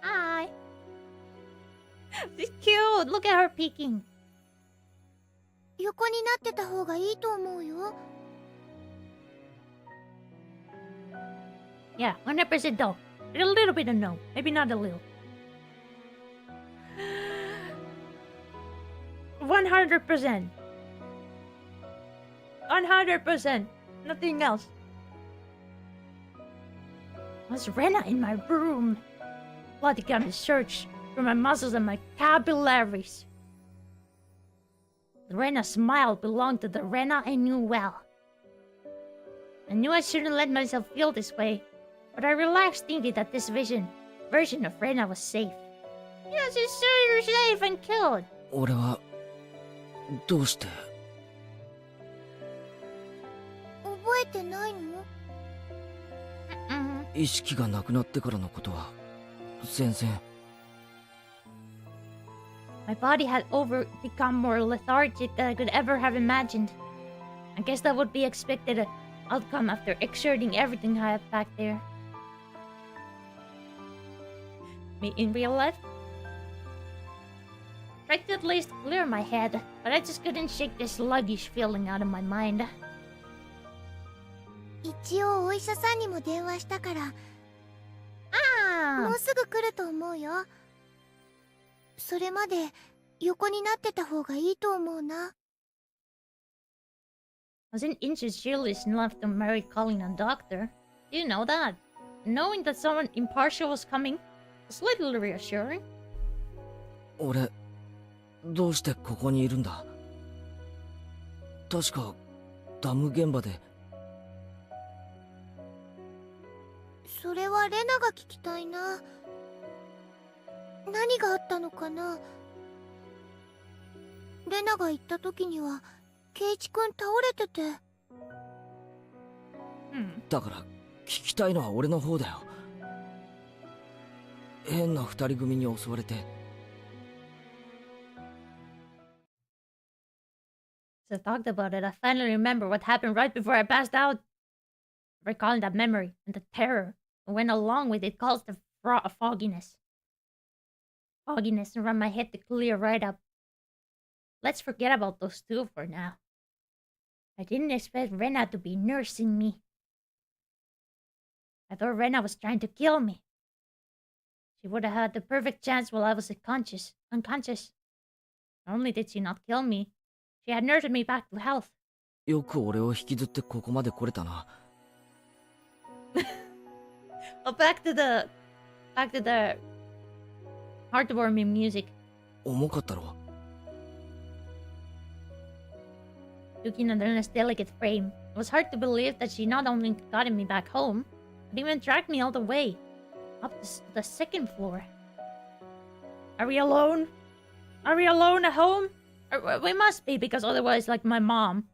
Hi. She's cute. Look at her peeking. 横になってた方がいいと思うよ。Yeah, 100% no. A little bit of no. Maybe not a little. 100%. 100%. Nothing else. Was Rena in my room? Bloody got me search for my muscles and my capillaries. The Rena smile belonged to the Rena I knew well. I knew I shouldn't let myself feel this way, but I relaxed thinking that this version of Rena was safe. Yes, it's super safe and killed. 俺はどうして。覚えてないの？意識がなくなってからのことは全然。My body had become more lethargic than I could ever have imagined. I guess that would be expected outcome after exerting everything I had back there. Me in real life? Tried to at least clear my head, but I just couldn't shake this sluggish feeling out of my mind. 一応お医者さんにも電話したから、も Ah! うすぐ来ると思うよ。それまで横になってた方がいいと思うな。Wasn't insincerely enough to Mary calling a doctor. Do you know that? Knowing that someone impartial was coming was little reassuring. 俺どうしてここにいるんだ。確かダム現場で。それはレナが聞きたいな。何があったのかな。レナが行った時にはケイチ君倒れてて。だから聞きたいのは俺の方だよ。変な二人組に襲われて。As I talked about it, I finally remember what happened right before I passed out. Recalling that memory and the terror that went along with it caused a fogginess. Fogginess around my head to clear right up. Let's forget about those two for now. I didn't expect Rena to be nursing me. I thought Rena was trying to kill me. She would have had the perfect chance while I was unconscious. Not only did she not kill me, she had nursed me back to health. よく俺を引きずってここまで来れたな。Well, back to the heartwarming music. 重かったろ。Looking at Rena's delicate frame, it was hard to believe that she not only gotten me back home, but even dragged me all the way up to the second floor. Are we alone? Are we alone at home? We must be, because otherwise, like, my mom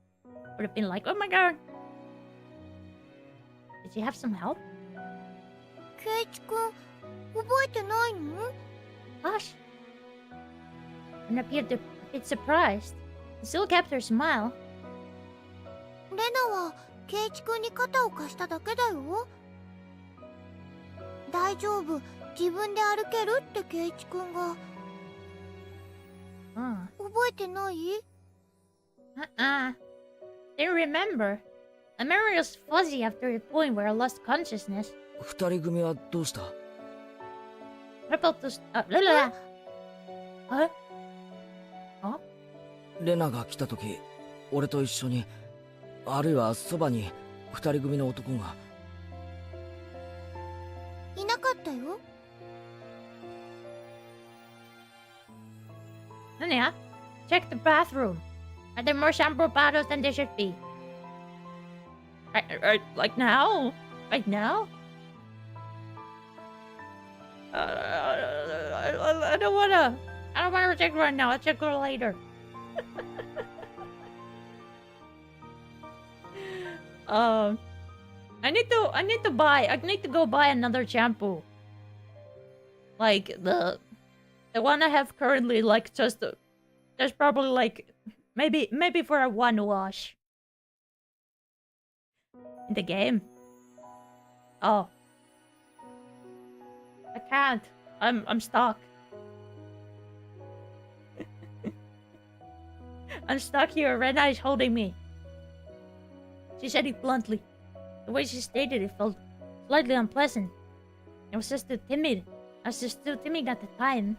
would have been like, oh my god. Did she have some help? ケイチ君、覚えてないの？ Gosh. And appeared a bit surprised. Still kept her smile. レナはケイチ君に肩を貸しただけだよ。大丈夫、自分で歩けるってケイチ君が。覚えてない？ Didn't remember. My memory was fuzzy after a point where I lost consciousness. 二人組はどうした？ What about those... Huh? Huh? レナが来た時、俺と一緒に、あるいはそばに二人組の男が。いなかったよ。Anya, check the bathroom. Are there more shampoo bottles than there should be? Like now? Right now? I don't wanna check right now. I'll check her later. I need to go buy another shampoo. Like the one I have currently, like, just there's probably like maybe for a one wash in the game. Oh, I can't. I'm stuck. I'm stuck here. Rena is holding me. She said it bluntly. The way she stated it felt slightly unpleasant. I was just too timid. I was just too timid at the time.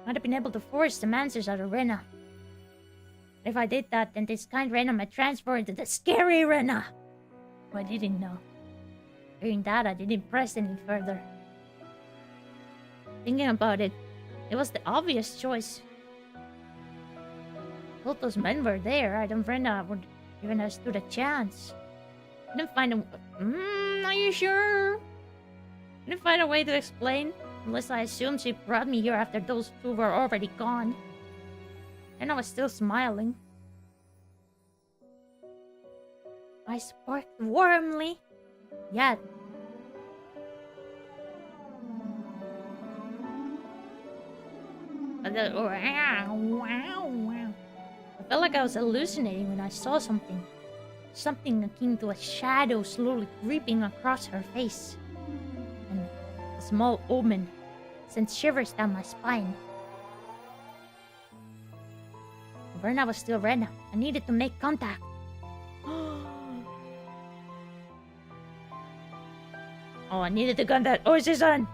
I'd have been able to force some answers out of Rena. If I did that, then this kind Rena might transfer into the scary Rena. Who I didn't know. Hearing that, I didn't press any further. Thinking about it, it was the obvious choice. Both those men were there. I don't think I would even have stood a chance. I didn't find a... are you sure? I didn't find a way to explain. Unless I assumed she brought me here after those two were already gone. And I was still smiling. I sparked warmly. Yet... I felt like I was hallucinating when I saw something. Something akin to a shadow slowly creeping across her face. And a small omen sent shivers down my spine. Rena was still Rena. I needed to make contact. Oh, I needed to contact. Oh, she's on.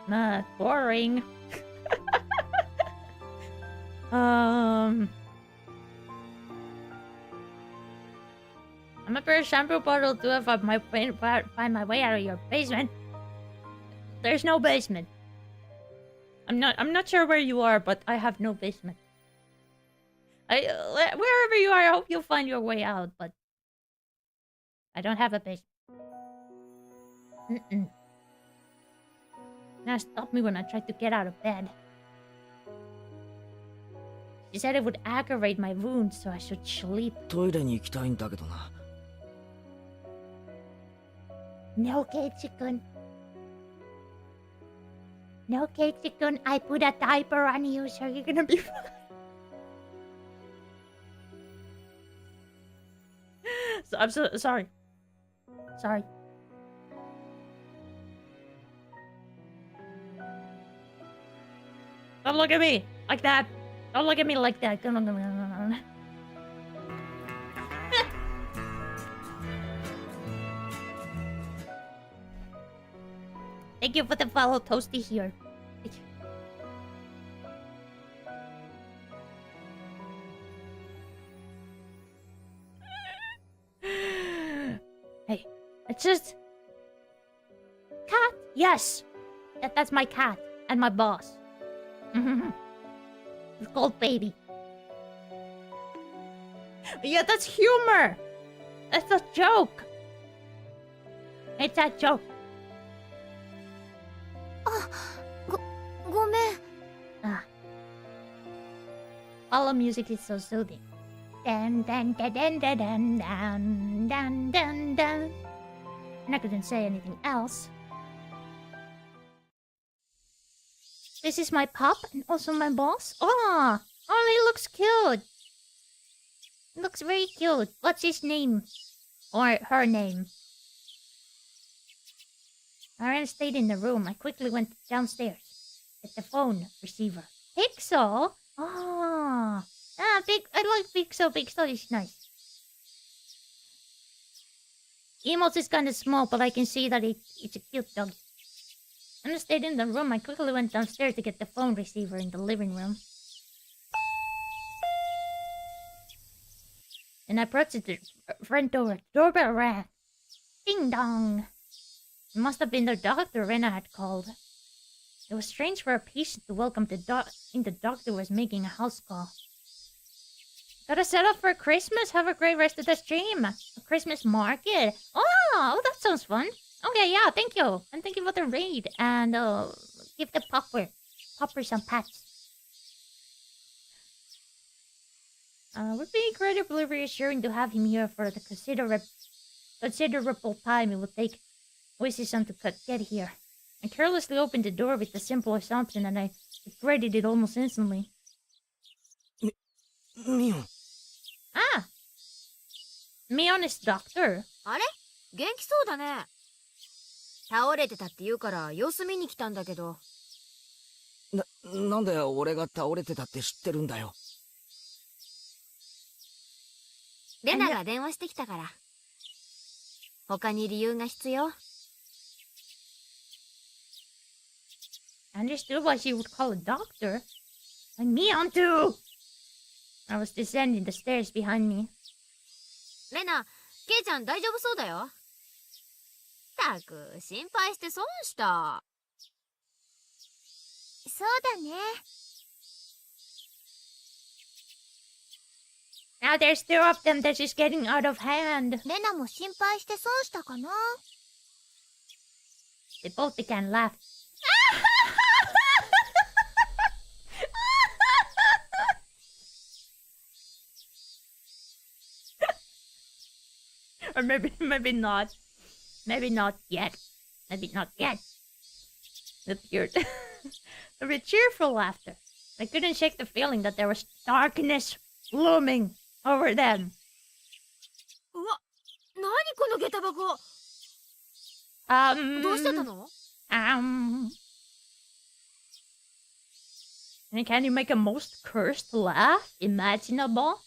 Nah, boring. I'm a pair of shampoo bottle too if I might find my way out of your basement. There's no basement. I'm not sure where you are, but I have no basement. Wherever you are, I hope you'll find your way out, but I don't have a basement. Now stop me when I tried to get out of bed. She said it would aggravate my wounds, so I should sleep. トイレに行きたいんだけどな。No, Keiichi-kun. No, Keiichi-kun. I put a diaper on you, so you're gonna be fine. So, I'm so sorry. Sorry. Don't look at me like that. Don't look at me like that. Come on. Thank you for the follow, Toasty here. Hey, it's just... Cat? Yes! That's my cat. And my boss. It's called Baby. Yeah, that's humor! That's a joke! It's a joke. ごめん。 Ah. Follow music is so soothing. Dun dun dun dun dun dun dun dun dun dun. And I couldn't say anything else. This is my pup and also my boss. Oh, he looks cute. He looks very cute. What's his name? Or her name? I stayed in the room. I quickly went downstairs. Get the phone receiver. Pixel? Oh. I like Pixel. Pixel is nice. Emotes is kind of small, but I can see that it's a cute dog. I stayed in the room. I quickly went downstairs to get the phone receiver in the living room. And I approached the front door. The doorbell rang. Ding dong. It must have been the doctor Rena had called. It was strange for a patient to welcome the doctor was making a house call. Gotta set up for Christmas. Have a great rest of the stream. A Christmas market. Oh, that sounds fun. Okay, yeah, thank you. And thank you for the raid. And give the popper some pats. Would be incredibly reassuring to have him here for the considerable time it would take Oishi-san to get here. I carelessly opened the door with the simple assumption, and I regretted it almost instantly. Mion. Ah! Mion is doctor. あれ？元気そうだね。倒れてたって言うから様子見に来たんだけど。なんで俺が倒れてたって知ってるんだよ。レナが電話してきたから。他に理由が必要？ I understood why she would call a doctor. And me on too! I was descending the stairs behind me. レナ、ケイちゃん大丈夫そうだよ。たく、心配して損した。そうだね。Now there's two of them that is getting out of hand. レナも心配して損したかな。 They both began laughing. Or maybe not. Maybe not yet. Maybe not yet. The pure, the cheerful laughter. I couldn't shake the feeling that there was darkness looming over them. うわ、なにこの下駄箱。どうしてたの？ And can you make a most cursed laugh imaginable?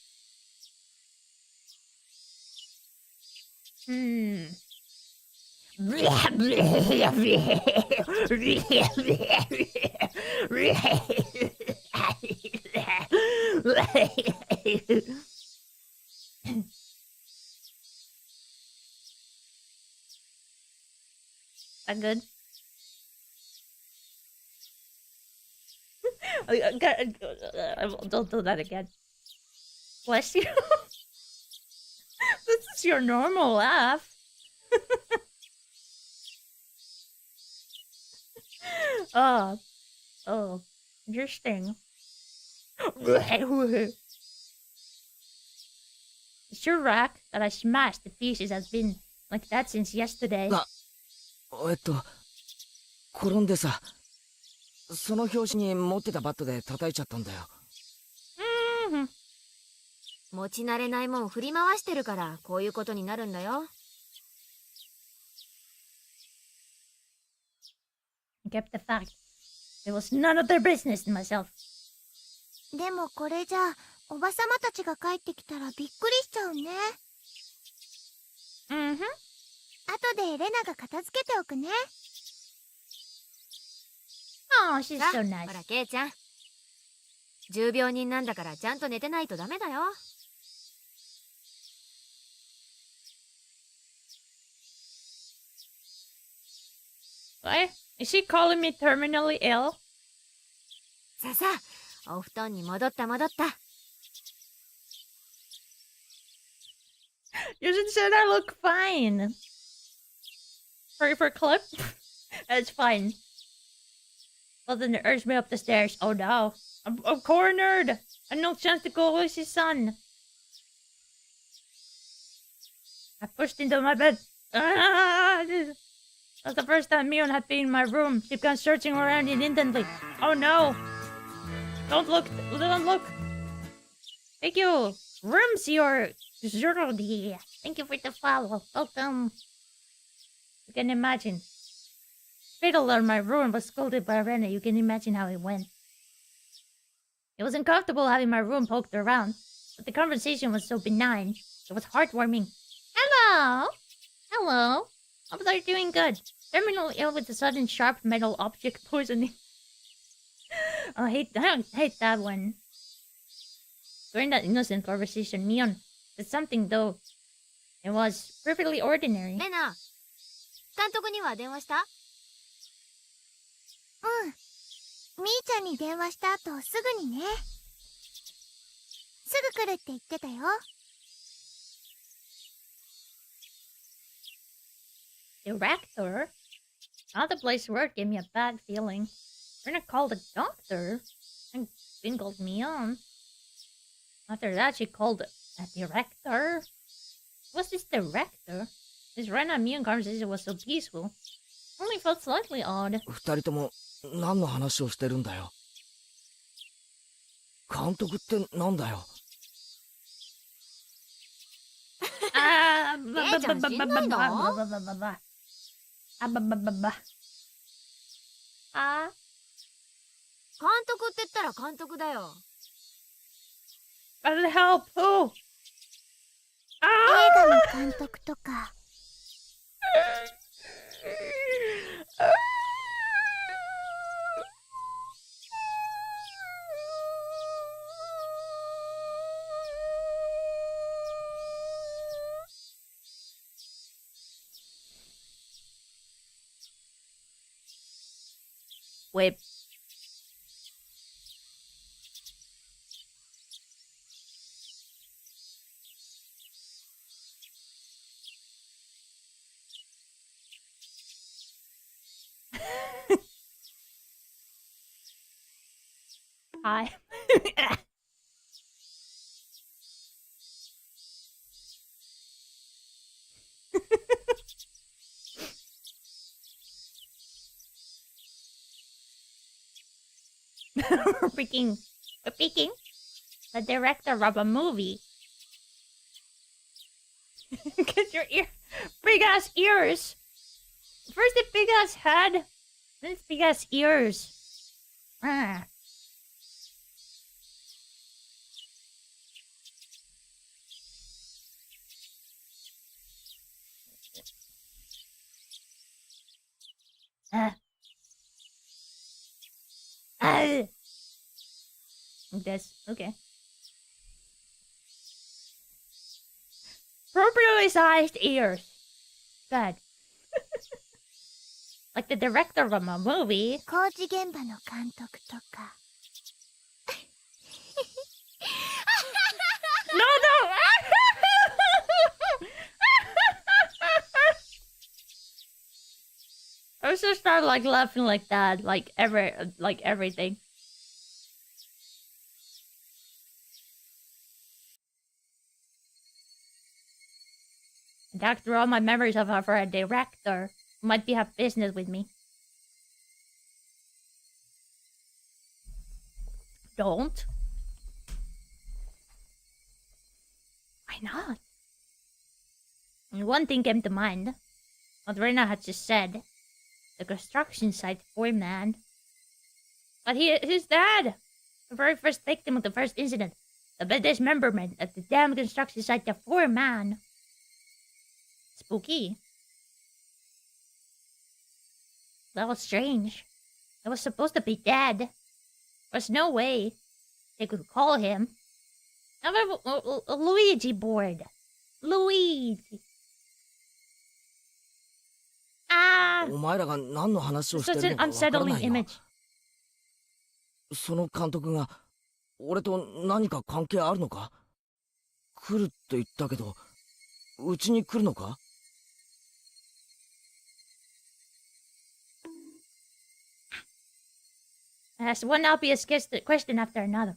That good? Don't do that again. Bless you. This is your normal laugh. Oh, interesting. The sure rack that I smashed to pieces has been like that since yesterday. 転んでさ、その拍子に持ってたバットで叩いちゃったんだよ。持ち慣れないもん振り回してるからこういうことになるんだよ。I kept the fact. It was none of their business in myself. でもこれじゃおばさまたちが帰ってきたらびっくりしちゃうね。後でレナが片付けておくね。Oh, she's so nice. ほらケイちゃん、重病人なんだからちゃんと寝てないとダメだよ。What? Is she calling me terminally ill? さあさあ、お布団に戻った戻った。You just said I look fine. For clip? It's fine. Well, then it urged me up the stairs. Oh no. I'm cornered. And no chance to go with his son. I pushed into my bed. That's the first time Mion had been in my room. She began searching around it instantly. Oh no. Don't look. Don't look. Thank you. Room's your Zerodi. Thank you for the follow. Welcome. You can imagine. Fiddler in my room was scolded by Rena. You can imagine how it went. It was uncomfortable having my room poked around, but the conversation was so benign. It was heartwarming. Hello! Hello! Hope they're doing good. Terminally ill with a sudden sharp metal object poisoning. I don't hate that one. During that innocent conversation, Mion said something though. It was perfectly ordinary. レナ、監督には電話した？みーちゃんに電話した後すぐにね。すぐ来るって言ってたよ。Director? How the place worked gave me a bad feeling. Rena called a doctor and bingled me on. After that, she called a director. What's this director? This Rena and Mion conversation was so peaceful. Only felt slightly odd. 二人とも何の話をしてるんだよ。監督ってなんだよ。監督って言ったら監督だよ。But help! Who? 画の監督とか。Whip. Hi. We're picking the director of a movie. Get your big ass ears. First the big ass head, then it's big ass ears. Ah. This okay. Appropriately sized ears. Good. Like the director of a movie. 工事現場の監督とか。No, no! I was just start like laughing like that, like everything. And after all my memories of her for a director, who might be have business with me. Don't. Why not? And one thing came to mind. What Rena had just said. The construction site foreman. But he's dead. The very first victim of the first incident. The dismemberment at the damn construction site, the foreman. Spooky. That was strange. He was supposed to be dead. There's no way they could call him. Luigi board. Luigi. Ah! お前らが何の話をして Such る an のかわから unsettling ないな。 image. その監督が俺と何か関係あるのか？来るって言ったけど、うちに来るのか？ I asked one obvious question after another.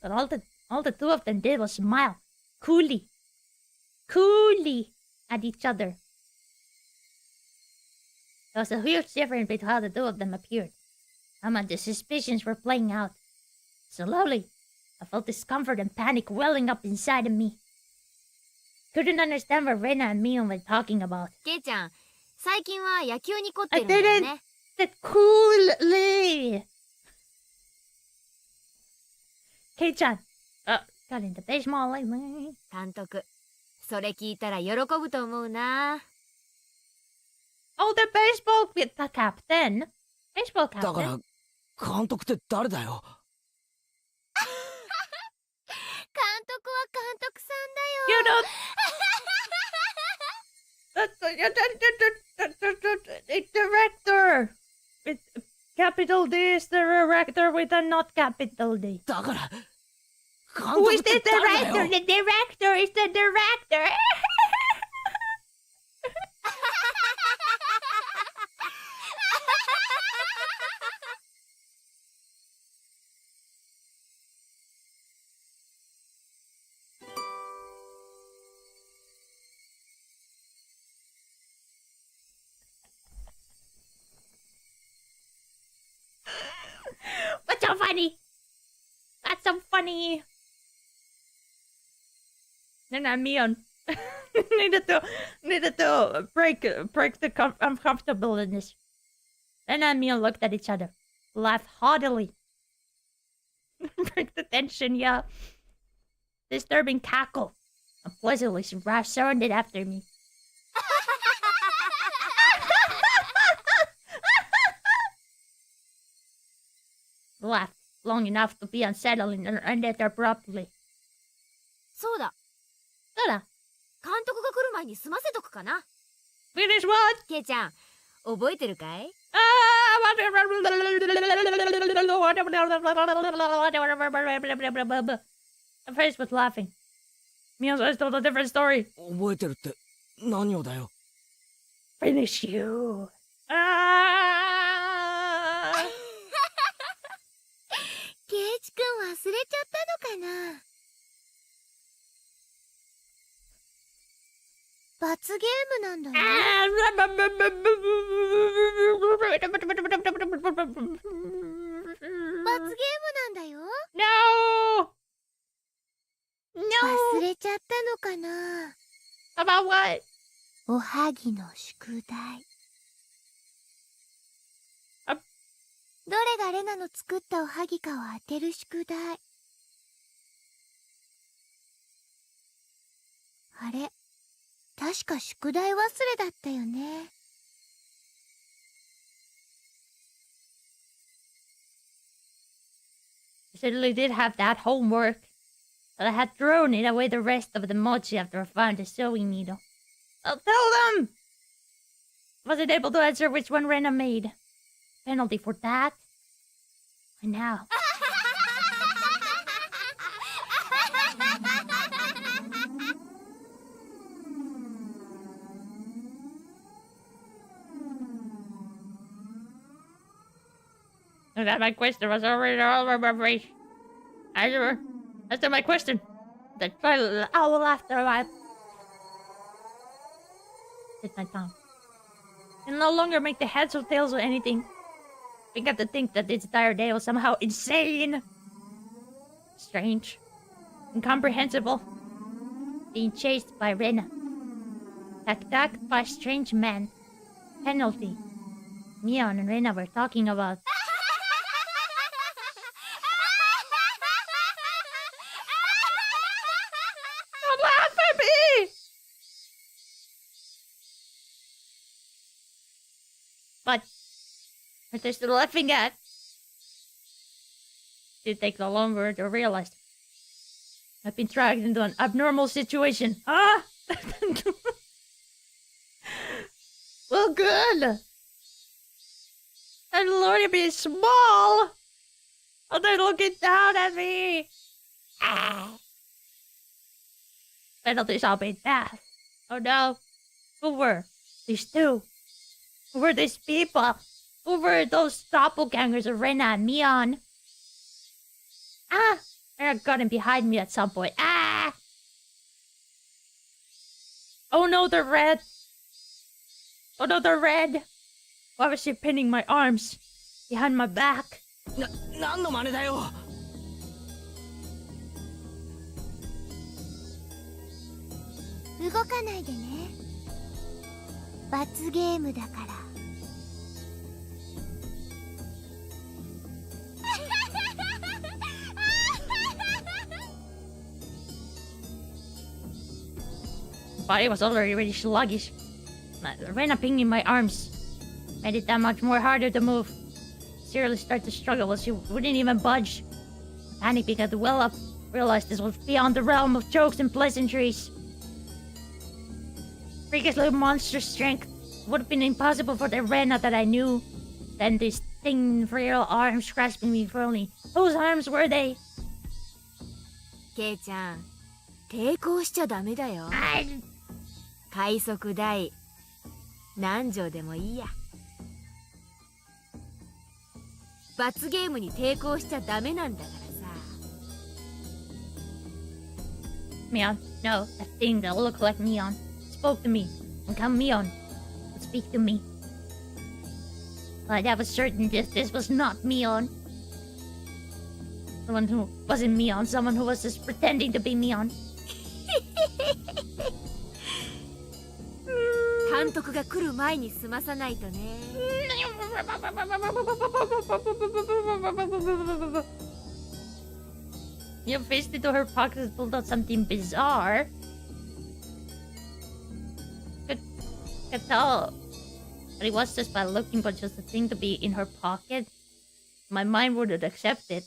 But all the two of them did was smile. Coolly at each other. There was a huge difference between how the two of them appeared. How much the suspicions were playing out. Slowly, I felt discomfort and panic welling up inside of me. Couldn't understand what Rena and Mion were talking about. ケイちゃん、最近は野球に凝って I るんだよ didn't ね。 said coolly. Kei-chan, got into baseball lately. 監督、それ聞いたら喜ぶと思うな。Oh, the baseball captain. Baseball だか captain. ら監督って誰だよ？監督は監督さんだよ。 You don't. The director. With capital D is the director with a not capital D. だから監 Who 督 is って the 誰だ director? よ？ The director is the director. What's so funny? That's so funny. Then I'm Mion. needed to break the uncomfortableness. Then and Mion looked at each other, laughed heartily. Break the tension, yeah. Disturbing cackle Unpleasantly surrounded after me. Laughed long enough to be unsettling and ended abruptly. そうだ、 Tada! 監督が来る前に済ませとくかな。 Finish what? ケイちゃん、覚えてるかい？ The face was laughing. Mion's eyes told a different story. 覚えてるって何をだよ。 Finish you. ケイチくん忘れちゃったのかな。罰ゲームなんだよ。罰ゲームなんだよ。 No! No! 忘れちゃったのかな。 About what? おはぎの宿題。どれがレナの作ったおはぎかを当てる宿題。あれ、確か宿題忘れだったよね。I certainly did have that homework. But I had thrown it away the rest of the mochi after I found the sewing needle. I'll tell them! Wasn't able to answer which one Rena made. Penalty for that? And now. That my question was already all over my face. Answer my question. Then I will after I did my tongue. Can no longer make the heads or tails or anything. I got to think that this entire day was somehow insane. Strange. Incomprehensible. Being chased by Rena. Attacked by strange men. Penalty. Mion and Rena were talking about. Don't laugh at me! But what they're still laughing at. Did take no longer to realize. I've been dragged into an abnormal situation. Ah! Well, good. And Lordy be small. Oh, they're looking down at me. Ah. Penalty shall be death. Oh no. Who were these two? Who were these people? Who were those doppelgangers of Rena and Mion? Ah! They're gotten behind me at some point. Ah! Oh no, they're red. Oh no, they're red. Why was she pinning my arms behind my back? 何の真似だよ。動かないでね。罰ゲームだから。Body was already really sluggish. Rena pinging my arms made it that much more harder to move. Seriously started to struggle as she wouldn't even budge. Panic began to well up. Realized this was beyond the realm of jokes and pleasantries. Freakishly monstrous strength would have been impossible for the Rena that I knew. Then these thin, frail arms grasping me firmly. Whose arms were they? ケイちゃん、抵抗しちゃダメだよ。快速代何錠でもいいや。罰ゲームに抵抗しちゃダメなんだからさ。Mion, no, that thing that looked like Mion spoke to me. And come Mion would speak to me. But I was certain this was not Mion. Someone who wasn't Mion, someone who was just pretending to be Mion. 監督が来る前に済まさないとね。You faced into her pocket and pulled out something bizarre. can tell that it was just by looking, but just a thing to be in her pocket. My mind wouldn't accept it.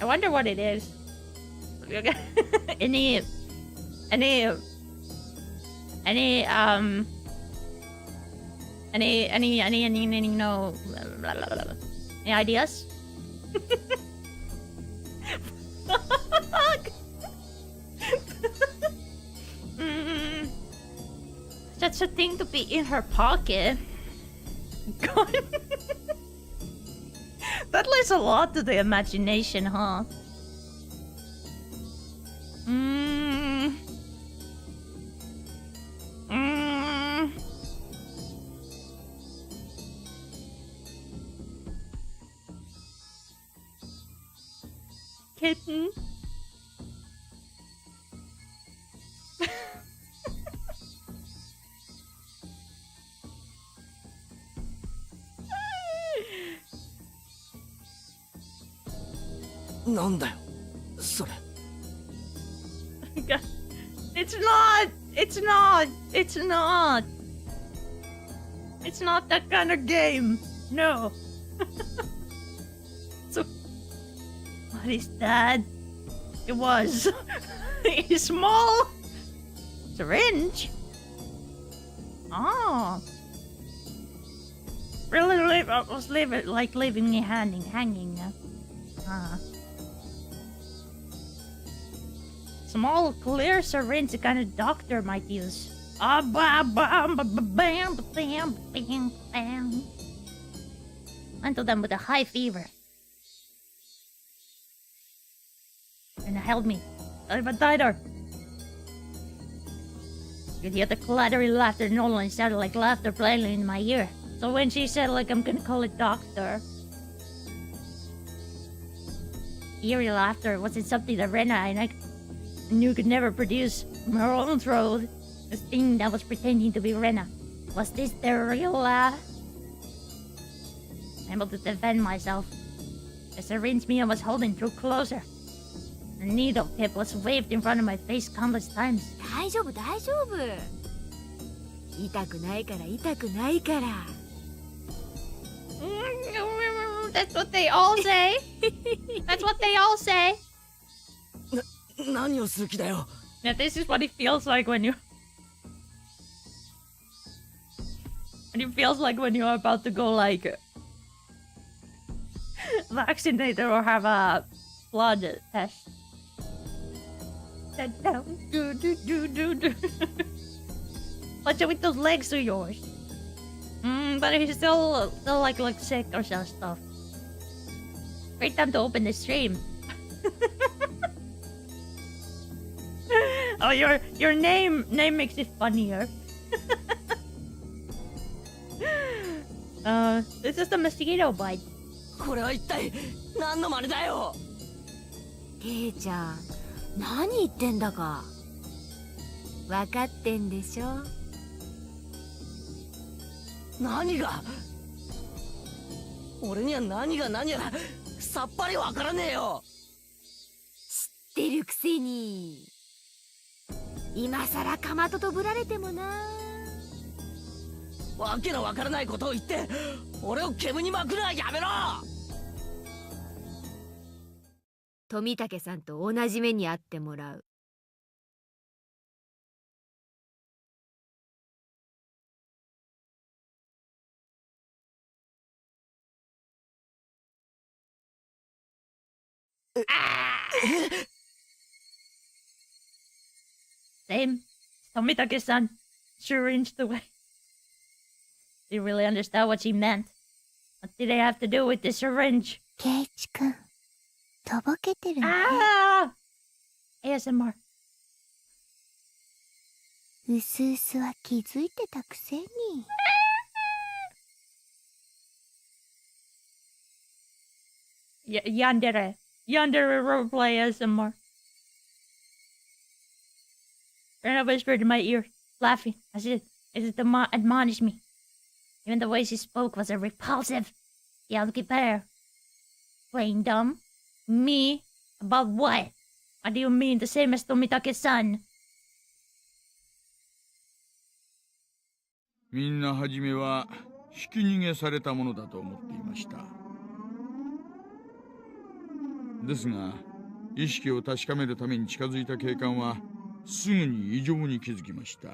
I wonder what it is. any no, any ideas? Fuck. That's a thing to be in her pocket. God. That leaves a lot to the imagination, huh? Kitten.なんだよそれ。 It's not! It's not! It's not! It's not that kind of game! No! So... What is that? It was... a small... syringe? Oh... Really, I was leaving me hanging. Small clear syringe the kind of doctor might use. Until them with a high fever. And held me. Even tighter. You could hear the clattery laughter Nolan sounded like laughter plainly in my ear. So when she said like I'm gonna call it doctor. Eerie laughter wasn't something that Rena and I knew could never produce from her own throat. This thing that was pretending to be Rena. Was this the real laugh? Able to defend myself. The syringe Mia was holding drew closer. The needle tip was waved in front of my face countless times. 大丈夫大丈夫。痛くないから痛くないから。That's what they all say. That's what they all say. 何をする気だよ。 Yeah, this is what it feels like when you... What it feels like when you're about to go like... vaccinate or have a blood test. What's with those legs of yours? But he's still like sick or some stuff. Great time to open the stream. Oh, your name makes it funnier. This is the mosquito bite. これは一体何の真似だよ。ケイちゃん、何言ってんだか。分かってんでしょ。何が？俺には何が何やらさっぱりわからねえよ。知ってるくせに。今さらかまととぶられてもな。わけのわからないことを言って俺を煙に巻くのはやめろ。富武さんと同じ目に遭ってもらう。Same. Tomitake-san syringed away. Didn't really understand what she meant. What did I have to do with the syringe? ケイチ君、とぼけてるね。Ah! ASMR. うすうすは気づいてたくせに。Yandere. Yandere roleplay ASMR. Rena whispered in my ear, laughing as it admonished me. Even the way she spoke was a repulsive. Yeah, look at there. Playing dumb? Me? About what? What do you mean, the same as Tomitake-san? みんな初めはひき逃げされたものだと思っていました。ですが意識を確かめるために近づいた警官はすぐに異常に気づきました。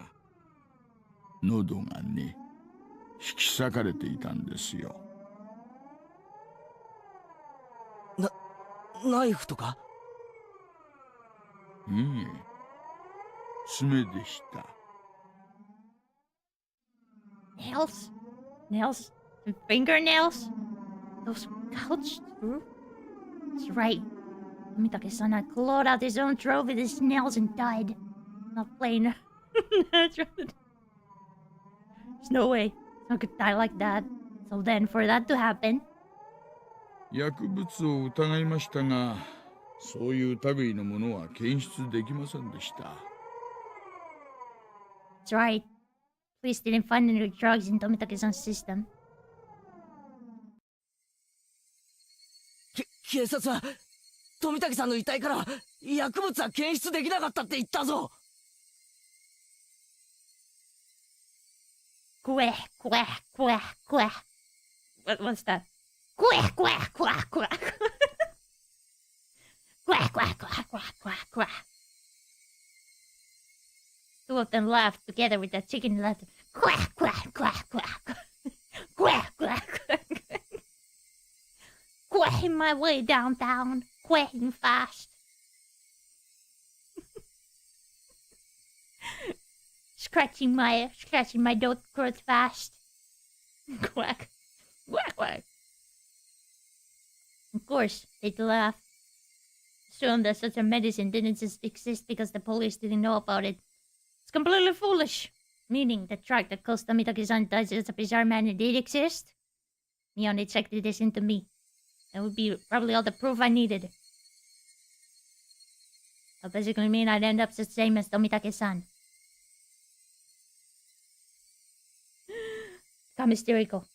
喉がね、引き裂かれていたんですよ。ナイフとか？いいえ、爪でした。Nails? Nails? And fingernails? Those gouged through? That's right. Tomitake-san had clawed out his own throat with his nails and died. Not playing. There's no way. Someone could die like that. So then, for that to happen... 薬物を疑いましたが、そういう類のものは検出できませんでした。That's right. Police didn't find any drugs in Tomitake-san's system. 警察は富武さんの遺体から薬物は検出できなかったって言ったぞ。Quack, quack, quack, quack. What's that? Quack, quack, quack, quack. Quack, quack, quack, quack, quack, quack. Two of them laughed together with that chicken laughter. Quack, quack, quack, quack. Quack, quack, quack. Quacking my way downtown. Quacking fast. Scratching my throat fast. Quack. Quack, quack. Of course, they'd laugh. Assume that such a medicine didn't just exist because the police didn't know about it. It's completely foolish. Meaning the drug that caused Tomitake-san died as a bizarre man did exist? Neon ejected this into me. That would be probably all the proof I needed. That basically mean I'd end up the same as Tomitake-san. Got hysterical.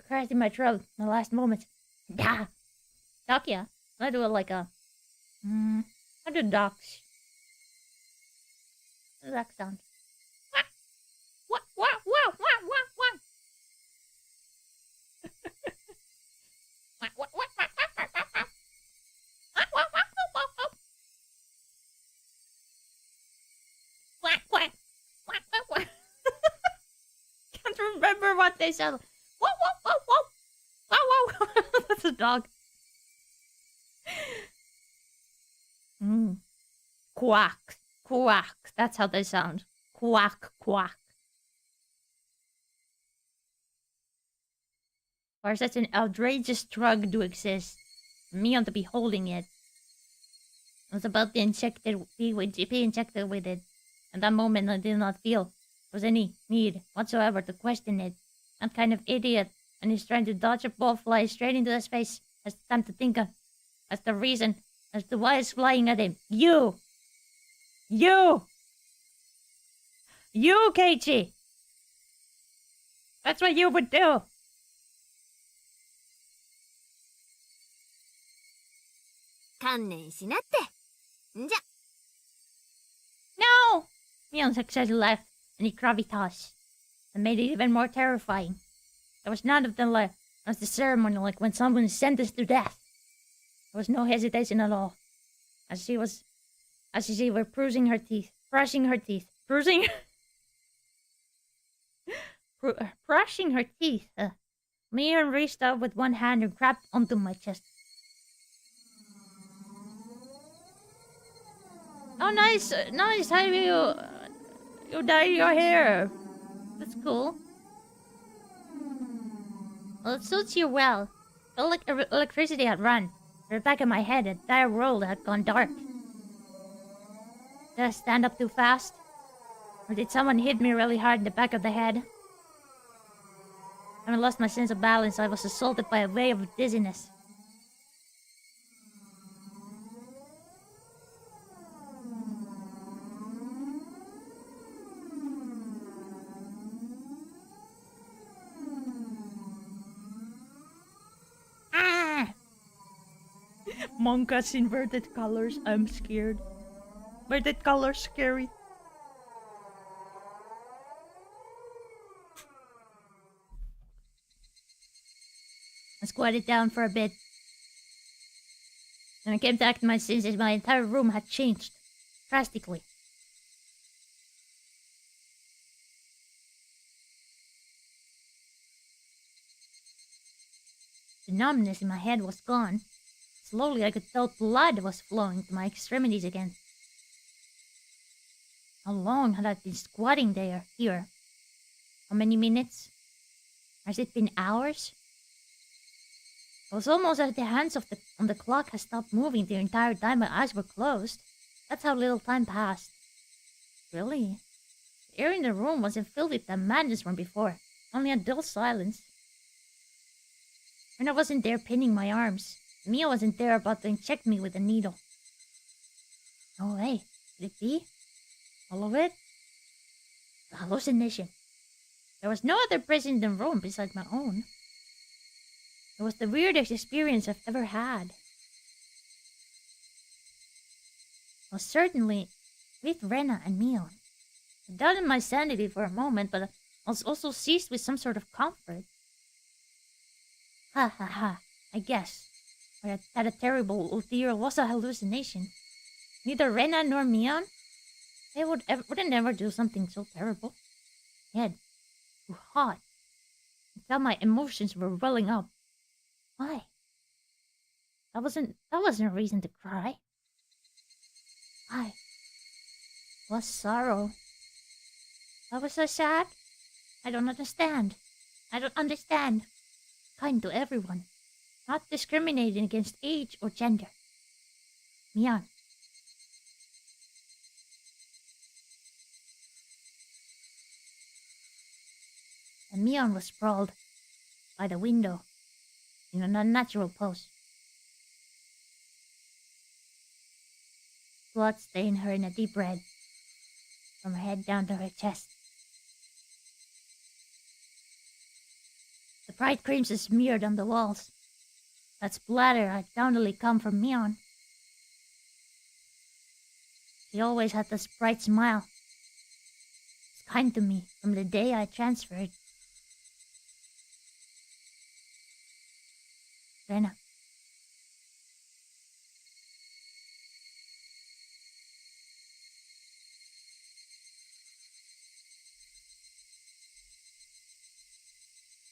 Crashed in my throat in the last moment. Da! Dakia. I do it like a... I do ducks. What does that sound? What? Can't remember what they sound like. Whoa. That's a dog. Quack. That's how they sound. Quack. For such an outrageous drug to exist, me on to be holding it. I was about to be injected with it. At that moment, I did not feel there was any need whatsoever to question it. That kind of idiot, and he's trying to dodge a ball fly straight into his face, has time to think of as the reason as to why it's flying at him. You, Keiichi! That's what you would do! No! Mion's excited left, and he gravitas. That made it even more terrifying. There was none of them left. It was the ceremony like when someone is sentenced to death. There was no hesitation at all. As she were brushing her teeth. Brushing her teeth. Mion reached out with one hand and grabbed onto my chest. Oh, nice. How you dye your hair. That's cool. Well, it suits you well. Felt like electricity had run. At the back of my head, the entire world had gone dark. Did I stand up too fast? Or did someone hit me really hard in the back of the head? When I lost my sense of balance, I was assaulted by a wave of dizziness. Manga's inverted colors. I'm scared. Inverted colors scary. I squatted down for a bit. When I came back to my senses, my entire room had changed drastically. The numbness in my head was gone. Slowly I could tell blood was flowing to my extremities again. How long had I been squatting here? How many minutes? Has it been hours? It was almost as if the hands on the clock had stopped moving the entire time my eyes were closed. That's how little time passed. Really? The air in the room wasn't filled with the madness from before. Only a dull silence. Rena wasn't there pinning my arms. Mia wasn't there about to inject me with a needle. No way. Could it be? All of it? A hallucination. There was no other person in the room besides my own. It was the weirdest experience I've ever had. I was certainly with Rena and Mion. I doubted my sanity for a moment, but I was also seized with some sort of comfort. Ha ha ha, I guess. Or that a terrible ordeal was a hallucination. Neither Rena nor Mion, they wouldn't ever do something so terrible. Head too hot. I felt my emotions were welling up. Why? That wasn't a reason to cry. Why? Was sorrow. I was so sad. I don't understand. Kind to everyone. Not discriminating against age or gender. Mian. And Mion was sprawled by the window in an unnatural pose. Blood stained her in a deep red, from her head down to her chest. The bright crimson smeared on the walls. That splatter had undoubtedly come from Mion. She always had this bright smile. She was kind to me from the day I transferred. Rena.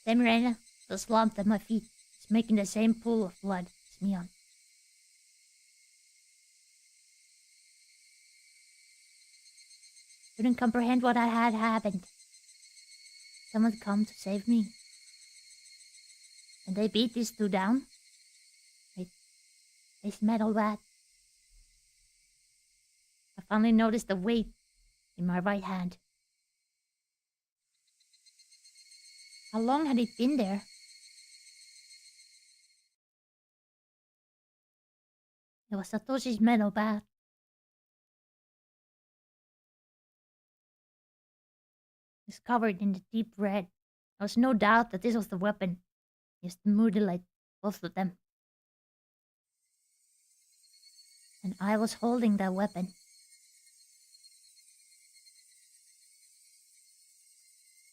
Same Rena was slumped at my feet, just making the same pool of blood as Mion. Couldn't comprehend what had happened. Someone had come to save me. And they beat these two down with this metal bat. I finally noticed the weight in my right hand. How long had it been there? It was Satoshi's metal bat. It was covered in the deep red. There was no doubt that this was the weapon used to mutilate both of them. And I was holding that weapon.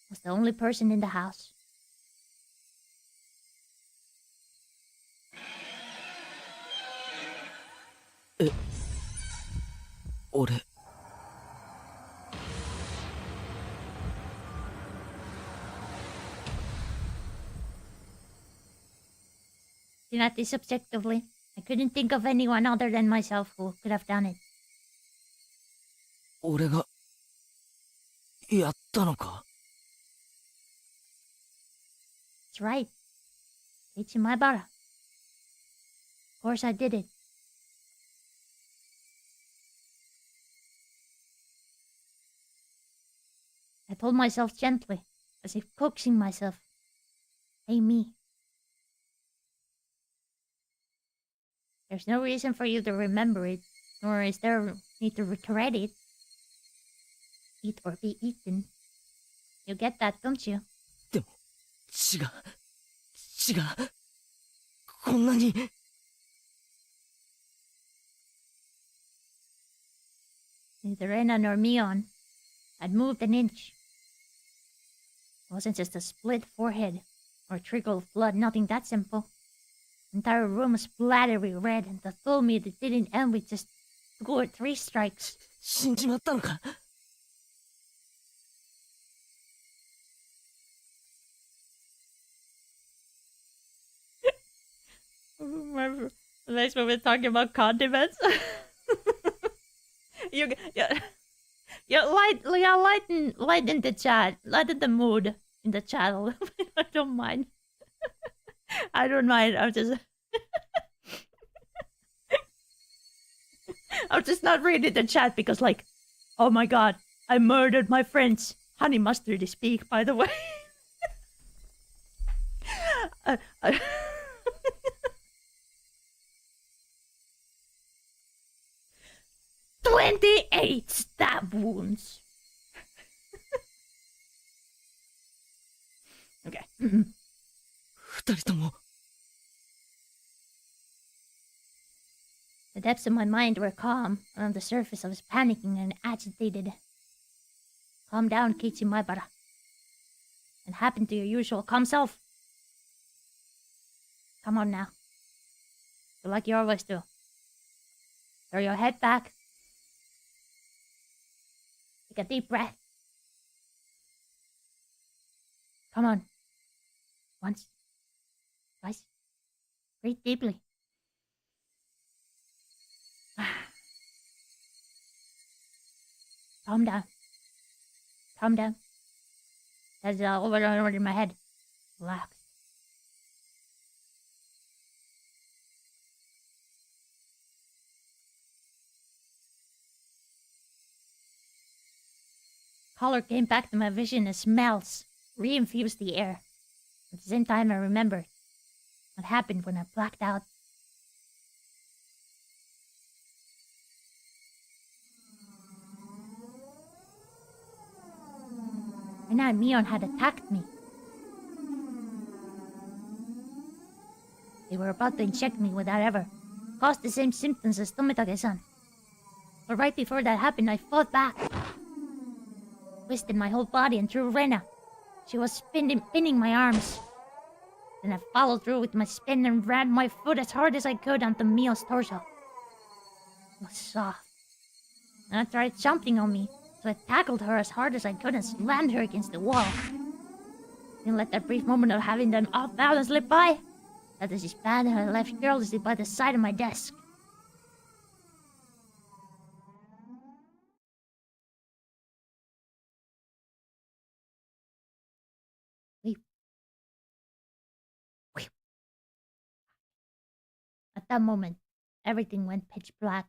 I was the only person in the house. Ore. Looking at this objectively, I couldn't think of anyone other than myself who could have done it. 俺がやったのか? That's right. It's in my bara. Of course I did it. I told myself gently, as if coaxing myself. Hey, me. There's no reason for you to remember it, nor is there need to regret it. Eat or be eaten. You get that, don't you? 違う。こんなに。Neither Rena nor Mion had moved an inch. It wasn't just a split forehead, Or a trickle of blood, nothing that simple. The entire room was splattery red, and they told me it didn't end with just 2 or 3 strikes. 死んじまったのか。 Remember the next when we're talking about condiments? Lighten the chat, lighten the mood in the chat a little bit. I don't mind. I don't mind. I'm just not reading the chat because, like, oh my god, I murdered my friends. Honey mustard is speak, by the way. 28 stab wounds. Okay. 二人とも。 The depths of my mind were calm, and on the surface I was panicking and agitated. Calm down, Kichimaibara. And happen to your usual calm self. Come on now. Do like you always do. Throw your head back. Take a deep breath. Come on. Once. Twice. Breathe deeply. Calm down. Calm down. That's over and over in my head. Relax. Color came back to my vision as smells re-infused the air. At the same time, I remembered what happened when I blacked out. And now Mion had attacked me. They were about to inject me without ever caused the same symptoms as Tomitake-san. But right before that happened, I fought back. Twisted my whole body and threw Rena. She was pinning my arms. Then I followed through with my spin and rammed my foot as hard as I could onto Mio's torso. It was soft. And I tried jumping on me, so I tackled her as hard as I could and slammed her against the wall. Didn't let that brief moment of having them off balance slip by. That as she spat and I left carelessly by the side of my desk. At that moment, everything went pitch black.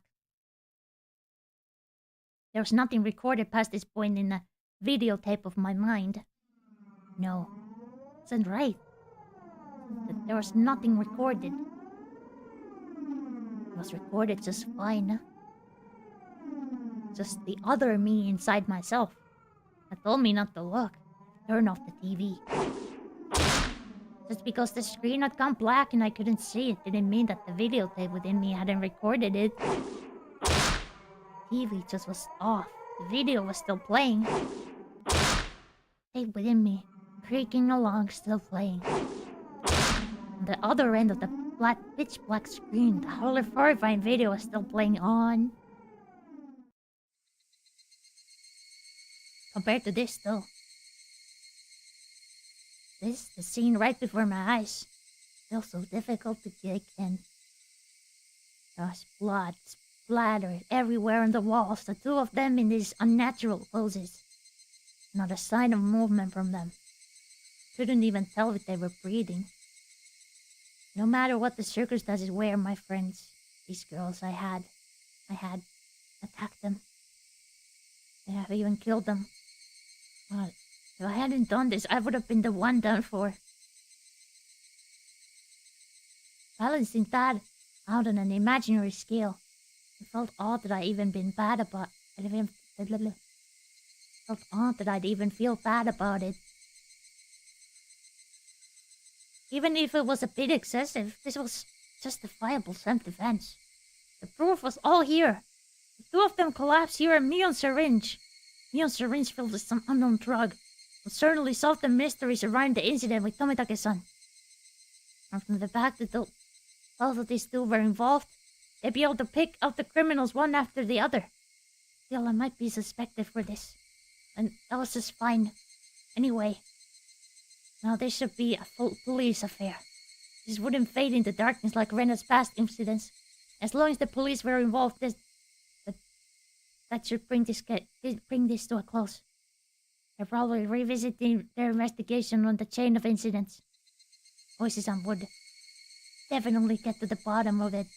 There was nothing recorded past this point in the videotape of my mind. No, it wasn't right. There was nothing recorded. It was recorded just fine. Just the other me inside myself that told me not to look. Turn off the TV. Just because the screen had gone black and I couldn't see it didn't mean that the videotape within me hadn't recorded it. TV just was off. The video was still playing. Tape within me, creaking along, still playing. On the other end of the pitch black screen, the horrifying video was still playing on. Compared to this, though. This, the scene right before my eyes, feels so difficult to take in. There was blood splattered everywhere on the walls, the two of them in these unnatural poses. Not a sign of movement from them. Couldn't even tell if they were breathing. No matter what the circumstances were, my friends, these girls I had attacked them. I have even killed them. But if I hadn't done this, I would have been the one done for. Balancing that out on an imaginary scale, it felt odd that I'd even feel bad about it. Even if it was a bit excessive, this was justifiable self-defense. The proof was all here. The two of them collapsed here in Mion's syringe. Mion's syringe filled with some unknown drug. Will certainly solve the mystery surrounding the incident with Tomitake-san. And from the fact that both of these two were involved, they'd be able to pick out the criminals one after the other. Still, I might be suspected for this. And that was just fine. Anyway, now this should be a full police affair. This wouldn't fade into darkness like Rena's past incidents. As long as the police were involved, that should bring this to a close. They're probably revisiting their investigation on the chain of incidents. Voices-san would definitely get to the bottom of it.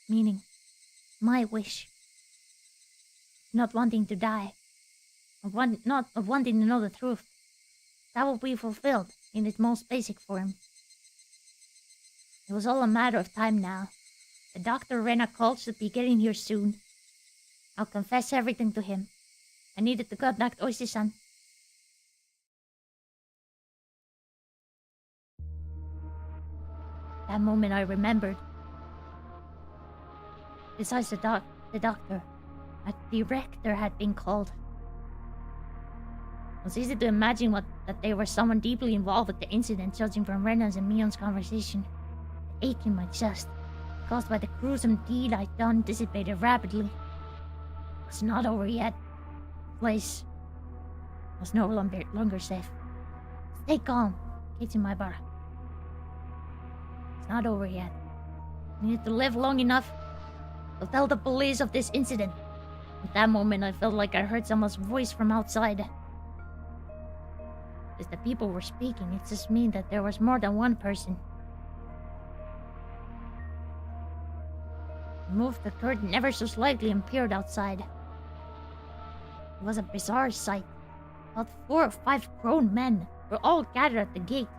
Meaning, my wish. Not wanting to die. Not of wanting to know the truth. That will be fulfilled in its most basic form. It was all a matter of time now. The Dr. Rena called should be getting here soon. I'll confess everything to him. I needed to contact Oishi-san. That moment I remembered. Besides the doctor, a director had been called. It was easy to imagine that they were someone deeply involved with the incident, judging from Rena's and Mion's conversation. The ache in my chest, caused by the gruesome deed I'd done, dissipated rapidly. It's not over yet. The place was no longer safe. Stay calm, Kitsumabara. It's not over yet. I need to live long enough to tell the police of this incident. At that moment, I felt like I heard someone's voice from outside. As the people were speaking, it just meant that there was more than one person. I moved the curtain ever so slightly and peered outside. It was a bizarre sight. About 4 or 5 grown men were all gathered at the gate.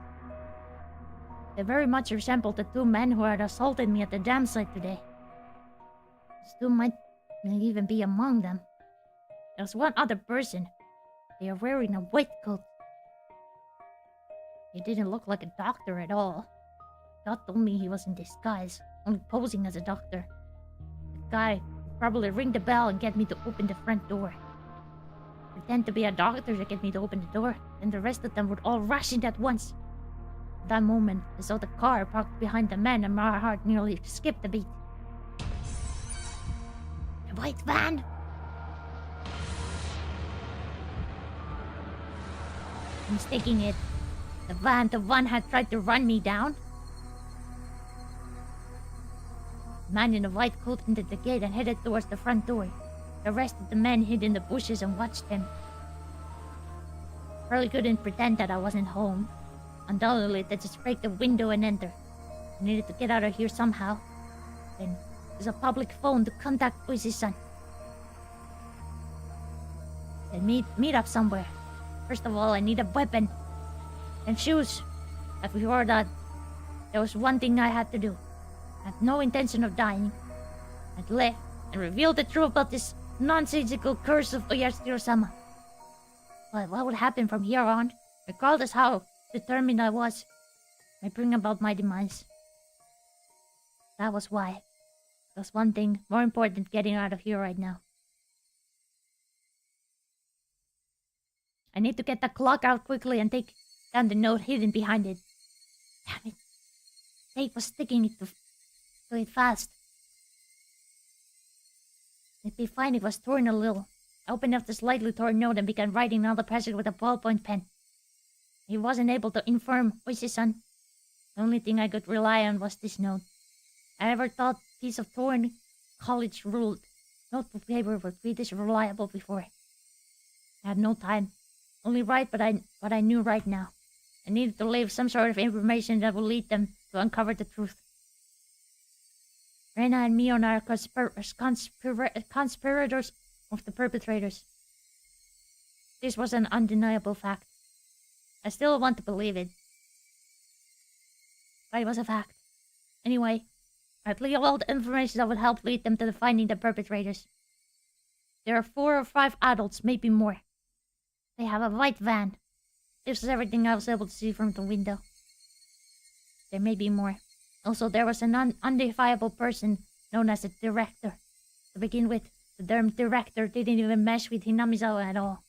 They very much resembled the 2 men who had assaulted me at the dam site today. These 2 might even be among them. There was one other person. They are wearing a white coat. He didn't look like a doctor at all. God told me he was in disguise, only posing as a doctor. The guy would probably ring the bell and get me to open the front door. Pretend to be a doctor to get me to open the door, and the rest of them would all rush in at once. At that moment, I saw the car parked behind the men and my heart nearly skipped a beat. The white van! Mistaking it, the van had tried to run me down. The man in the white coat entered the gate and headed towards the front door. The rest of the men hid in the bushes and watched him. Probably couldn't pretend that I wasn't home. Undoubtedly, they just break the window and enter. I needed to get out of here somehow. Then, there's a public phone to contact Oishi-san. Then meet up somewhere. First of all, I need a weapon. And shoes. But before that, there was one thing I had to do. I had no intention of dying. I'd live and reveal the truth about this nonsensical curse of Oyashiro-sama. But what would happen from here on, regardless how determined I was, might bring about my demise. That was why. There's one thing more important getting out of here right now. I need to get the clock out quickly and take down the note hidden behind it. Damn it. The tape was sticking to it fast. It'd be fine if it was torn a little. I opened up the slightly torn note and began writing under pressure with a ballpoint pen. He wasn't able to inform Oishi-san. The only thing I could rely on was this note. I never thought a piece of torn, college-ruled notebook paper would be this reliable before. I had no time. Only write what I knew right now. I needed to leave some sort of information that would lead them to uncover the truth. Rena and Mion are conspirators of the perpetrators. This was an undeniable fact. I still want to believe it. But it was a fact. Anyway, I'd leave all the information that would help lead them to finding the perpetrators. There are 4 or 5 adults, maybe more. They have a white van. This was everything I was able to see from the window. There may be more. Also, there was an unidentifiable person known as a director. To begin with, the term director didn't even mesh with Hinamizawa at all.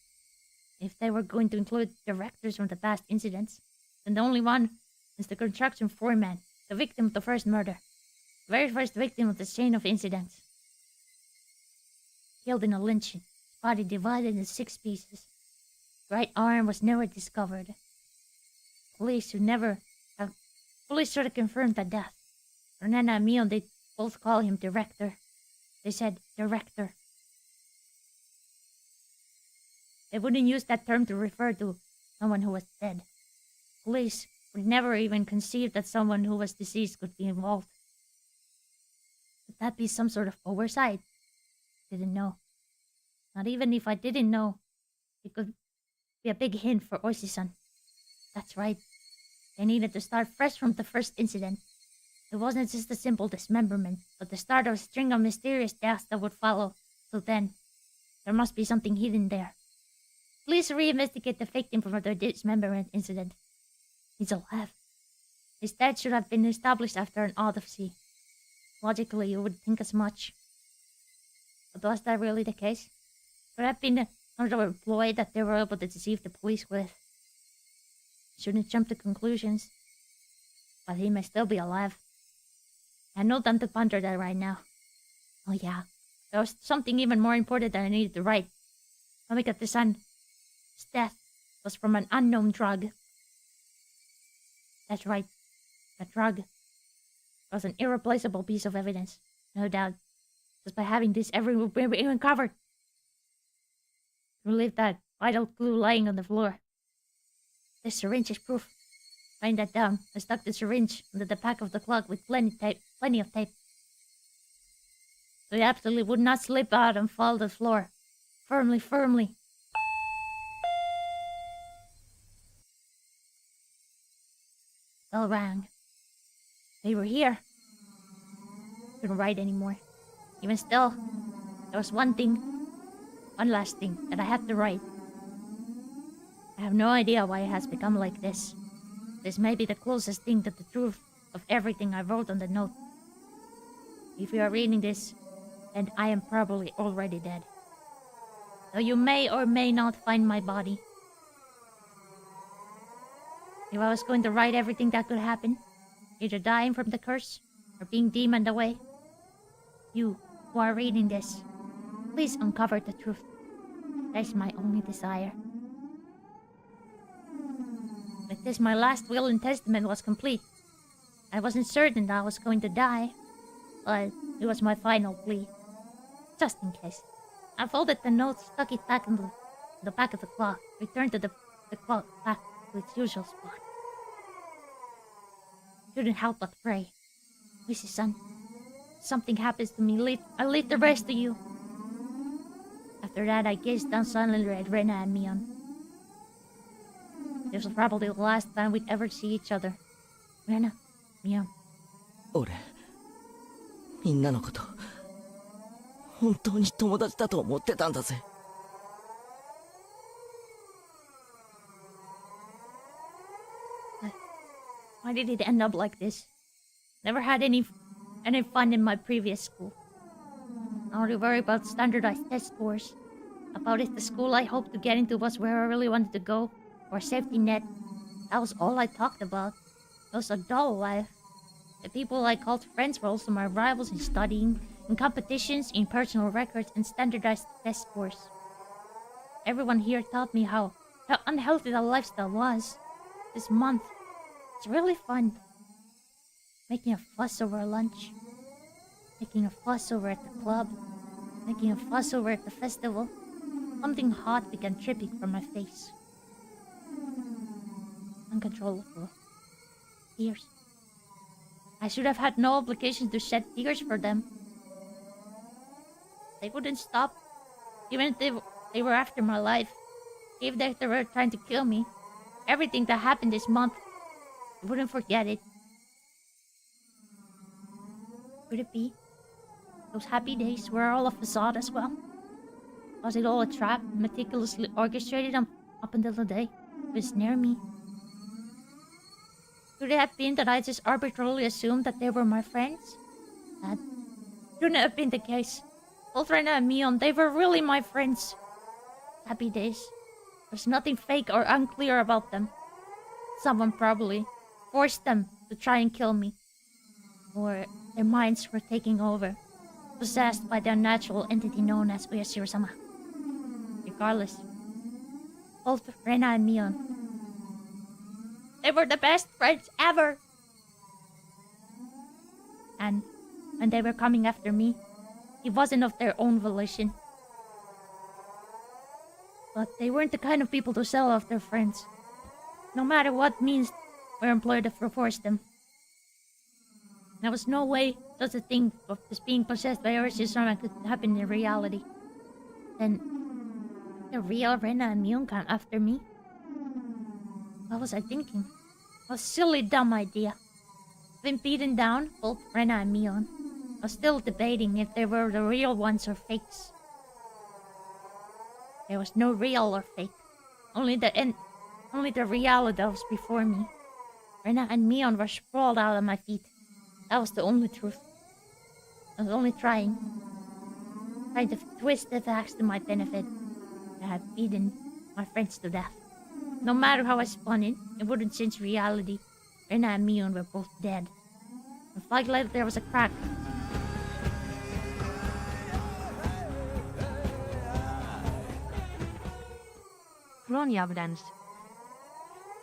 If they were going to include directors from the past incidents, And the only one is the construction foreman, the victim of the first murder. The very first victim of the chain of incidents. Killed in a lynching, his body divided into 6 pieces. Right arm was never discovered. Police should have confirmed the death. Renana and Mion, they both call him director. They said director. They wouldn't use that term to refer to someone who was dead. Police would never even conceive that someone who was deceased could be involved. Could that be some sort of oversight? Didn't know. Not even if I didn't know, it could be a big hint for Oishi-san. That's right. They needed to start fresh from the first incident. It wasn't just a simple dismemberment, but the start of a string of mysterious deaths that would follow. So then, there must be something hidden there. Please reinvestigate the victim from the dismemberment incident. He's alive. His death should have been established after an autopsy. Logically, you would think as much. But was that really the case? Could have been some sort of ploy that they were able to deceive the police with. Shouldn't jump to conclusions. But he may still be alive. I had no time to ponder that right now. Oh yeah, there was something even more important that I needed to write. Omikata-san's death was from an unknown drug. That's right, a drug. It was an irreplaceable piece of evidence, no doubt. Just by having this, everyone would be even covered. You leave that vital clue lying on the floor. This syringe is proof. Writing that down, I stuck the syringe under the back of the clock with plenty of tape. So it absolutely would not slip out and fall to the floor. Firmly, firmly. Bell rang. They were here. Couldn't write anymore. Even still, there was one last thing that I had to write. I have no idea why it has become like this. This may be the closest thing to the truth of everything I wrote on the note. If you are reading this, then I am probably already dead. Though you may or may not find my body. If I was going to write everything that could happen, either dying from the curse or being demoned away, you who are reading this, please uncover the truth. That is my only desire. With this, my last will and testament was complete. I wasn't certain that I was going to die, but it was my final plea. Just in case. I folded the note, stuck it back in the back of the clock, returned the clock back to its usual spot. Couldn't help but pray. Oishi-san, something happens to me, I leave the rest to you. After that, I gazed down silently at Rena and Mion. This was probably the last time we'd ever see each other. Rena, Mion. 俺、みんなのこと、本当に友達だと思ってたんだぜ。Why did it end up like this? Never had any fun in my previous school. I only worry about standardized test scores. About if the school I hoped to get into was where I really wanted to go, or a safety net. That was all I talked about. It was a dull life. The people I called friends were also my rivals in studying, in competitions, in personal records, and standardized test scores. Everyone here taught me how unhealthy the lifestyle was. This month, it's really fun. Making a fuss over lunch. Making a fuss over at the club. Making a fuss over at the festival. Something hot began dripping from my face. Uncontrollable. Tears. I should have had no obligation to shed tears for them. They wouldn't stop. Even if they were after my life. Even if they were trying to kill me. Everything that happened this month, I wouldn't forget it. Could it be? Those happy days were all a facade as well? Was it all a trap, meticulously orchestrated up until the day to ensnare me? Could it have been that I just arbitrarily assumed that they were my friends? That couldn't have been the case. Both Rena and Mion, they were really my friends. Happy days. There's nothing fake or unclear about them. someone probably. Forced them to try and kill me. Or their minds were taking over. Possessed by the unnatural entity known as Uyashiro-sama. Regardless. Both Rena and Mion. They were the best friends ever! And when they were coming after me, it wasn't of their own volition. But they weren't the kind of people to sell off their friends. No matter what means were employed to force them. There was no way such a thing of just being possessed by Uyashiro-sama could happen in reality. Then, the real Rena and Mion came after me? What was I thinking? A silly, dumb idea. Been beaten down, both Rena and Mion. I was still debating if they were the real ones or fakes. There was no real or fake. Only the reality that was before me. Rena and Mion were sprawled out at my feet. That was the only truth. I was only trying to twist the facts to my benefit. I had beaten my friends to death. No matter how I spun it, it wouldn't change reality. Rena and Mion were both dead. A flag later there was a crack. Ronja dance.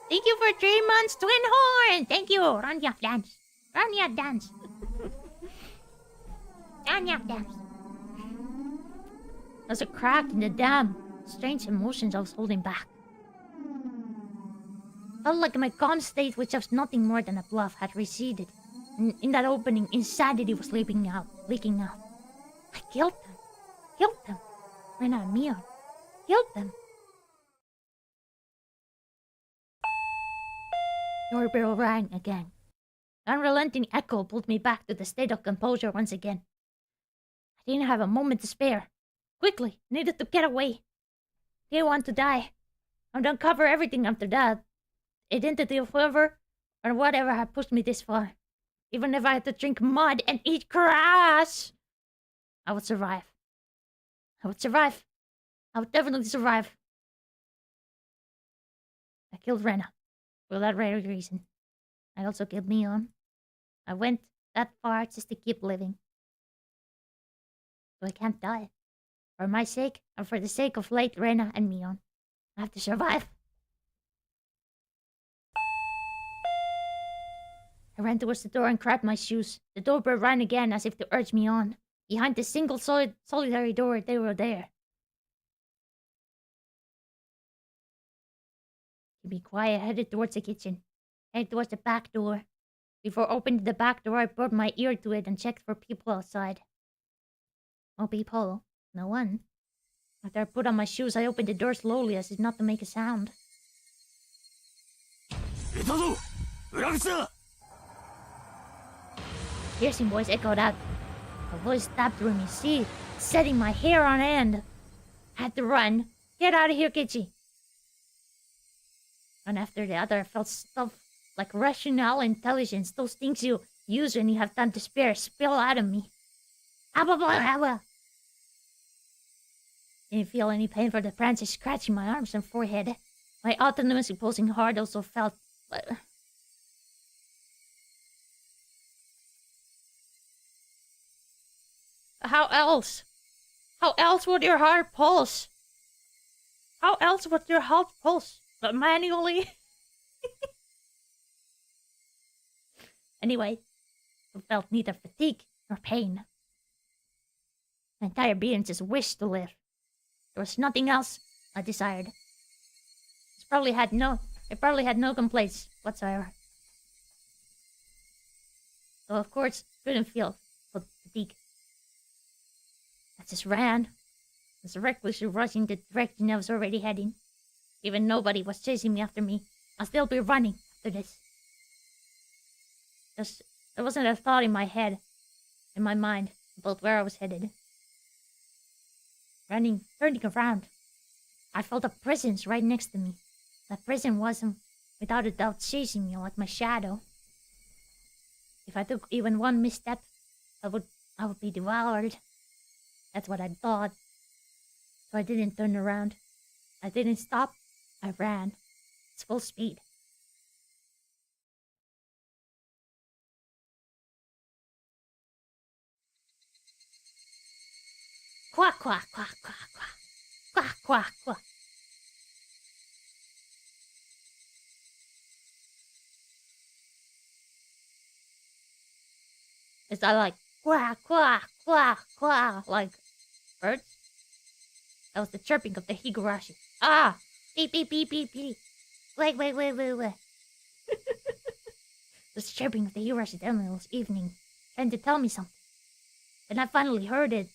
Thank you for 3 months, Twin Horn! Thank you, Rania dance. Rania dance. Rania dance. There's a crack in the dam. Strange emotions I was holding back. Felt like my calm state, which was nothing more than a bluff, had receded. And in that opening, insanity was leaking out. I killed them. Killed them. Rena and Mion. Killed them. Doorbell rang again. The unrelenting echo pulled me back to the state of composure once again. I didn't have a moment to spare. Quickly, needed to get away. Didn't want to die. I'd uncover everything after that. Identity of whoever or whatever had pushed me this far. Even if I had to drink mud and eat grass, I would survive. I would survive. I would definitely survive. I killed Rena for that very reason. I also killed Mion. I went that far just to keep living. So I can't die. For my sake, and for the sake of late Rena and Mion. I have to survive. I ran towards the door and grabbed my shoes. The doorbell rang again as if to urge me on. Behind the single solitary door, they were there. To be quiet, I headed towards the kitchen. Headed towards the back door. Before opening the back door, I brought my ear to it and checked for people outside. No people. No one. After I put on my shoes, I opened the door slowly as if not to make a sound. Piercing voice echoed out. A voice stabbed through me, setting my hair on end. I had to run. Get out of here, Kichi. One after the other, I felt stuff like rational intelligence, those things you use when you have time to spare, spill out of me. Didn't feel any pain for the branches scratching my arms and forehead. My autonomously pulsing heart also felt... How else? How else would your heart pulse? How else would your heart pulse? But manually? Anyway, I felt neither fatigue nor pain. My entire being just wished to live. There was nothing else I desired. It probably had no complaints whatsoever. So of course, couldn't feel fatigue. I just ran. I was recklessly rushing the direction I was already heading. Even nobody was chasing me after me. I'll still be running after this. There wasn't a thought in my head, in my mind, about where I was headed. Running, turning around. I felt a presence right next to me. That presence wasn't, without a doubt, chasing me like my shadow. If I took even one misstep, I would be devoured. That's what I thought. So I didn't turn around. I didn't stop. I ran. It's full speed. quack, quack, quack, quack, quack. Quack, quack, quack. Is that like quack, quack, quack, quack, like birds? That was the chirping of the Higurashi. Ah! Beep, beep, beep, beep, beep. Wait. The chirping of the Higurashi down this evening, trying to tell me something. Then I finally heard it.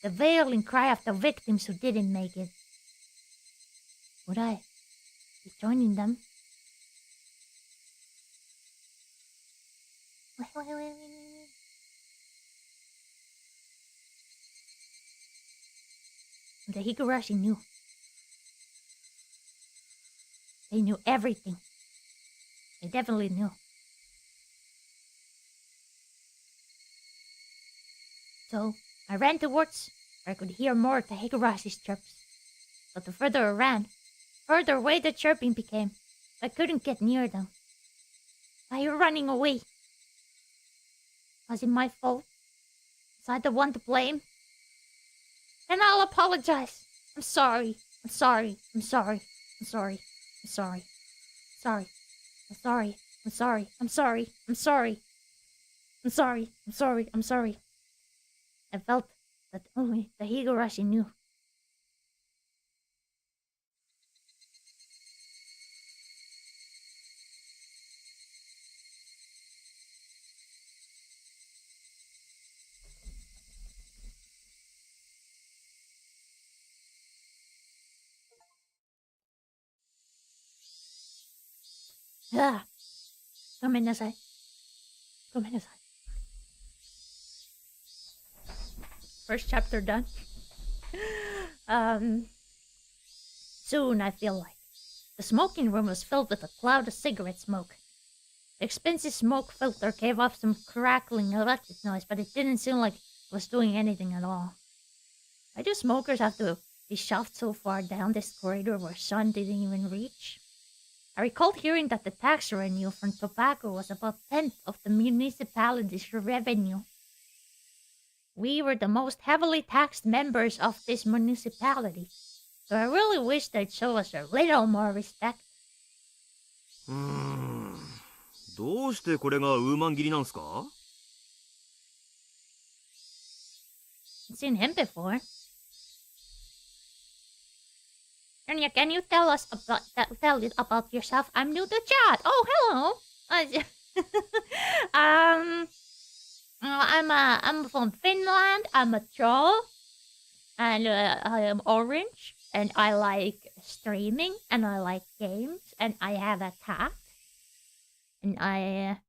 The wailing cry of the victims who didn't make it. Would I be joining them? Wait. The Higurashi knew. They knew everything. They definitely knew. So I ran towards where I could hear more of the Higurashi's chirps. But the further I ran, further away the chirping became. I couldn't get near them. Why are you running away? Was it my fault? Was I the one to blame? Then I'll apologize. I'm sorry. I'm sorry. I'm sorry. I'm sorry. I'm sorry. Sorry. I'm sorry. I'm sorry. I'm sorry. I'm sorry. I'm sorry. I'm sorry. I'm sorry. I felt that only the Higurashi knew. Ah, ごめんなさい。ごめんなさい。First chapter done. Soon I feel like. The smoking room was filled with a cloud of cigarette smoke. The expensive smoke filter gave off some crackling electric noise, but it didn't seem like it was doing anything at all. Why do smokers have to be shoved so far down this corridor where sun didn't even reach? I recalled hearing that the tax revenue from tobacco was about 1/10 of the municipality's revenue. We were the most heavily taxed members of this municipality, so I really wish they'd show us a little more respect. どうしてこれがウーマン切りなんすか? I've seen him before. Anya, can you tell us about yourself? I'm new to chat. Oh, hello. I'm from Finland. I'm a troll, and I am orange, and I like streaming, and I like games, and I have a cat, and I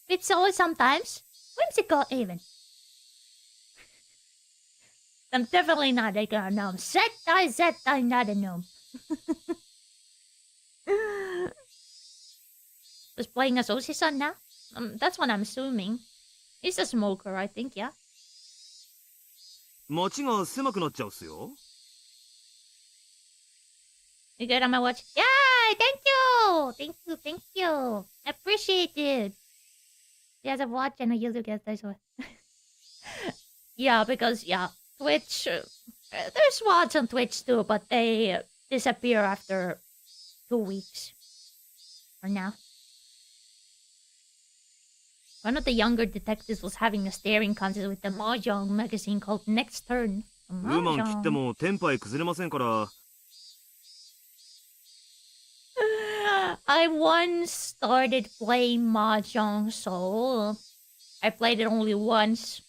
It's always sometimes whimsical even. I'm definitely not a gnome. Zetai, not a gnome. Was playing as Oshi-san now? That's what I'm assuming. He's a smoker, I think, yeah? 街が狭くなっちゃうっすよ。 You good on my watch? Yeah, thank you. Appreciate it. Yes, I watch and I usually get this one. Yeah, because, Twitch, there's WODs on Twitch too, but they disappear after 2 weeks. For now. One of the younger detectives was having a staring contest with the Mahjong magazine called Next Turn. ウーマン切ってもテンパイ崩れませんから。 I once started playing Mahjong, so I played it only once.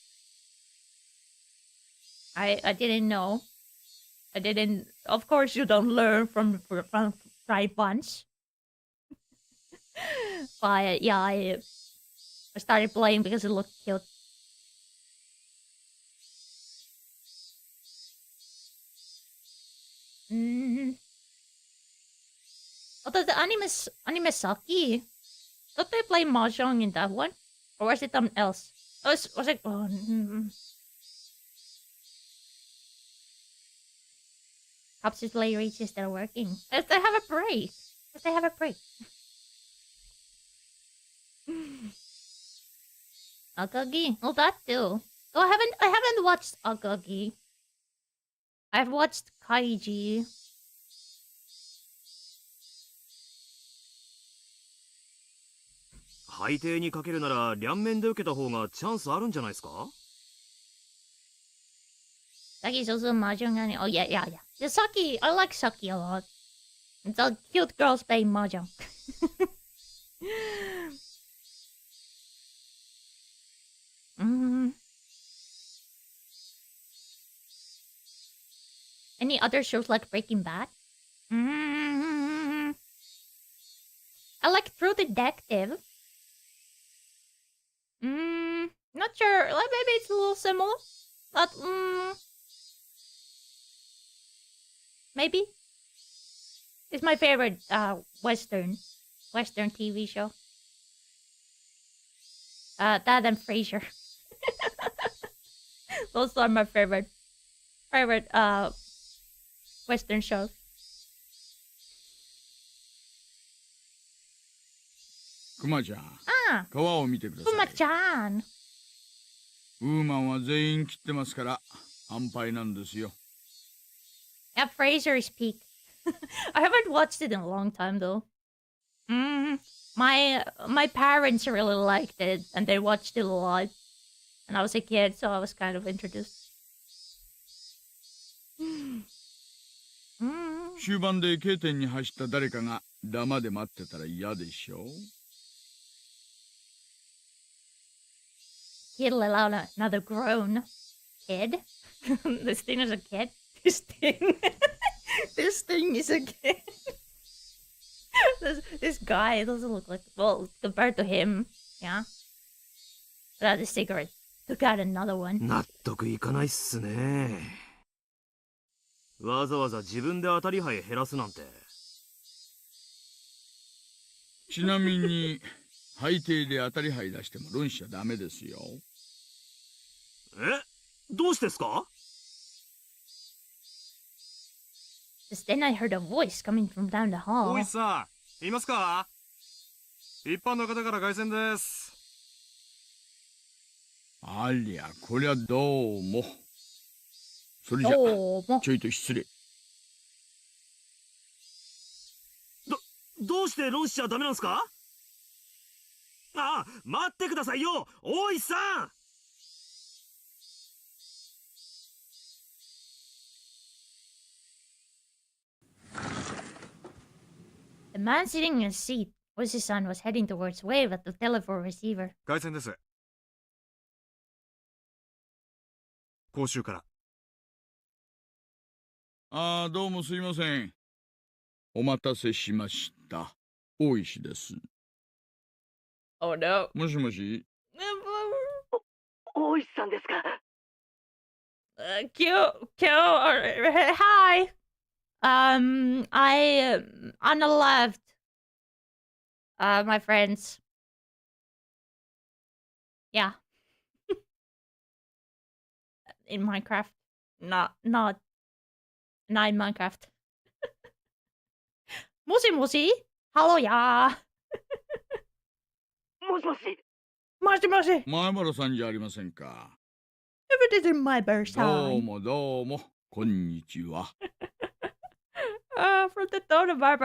I didn't know. I didn't. Of course, you don't learn from try once. But yeah, I started playing because it looked cute. Although the anime Saki, don't they play Mahjong in that one? Or was it something else? Was it... Oh, Perhaps it's late reaches that are working. If they have a break. Akagi? Oh, that too. Oh, I haven't watched Akagi. I've watched Kaiji. 背底にかけるなら両面で受けた方がチャンスあるんじゃないですか？ Saki's also a mahjong anime. Oh, yeah. The Saki, I like Saki a lot. It's all cute girls playing mahjong. Any other shows like Breaking Bad? I like True Detective. Not sure. Like, maybe it's a little similar. But, maybe. It's my favorite Western TV show. That and Frasier. Those are my favorite Western shows. クマちゃん、川を見てください。クマちゃん。ウーマンは全員切ってますから安牌なんですよ。Yeah, Frasier is peak. I haven't watched it in a long time though. My parents really liked it and they watched it a lot. And I was a kid, so I was kind of introduced. 終盤で K 点に走った誰かがダマで待ってたら嫌でしょ。He'd let out another groan. Kid? This thing is a kid? This thing is a kid. This guy doesn't look like... Well, compared to him, yeah. Without the cigarette. Took out another one. 納得いかないっすね。わざわざ自分で当たり牌減らすなんて。ちなみに背底で当たり牌出しても論しちゃダメですよ。どうしてですか？ Just then I heard a voice coming from down the hall. 大石さん、いますか？一般の方から凱旋です。ありゃ、こりゃどうも。それじゃ、ちょいと失礼。どうして論しちゃダメなんすか？待ってくださいよ、大石さん。The man sitting in his seat, Oshi-san, was heading towards Wave at the telephone receiver. 凱旋です。講習から。どうもすいません。お待たせしました。大石です。Oh no. もしもし。大石さんですか。Hi. On the left. My friends. Yeah. In Minecraft. Not in Minecraft. もしもし Hello, yeah. もしもし。もしもし。前原さんじゃありませんか。If it isn't my birthday. どうもどうも。こんにちは。From the tone of my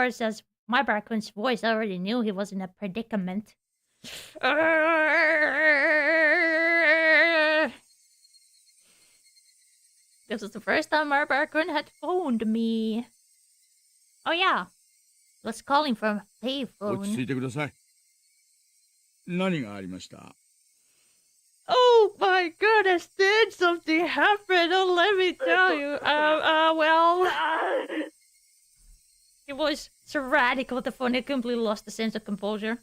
raccoon's voice, I already knew he was in a predicament. This was the first time my raccoon had phoned me. Oh yeah, he was calling from a payphone. 落ち着いてください。何がありました？ Oh my goodness, did something happen? Oh, let me tell you. Well... It was so radical the phone, it completely lost the sense of composure.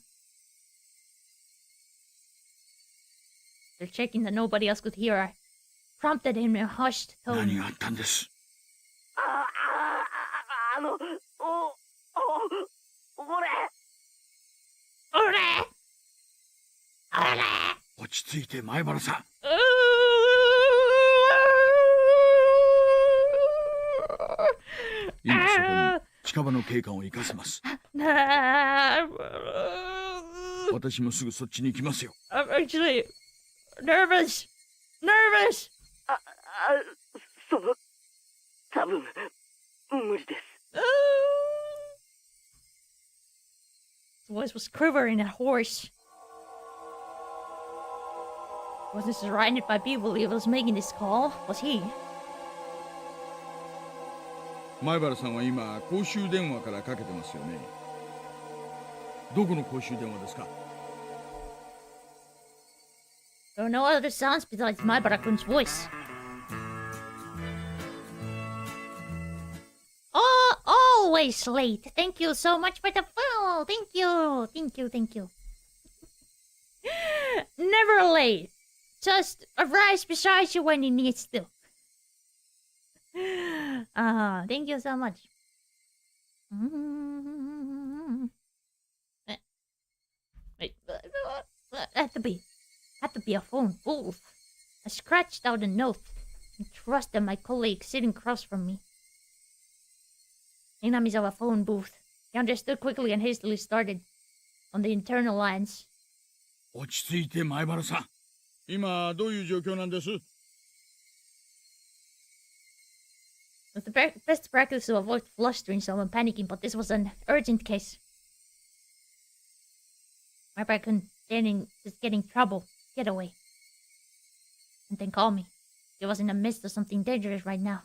They're checking that nobody else could hear. I prompted him in a hushed tone. 何があったんです？落ち着いて前原さん。今そこに近場の警官を行かせます。私もすぐそっちに行きますよ。Actually, nervous. Nervous. 多分無理です。 His voice was quivering and hoarse. Wasn't surrounded by people he was making this call, was he? 前原さんは今公衆電話からかけてますよね。どこの公衆電話ですか？ There are no other sounds besides Maibara-kun's voice. Oh, always late. Thank you so much for the follow. Thank you. Thank you, thank you. Never late. Just arrives beside you when he needs to. Thank you so much. Wait, had to be a phone booth. I scratched out a note and trusted my colleague sitting across from me. Inamizawa phone booth. He understood quickly and hastily started on the internal lines. 落ち着いて前原さん。今どういう状況なんです？ It was the best practice to avoid flustering someone panicking, but this was an urgent case. Maibara-kun just getting trouble. Get away. And then call me. He was in the midst of something dangerous right now.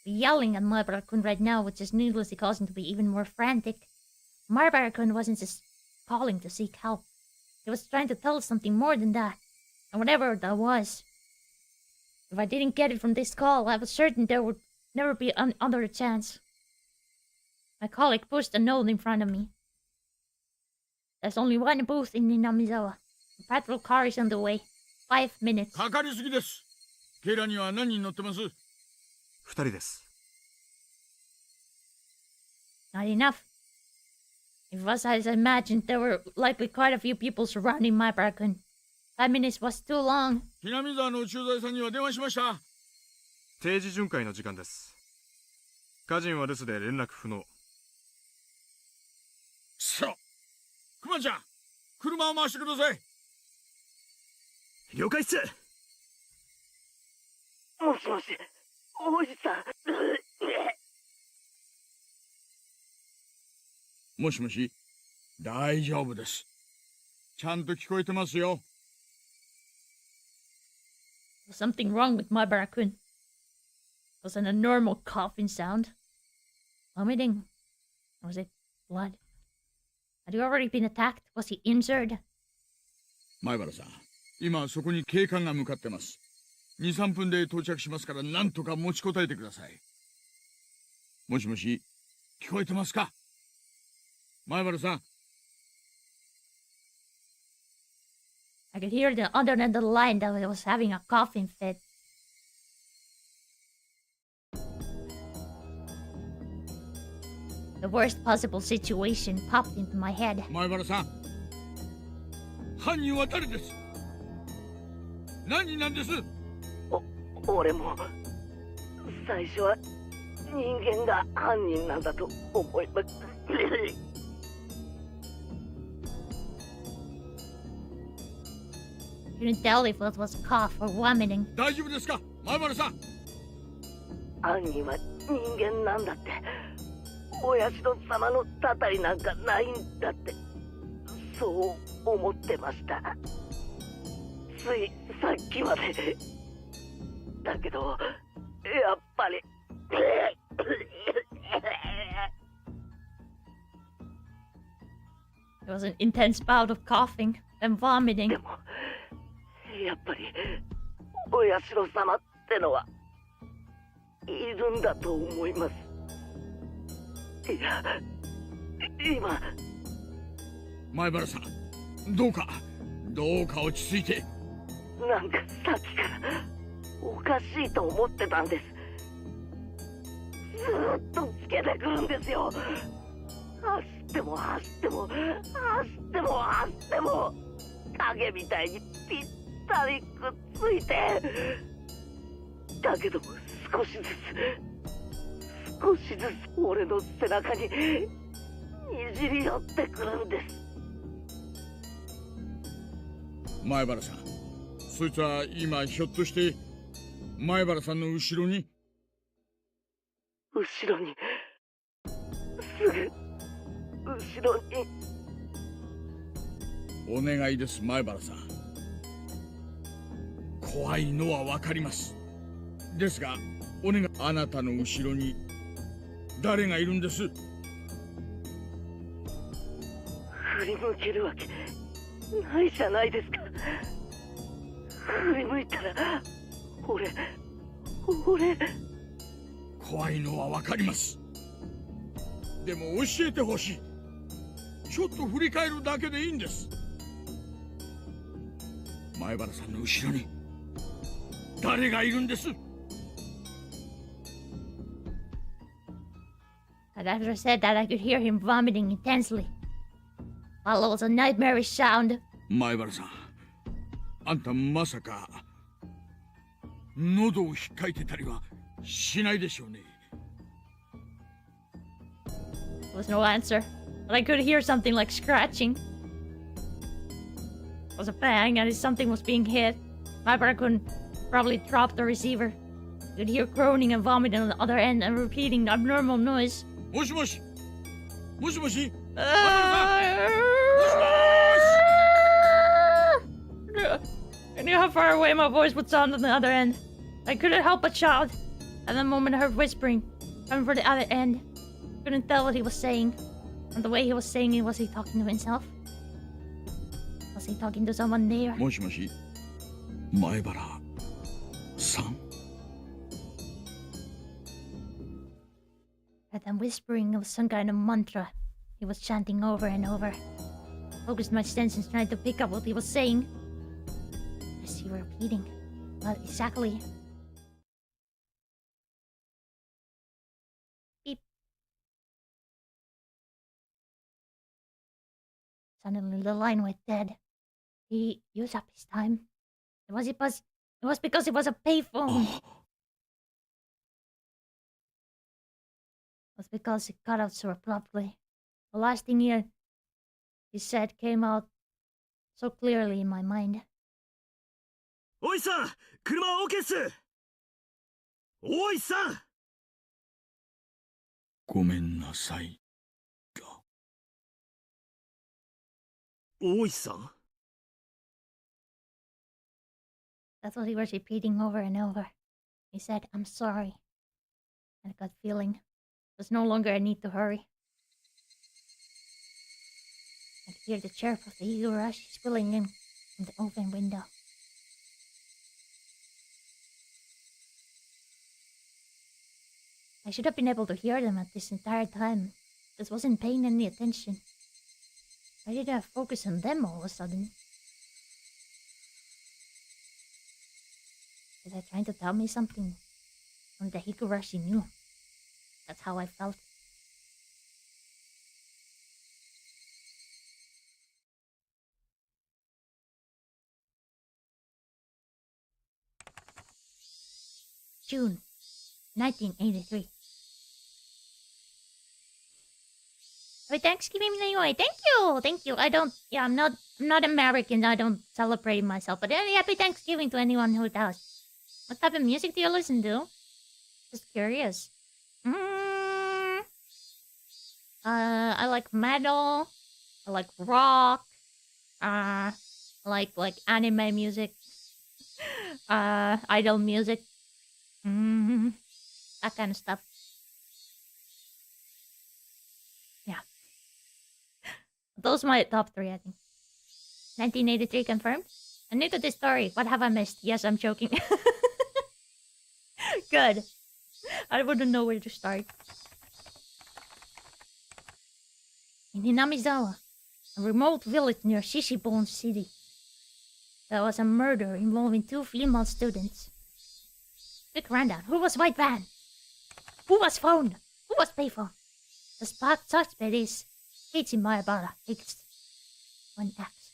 Yelling at Maibara-kun right now would just needlessly cause him to be even more frantic. Maibara-kun wasn't just calling to seek help. He was trying to tell us something more than that. And whatever that was. If I didn't get it from this call, I was certain there would never be another chance. My colleague pushed a note in front of me. There's only one booth in Inamizawa. The patrol car is on the way. 5 minutes. かかりすぎです。ケイラには何人乗ってます？ 2人です。 Not enough. If it was as I imagined, there were likely quite a few people surrounding Maibara-kun. 5 minutes was too long. 南沢の駐在さんには電話しました。定時巡回の時間です。家人は留守で連絡不能。そう。クマちゃん、車を回してください。了解っす。もしもし、おじさん。もしもし、大丈夫です。ちゃんと聞こえてますよ。Was something wrong with Maibara-kun? Wasn't a normal coughing sound. Vomiting. Was it blood? Had he already been attacked? Was he injured? 前原さん、今そこに警官が向かってます。2、3分で到着しますから何とか持ちこたえてください。もしもし、聞こえてますか？前原さん。I could hear the other end of the line that he was having a coughing fit. The worst possible situation popped into my head. 前原さん、犯人は誰です？何人なんです？俺も最初は人間が犯人なんだと思います。Couldn't tell if it was cough or vomiting. 大丈夫ですか、前原さん。犯人は人間なんだって。お社様のたたりなんかないんだって。そう思ってました。ついさっきまで。だけど、やっぱり。There was an intense bout of coughing and vomiting. でも、やっぱり、お社様ってのはいるんだと思います。いや、今。前原さん、どうか落ち着いて。なんかさっきからおかしいと思ってたんです。ずーっとつけてくるんですよ。走っても走っても走っても走っても影みたいにぴったりくっついて。だけど少しずつ俺の背中ににじり寄ってくるんです。前原さん、そいつは今ひょっとして前原さんの後ろに。後ろに、すぐ後ろに。お願いです、前原さん。怖いのはわかります。ですがお願い、あなたの後ろに誰がいるんです？振り向けるわけないじゃないですか。振り向いたら俺怖いのはわかります。でも教えてほしい。ちょっと振り返るだけでいいんです。前原さんの後ろに誰がいるんです？ And after I said that, I could hear him vomiting intensely. Followed a nightmarish sound. 前原さん、あんたまさか喉をひっかいてたりはしないでしょうね。 There was no answer, but I could hear something like scratching. It was a bang, and something was being hit. My brother couldn't probably drop the receiver. You could hear groaning and vomiting on the other end and repeating the abnormal noise. もしもしもしもし I knew how far away my voice would sound on the other end. I couldn't help but shout. At the moment I heard whispering coming from the other end. Couldn't tell what he was saying. And the way he was saying it, was he talking to himself? Was he talking to someone there? もしもし前原さん。 At the whispering of some kind of mantra he was chanting over and over. Focused my senses trying to pick up what he was saying. As he was repeating. What exactly? Beep. Suddenly the line went dead. He used up his time. It was because it was a payphone. It was because it cut out so abruptly. The last thing he said came out so clearly in my mind. おいさん、車は OK っす。おいさん。ごめんなさい。おいさん。 That's what he was repeating over and over. He said, I'm sorry. And I got feeling there's no longer a need to hurry. I could hear the chirp of the higurashi spilling in from the open window. I should have been able to hear them at this entire time. Just wasn't paying any attention. Why did I focus on them all of a sudden? Were they trying to tell me something? Only the Higurashi knew. That's how I felt. June 1983. Happy Thanksgiving anyway. Thank you. I'm not American. I don't celebrate myself. But happy Thanksgiving to anyone who does. What type of music do you listen to? Just curious. I like metal. I like rock. I like anime music. Idol music. That kind of stuff. Yeah. Those are my top 3, I think. 1983 confirmed. I'm new to this story. What have I missed? Yes, I'm joking. Good. I wouldn't know where to start. In Hinamizawa, a remote village near Shishibone City, there was a murder involving 2 female students. Quick rundown. Who was white van? Who was phone? Who was payphone? The suspect is Keiichi Maebara, aged 1 X.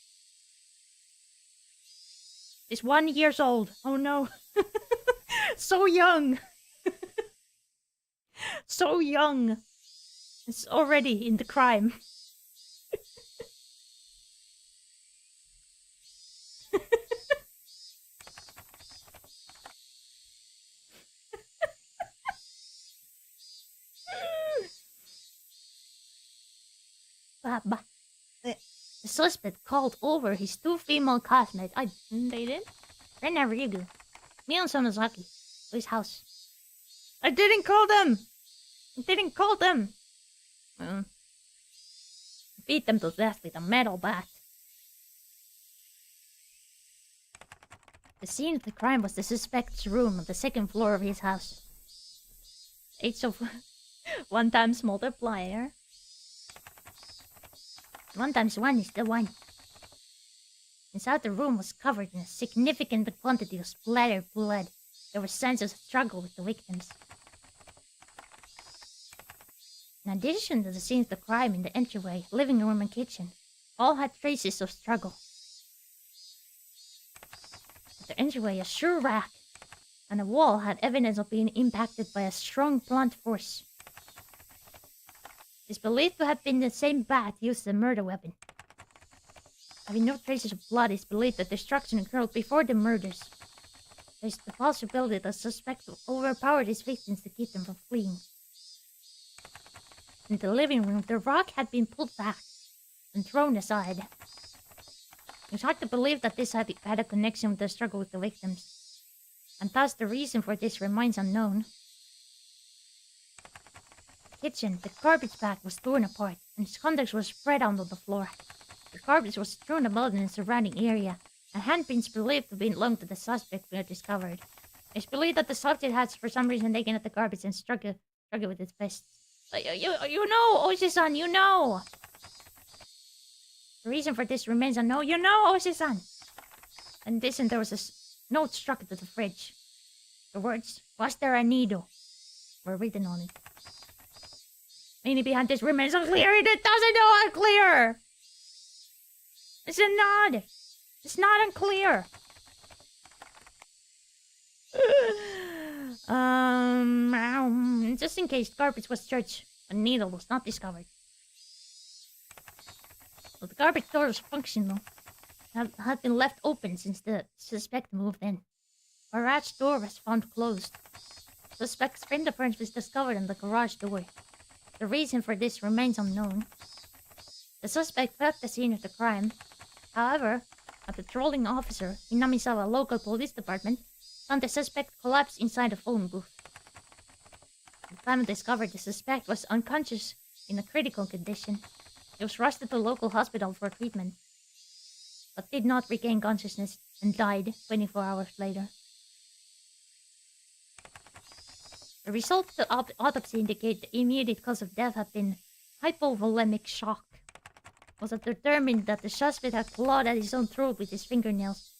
Is 1 year old. Oh no. So young. So young. It's already in the crime. The suspect called over his 2 female classmates. They did? Ren and Ryugu. Me and Sonozaki. To his house. I didn't call them! Beat them to death with a metal bat. The scene of the crime was the suspect's room on the 2nd floor of his house. H of 1 times multiplier. 1 times 1 is the 1. Inside the room was covered in a significant quantity of splattered blood. There were signs of struggle with the victims. In addition to the scene of the crime in the entryway, living room and kitchen, all had traces of struggle. At the entryway, a shoe rack and a wall had evidence of being impacted by a strong blunt force. It is believed to have been the same bat used as a murder weapon. Having no traces of blood, it is believed that destruction occurred before the murders. There is the possibility that the suspect overpowered his victims to keep them from fleeing. In the living room, the rock had been pulled back and thrown aside. It was hard to believe that this had a connection with the struggle with the victims, and thus the reason for this remains unknown. In the kitchen, the garbage bag was torn apart, and its contents were spread out on the floor. The garbage was strewn about in the surrounding area, and handprints believed to belong to the suspect were discovered. It's believed that the subject had, for some reason, taken out the garbage and struggled with its fists. You know, Oshi-san, you know! The reason for this remains unknown. You know, Oshi-san! In addition, there was a note struck into the fridge. The words, "Was there a needle?" were written on it. Meaning behind this remains unclear. It doesn't know unclear! It's not! It's not unclear! Just in case garbage was searched, a needle was not discovered. So the garbage door was functional. Had been left open since the suspect moved in. A garage door was found closed. The suspect's fingerprints was discovered on the garage door. The reason for this remains unknown. The suspect left the scene of the crime. However, a patrolling officer in Namisawa local police department found the suspect collapsed inside a phone booth. The family discovered the suspect was unconscious in a critical condition. He was rushed to the local hospital for treatment, but did not regain consciousness and died 24 hours later. The results of the autopsy indicate the immediate cause of death had been hypovolemic shock. It was determined that the suspect had clawed at his own throat with his fingernails,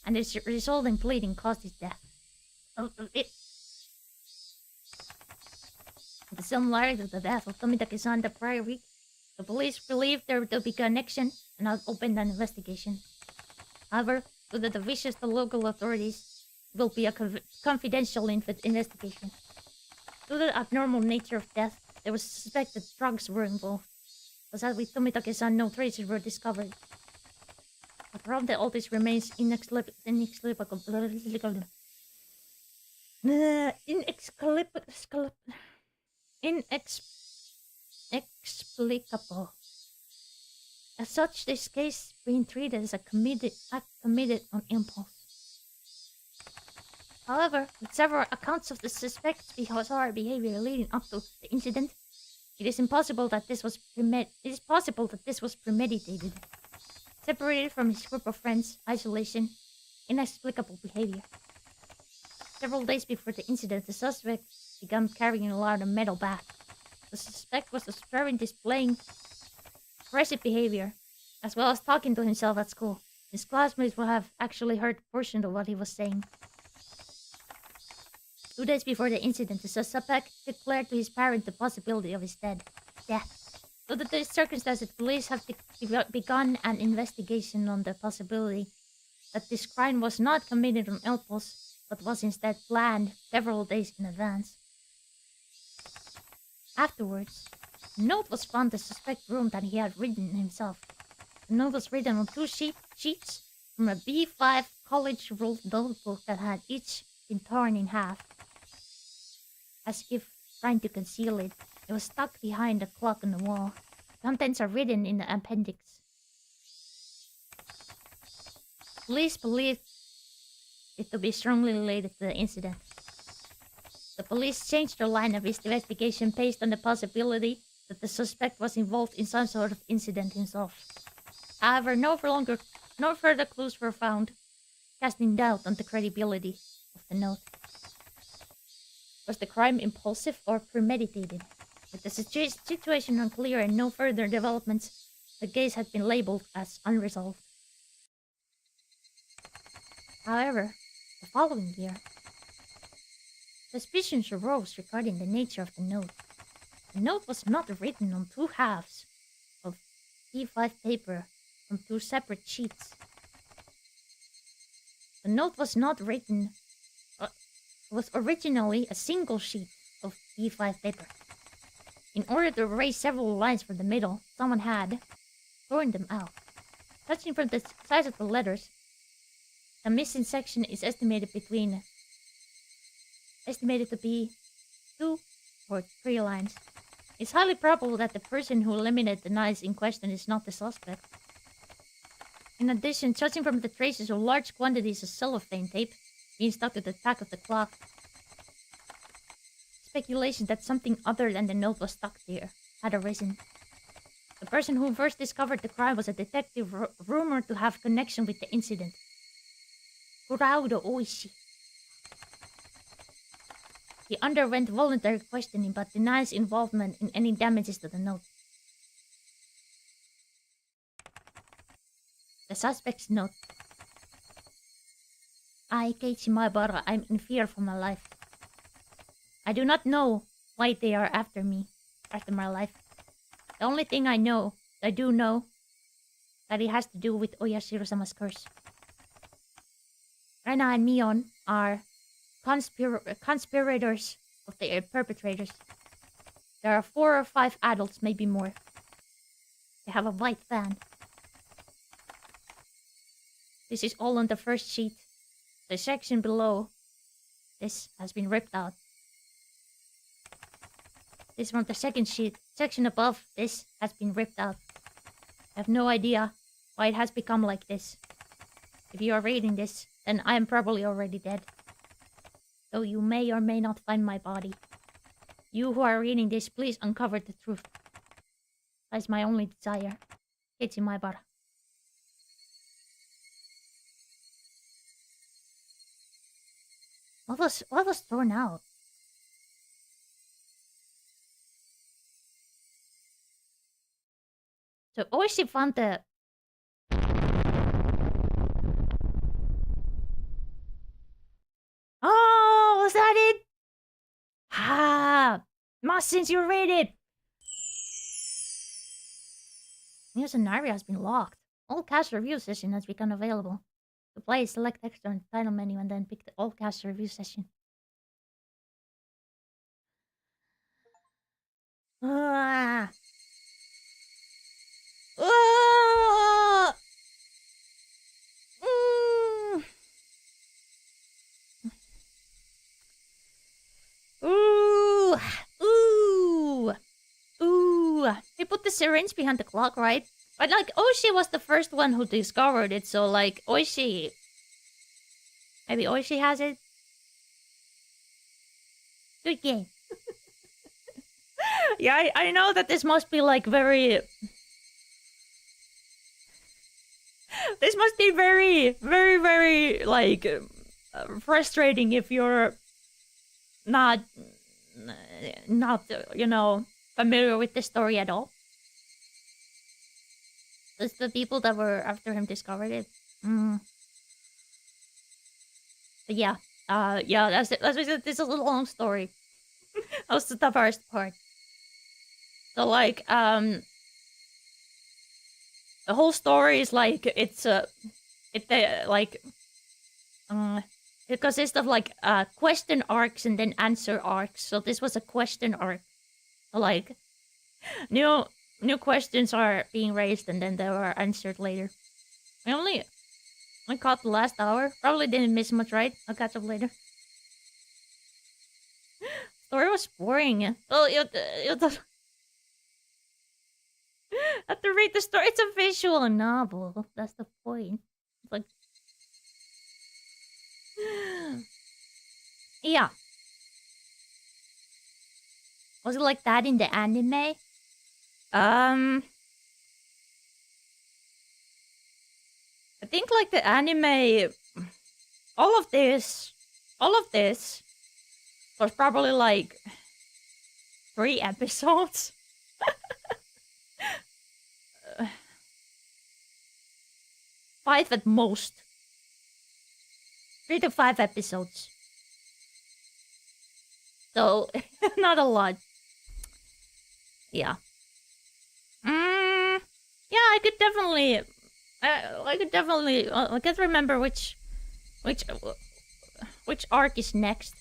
and its resulting bleeding caused his death. The similarity to the death of Tomitake-san the prior week, the police believed there to be a connection and had opened an investigation. However, due to the wishes of the local authorities, it will be a confidential investigation. Due to the abnormal nature of death, there was suspected drugs were involved. But as with Tomitake-san, no traces were discovered. The problem that all this remains inexplicable. As such, this case being treated as a act committed on impulse. However, with several accounts of the suspect's bizarre behavior leading up to the incident, it is possible that this was premeditated. Separated from his group of friends, isolation, inexplicable behavior. Several days before the incident, the suspect began carrying around a metal bat. The suspect was observing displaying aggressive behavior, as well as talking to himself at school. His classmates would have actually heard a portion of what he was saying. 2 days before the incident, the suspect declared to his parents the possibility of his death. Due to these circumstances, police have begun an investigation on the possibility that this crime was not committed on impulse, but was instead planned several days in advance. Afterwards, a note was found in the suspect's room that he had written himself. The note was written on 2 sheets from a B5 college-ruled notebook that had each been torn in half. As if trying to conceal it, it was stuck behind the clock on the wall. Contents are written in the appendix. Police believe it to be strongly related to the incident. The police changed their line of investigation based on the possibility that the suspect was involved in some sort of incident himself. However, no further clues were found, casting doubt on the credibility of the note. Was the crime impulsive or premeditated? With the situation unclear and no further developments, the case had been labeled as unresolved. However, the following year, suspicions arose regarding the nature of the note. The note was not written on 2 halves of E5 paper from 2 separate sheets. The note was not written... was originally a single sheet of E5 paper. In order to erase several lines from the middle, someone had torn them out. Judging from the size of the letters, the missing section is estimated to be 2 or 3 lines. It's highly probable that the person who eliminated the knives in question is not the suspect. In addition, judging from the traces of large quantities of cellophane tape being stuck to the back of the clock, speculation that something other than the note was stuck there had arisen. The person who first discovered the crime was a detective rumored to have connection with the incident. Oishi. He underwent voluntary questioning but denies involvement in any damages to the note. The suspect's note. I, Keiichi Maebara, I'm in fear for my life. I do not know why they are after me, after my life. The only thing I do know, that it has to do with Oyashiro-sama's curse. Rena and Mion are conspirators of the perpetrators. There are 4 or 5 adults, maybe more. They have a white van. This is all on the first sheet. The section below this has been ripped out. This from the second sheet. Section above this has been ripped out. I have no idea why it has become like this. If you are reading this, then I am probably already dead. Though you may or may not find my body. You who are reading this, please uncover the truth. That is my only desire. Keiichi Maebara. What was torn out? So Oishi found the... Oh, was that it? Ha! Mas, since you read it! New scenario has been locked. All cast review session has become available. To play, select extra on the title menu and then pick the all cast review session. Ah! Ah! Ooh! Ooh! Ooh! They put the syringe behind the clock, right? But like, Oishi was the first one who discovered it, so like, Oishi... Maybe Oishi has it? Good game. Yeah, I know that this must be like very... This must be very, very, very, like, frustrating if you're not, you know, familiar with the story at all. It's the people that were after him discovered it. But yeah, yeah, that's it. This is a long story. That was the first part. So like, the whole story is like it consists of like question arcs and then answer arcs. So this was a question arc. So like, new questions are being raised and then they were answered later. I caught the last hour. Probably didn't miss much, right? I'll catch up later. Story was boring. Well, have to read the story. It's a visual novel. That's the point. Like, yeah. Was it like that in the anime? I think like the anime, all of this was probably like 3 episodes. 5 at most. 3 to 5 episodes. So, not a lot. Yeah. Yeah, I could definitely... I can't remember which arc is next.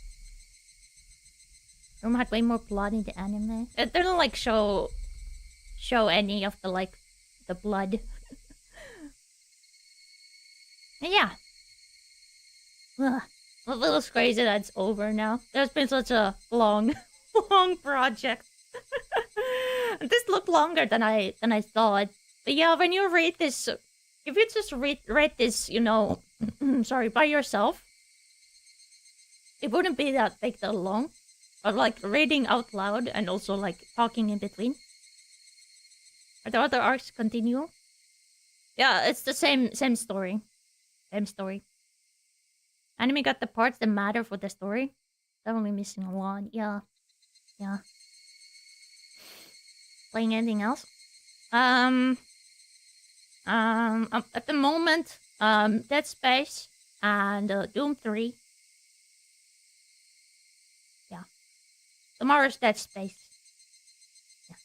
Rome had way more blood in the anime. It didn't like show any of the like the blood. Yeah. Ugh. It feels crazy that it's over now. There's been such a long project. This looked longer than I thought. But yeah, when you read this, if you just read this, you know, sorry, by yourself, it wouldn't be that long. But like reading out loud and also like talking in between. Are there other arcs continue? Yeah, it's the same story. Same story. Anime got the parts that matter for the story. Definitely missing a lot. Yeah. Yeah. Playing anything else? At the moment, Dead Space and Doom 3. Yeah. Tomorrow's Dead Space. Yeah.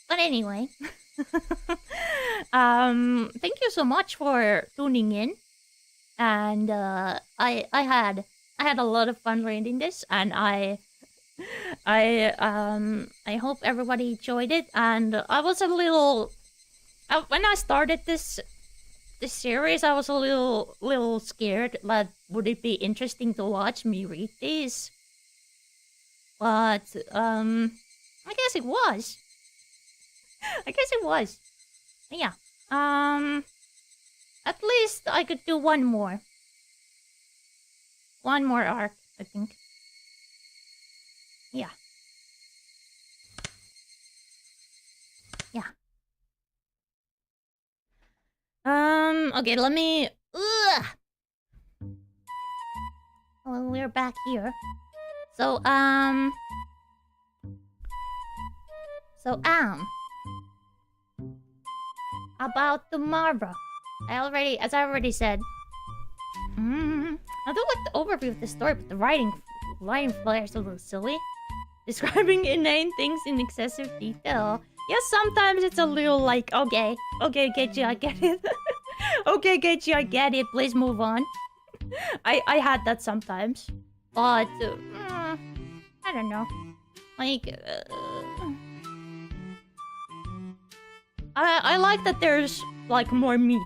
But anyway, thank you so much for tuning in. And I had a lot of fun reading this, and I hope everybody enjoyed it. And I was a little when I started this series, I was a little scared that would it be interesting to watch me read these. But I guess it was. Yeah. At least I could do one more. One more arc, I think. Yeah. Yeah. Okay, let me... Ugh! Well, we're back here. So, about tomorrow. As I already said. I do like the overview of the story, but the writing flair is a little silly. Describing inane things in excessive detail. Yes, sometimes it's a little like, okay, Geiji, I get it. Okay, Geiji, I get it. Please move on. I had that sometimes, but I don't know. Like, I like that there's like more meat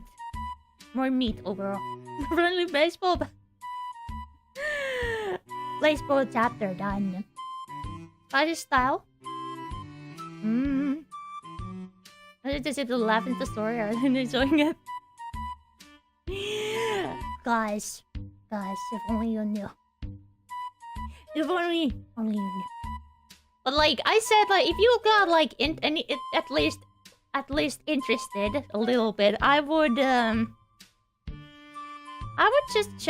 overall. Friendly baseball chapter done. By his style. I just have to laugh at the story. I'm enjoying it. Guys, if only you knew. If only you knew. But like I said, like if you got like at least interested a little bit, I would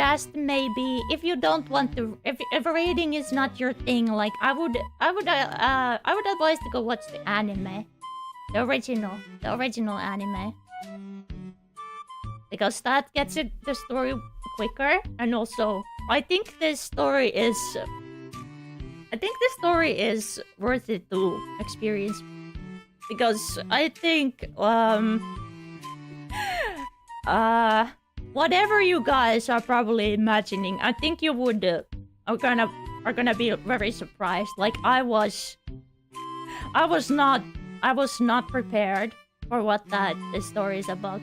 just maybe, if you don't want to, if reading is not your thing, like I would advise to go watch the anime, the original anime, because that gets the story quicker, and also I think this story is worth it to experience, because I think whatever you guys are probably imagining, I think you would are gonna be very surprised. Like I was not prepared for what the story is about.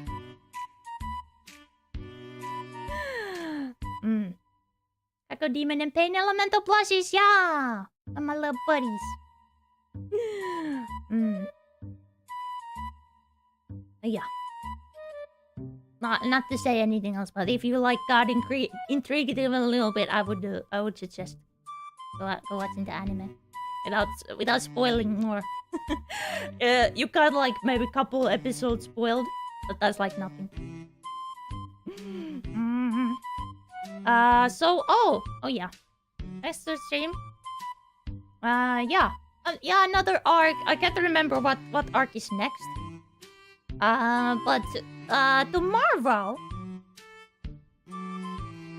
Echo Demon and Pain Elemental plushies, yeah! And my little buddies. Yeah. Not to say anything else, but if you like got intrigued even a little bit, I would suggest go watching the anime without spoiling more. You got like maybe a couple episodes spoiled, but that's like nothing. So oh yeah, next stream. Yeah, another arc. I can't remember what arc is next. But tomorrow.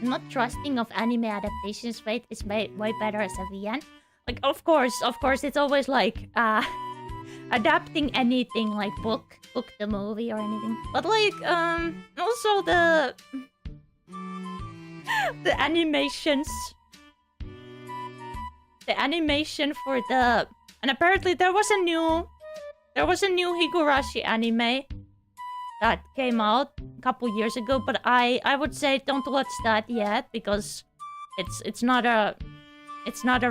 Not trusting of anime adaptations. Fate is way better as a VN. Like of course, it's always like adapting anything like book the movie or anything. But like also the animations. The animation for the and apparently there was a new Higurashi anime that came out a couple years ago, but I would say don't watch that yet because it's not a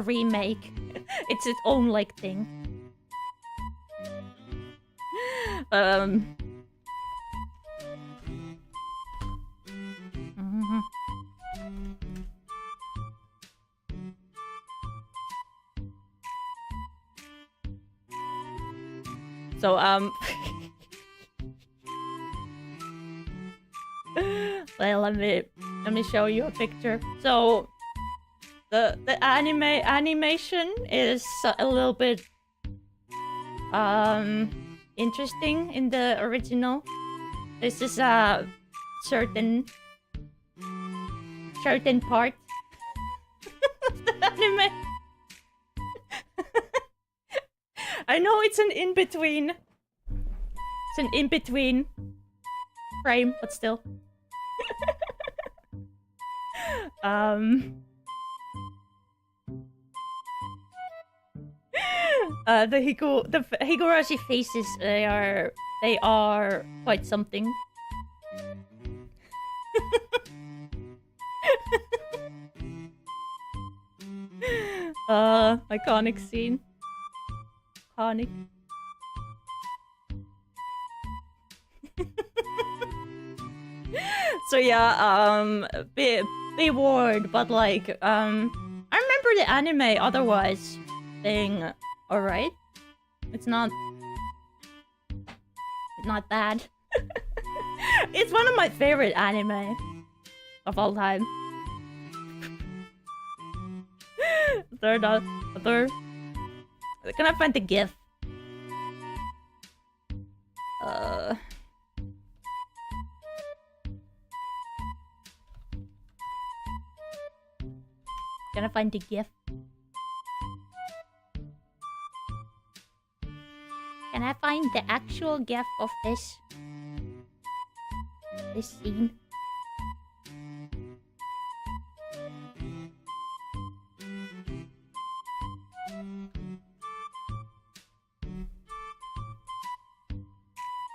remake. It's its own like thing. So well, let me show you a picture. So the animation is a little bit interesting in the original. This is a certain part of the anime. I know it's an in-between. It's an in-between frame, but still. The Higurashi faces, they are quite something. Iconic scene. Iconic. So yeah, be warned, but like I remember the anime otherwise being alright. It's not bad. It's one of my favorite anime of all time. Other. Can I find the GIF? Can I find the GIF? Can I find the actual GIF of this scene?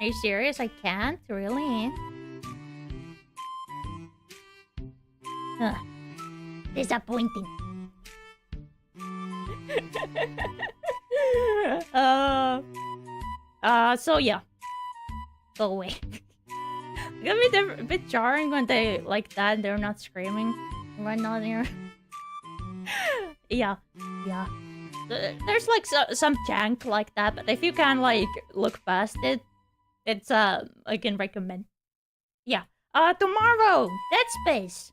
Are you serious? I can't? Really? Huh. Disappointing. So yeah. Go away. It's gonna be a bit jarring when they like that. They're not screaming right now. There. Yeah. There's like some jank like that, but if you can like look past it, it's I can recommend. Yeah. Tomorrow, Dead Space.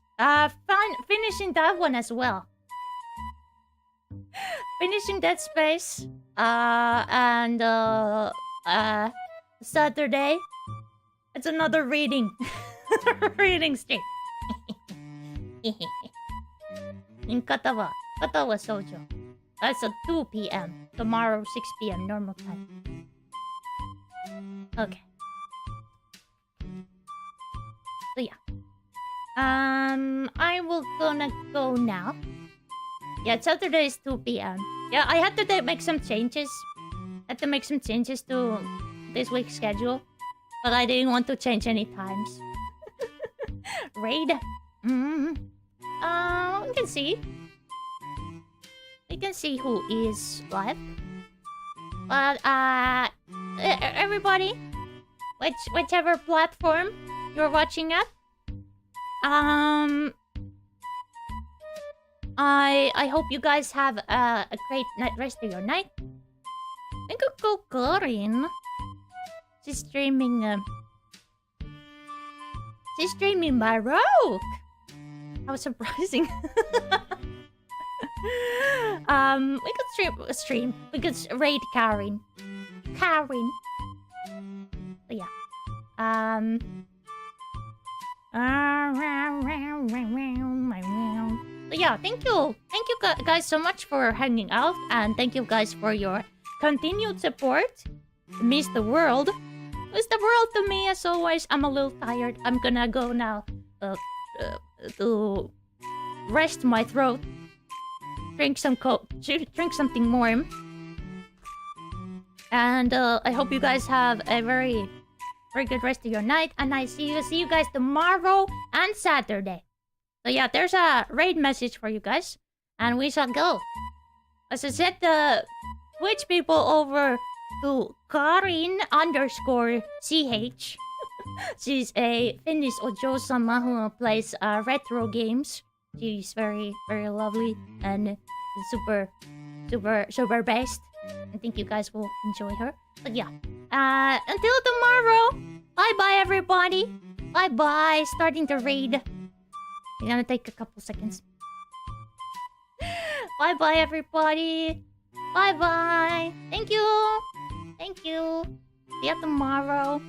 Finishing that one as well. Finishing Dead Space. And Saturday, it's another reading. Reading stream. In Katawa Shoujo. That's at 2 p.m. Tomorrow, 6 p.m. normal time. Okay. So yeah. I will gonna go now. Yeah, Saturday is 2 p.m. Yeah, I had to make some changes. To this week's schedule, but I didn't want to change any times. Raid. We can see. We can see who is live. But everybody, whichever platform you're watching at. I hope you guys have a great rest of your night. I think I'll go Karin. She's streaming. She's streaming Baroque. How surprising. We could stream. We could raid Karin. Karin. But yeah. But yeah, thank you guys so much for hanging out, and thank you guys for your continued support. Miss the world. Miss the world to me as always. I'm a little tired. I'm gonna go now to rest my throat. Drink something warm. And I hope you guys have a very good rest of your night, and I see you guys tomorrow and Saturday. So yeah, there's a raid message for you guys, and we shall go. As I said, the Twitch people over to Karin_CH. She's a Finnish ojo-sama who plays retro games. She's very lovely and super best. I think you guys will enjoy her. But yeah, until tomorrow. Bye everybody. Bye. Starting the raid. It's gonna take a couple seconds. Bye everybody. Bye. Thank you. See you tomorrow.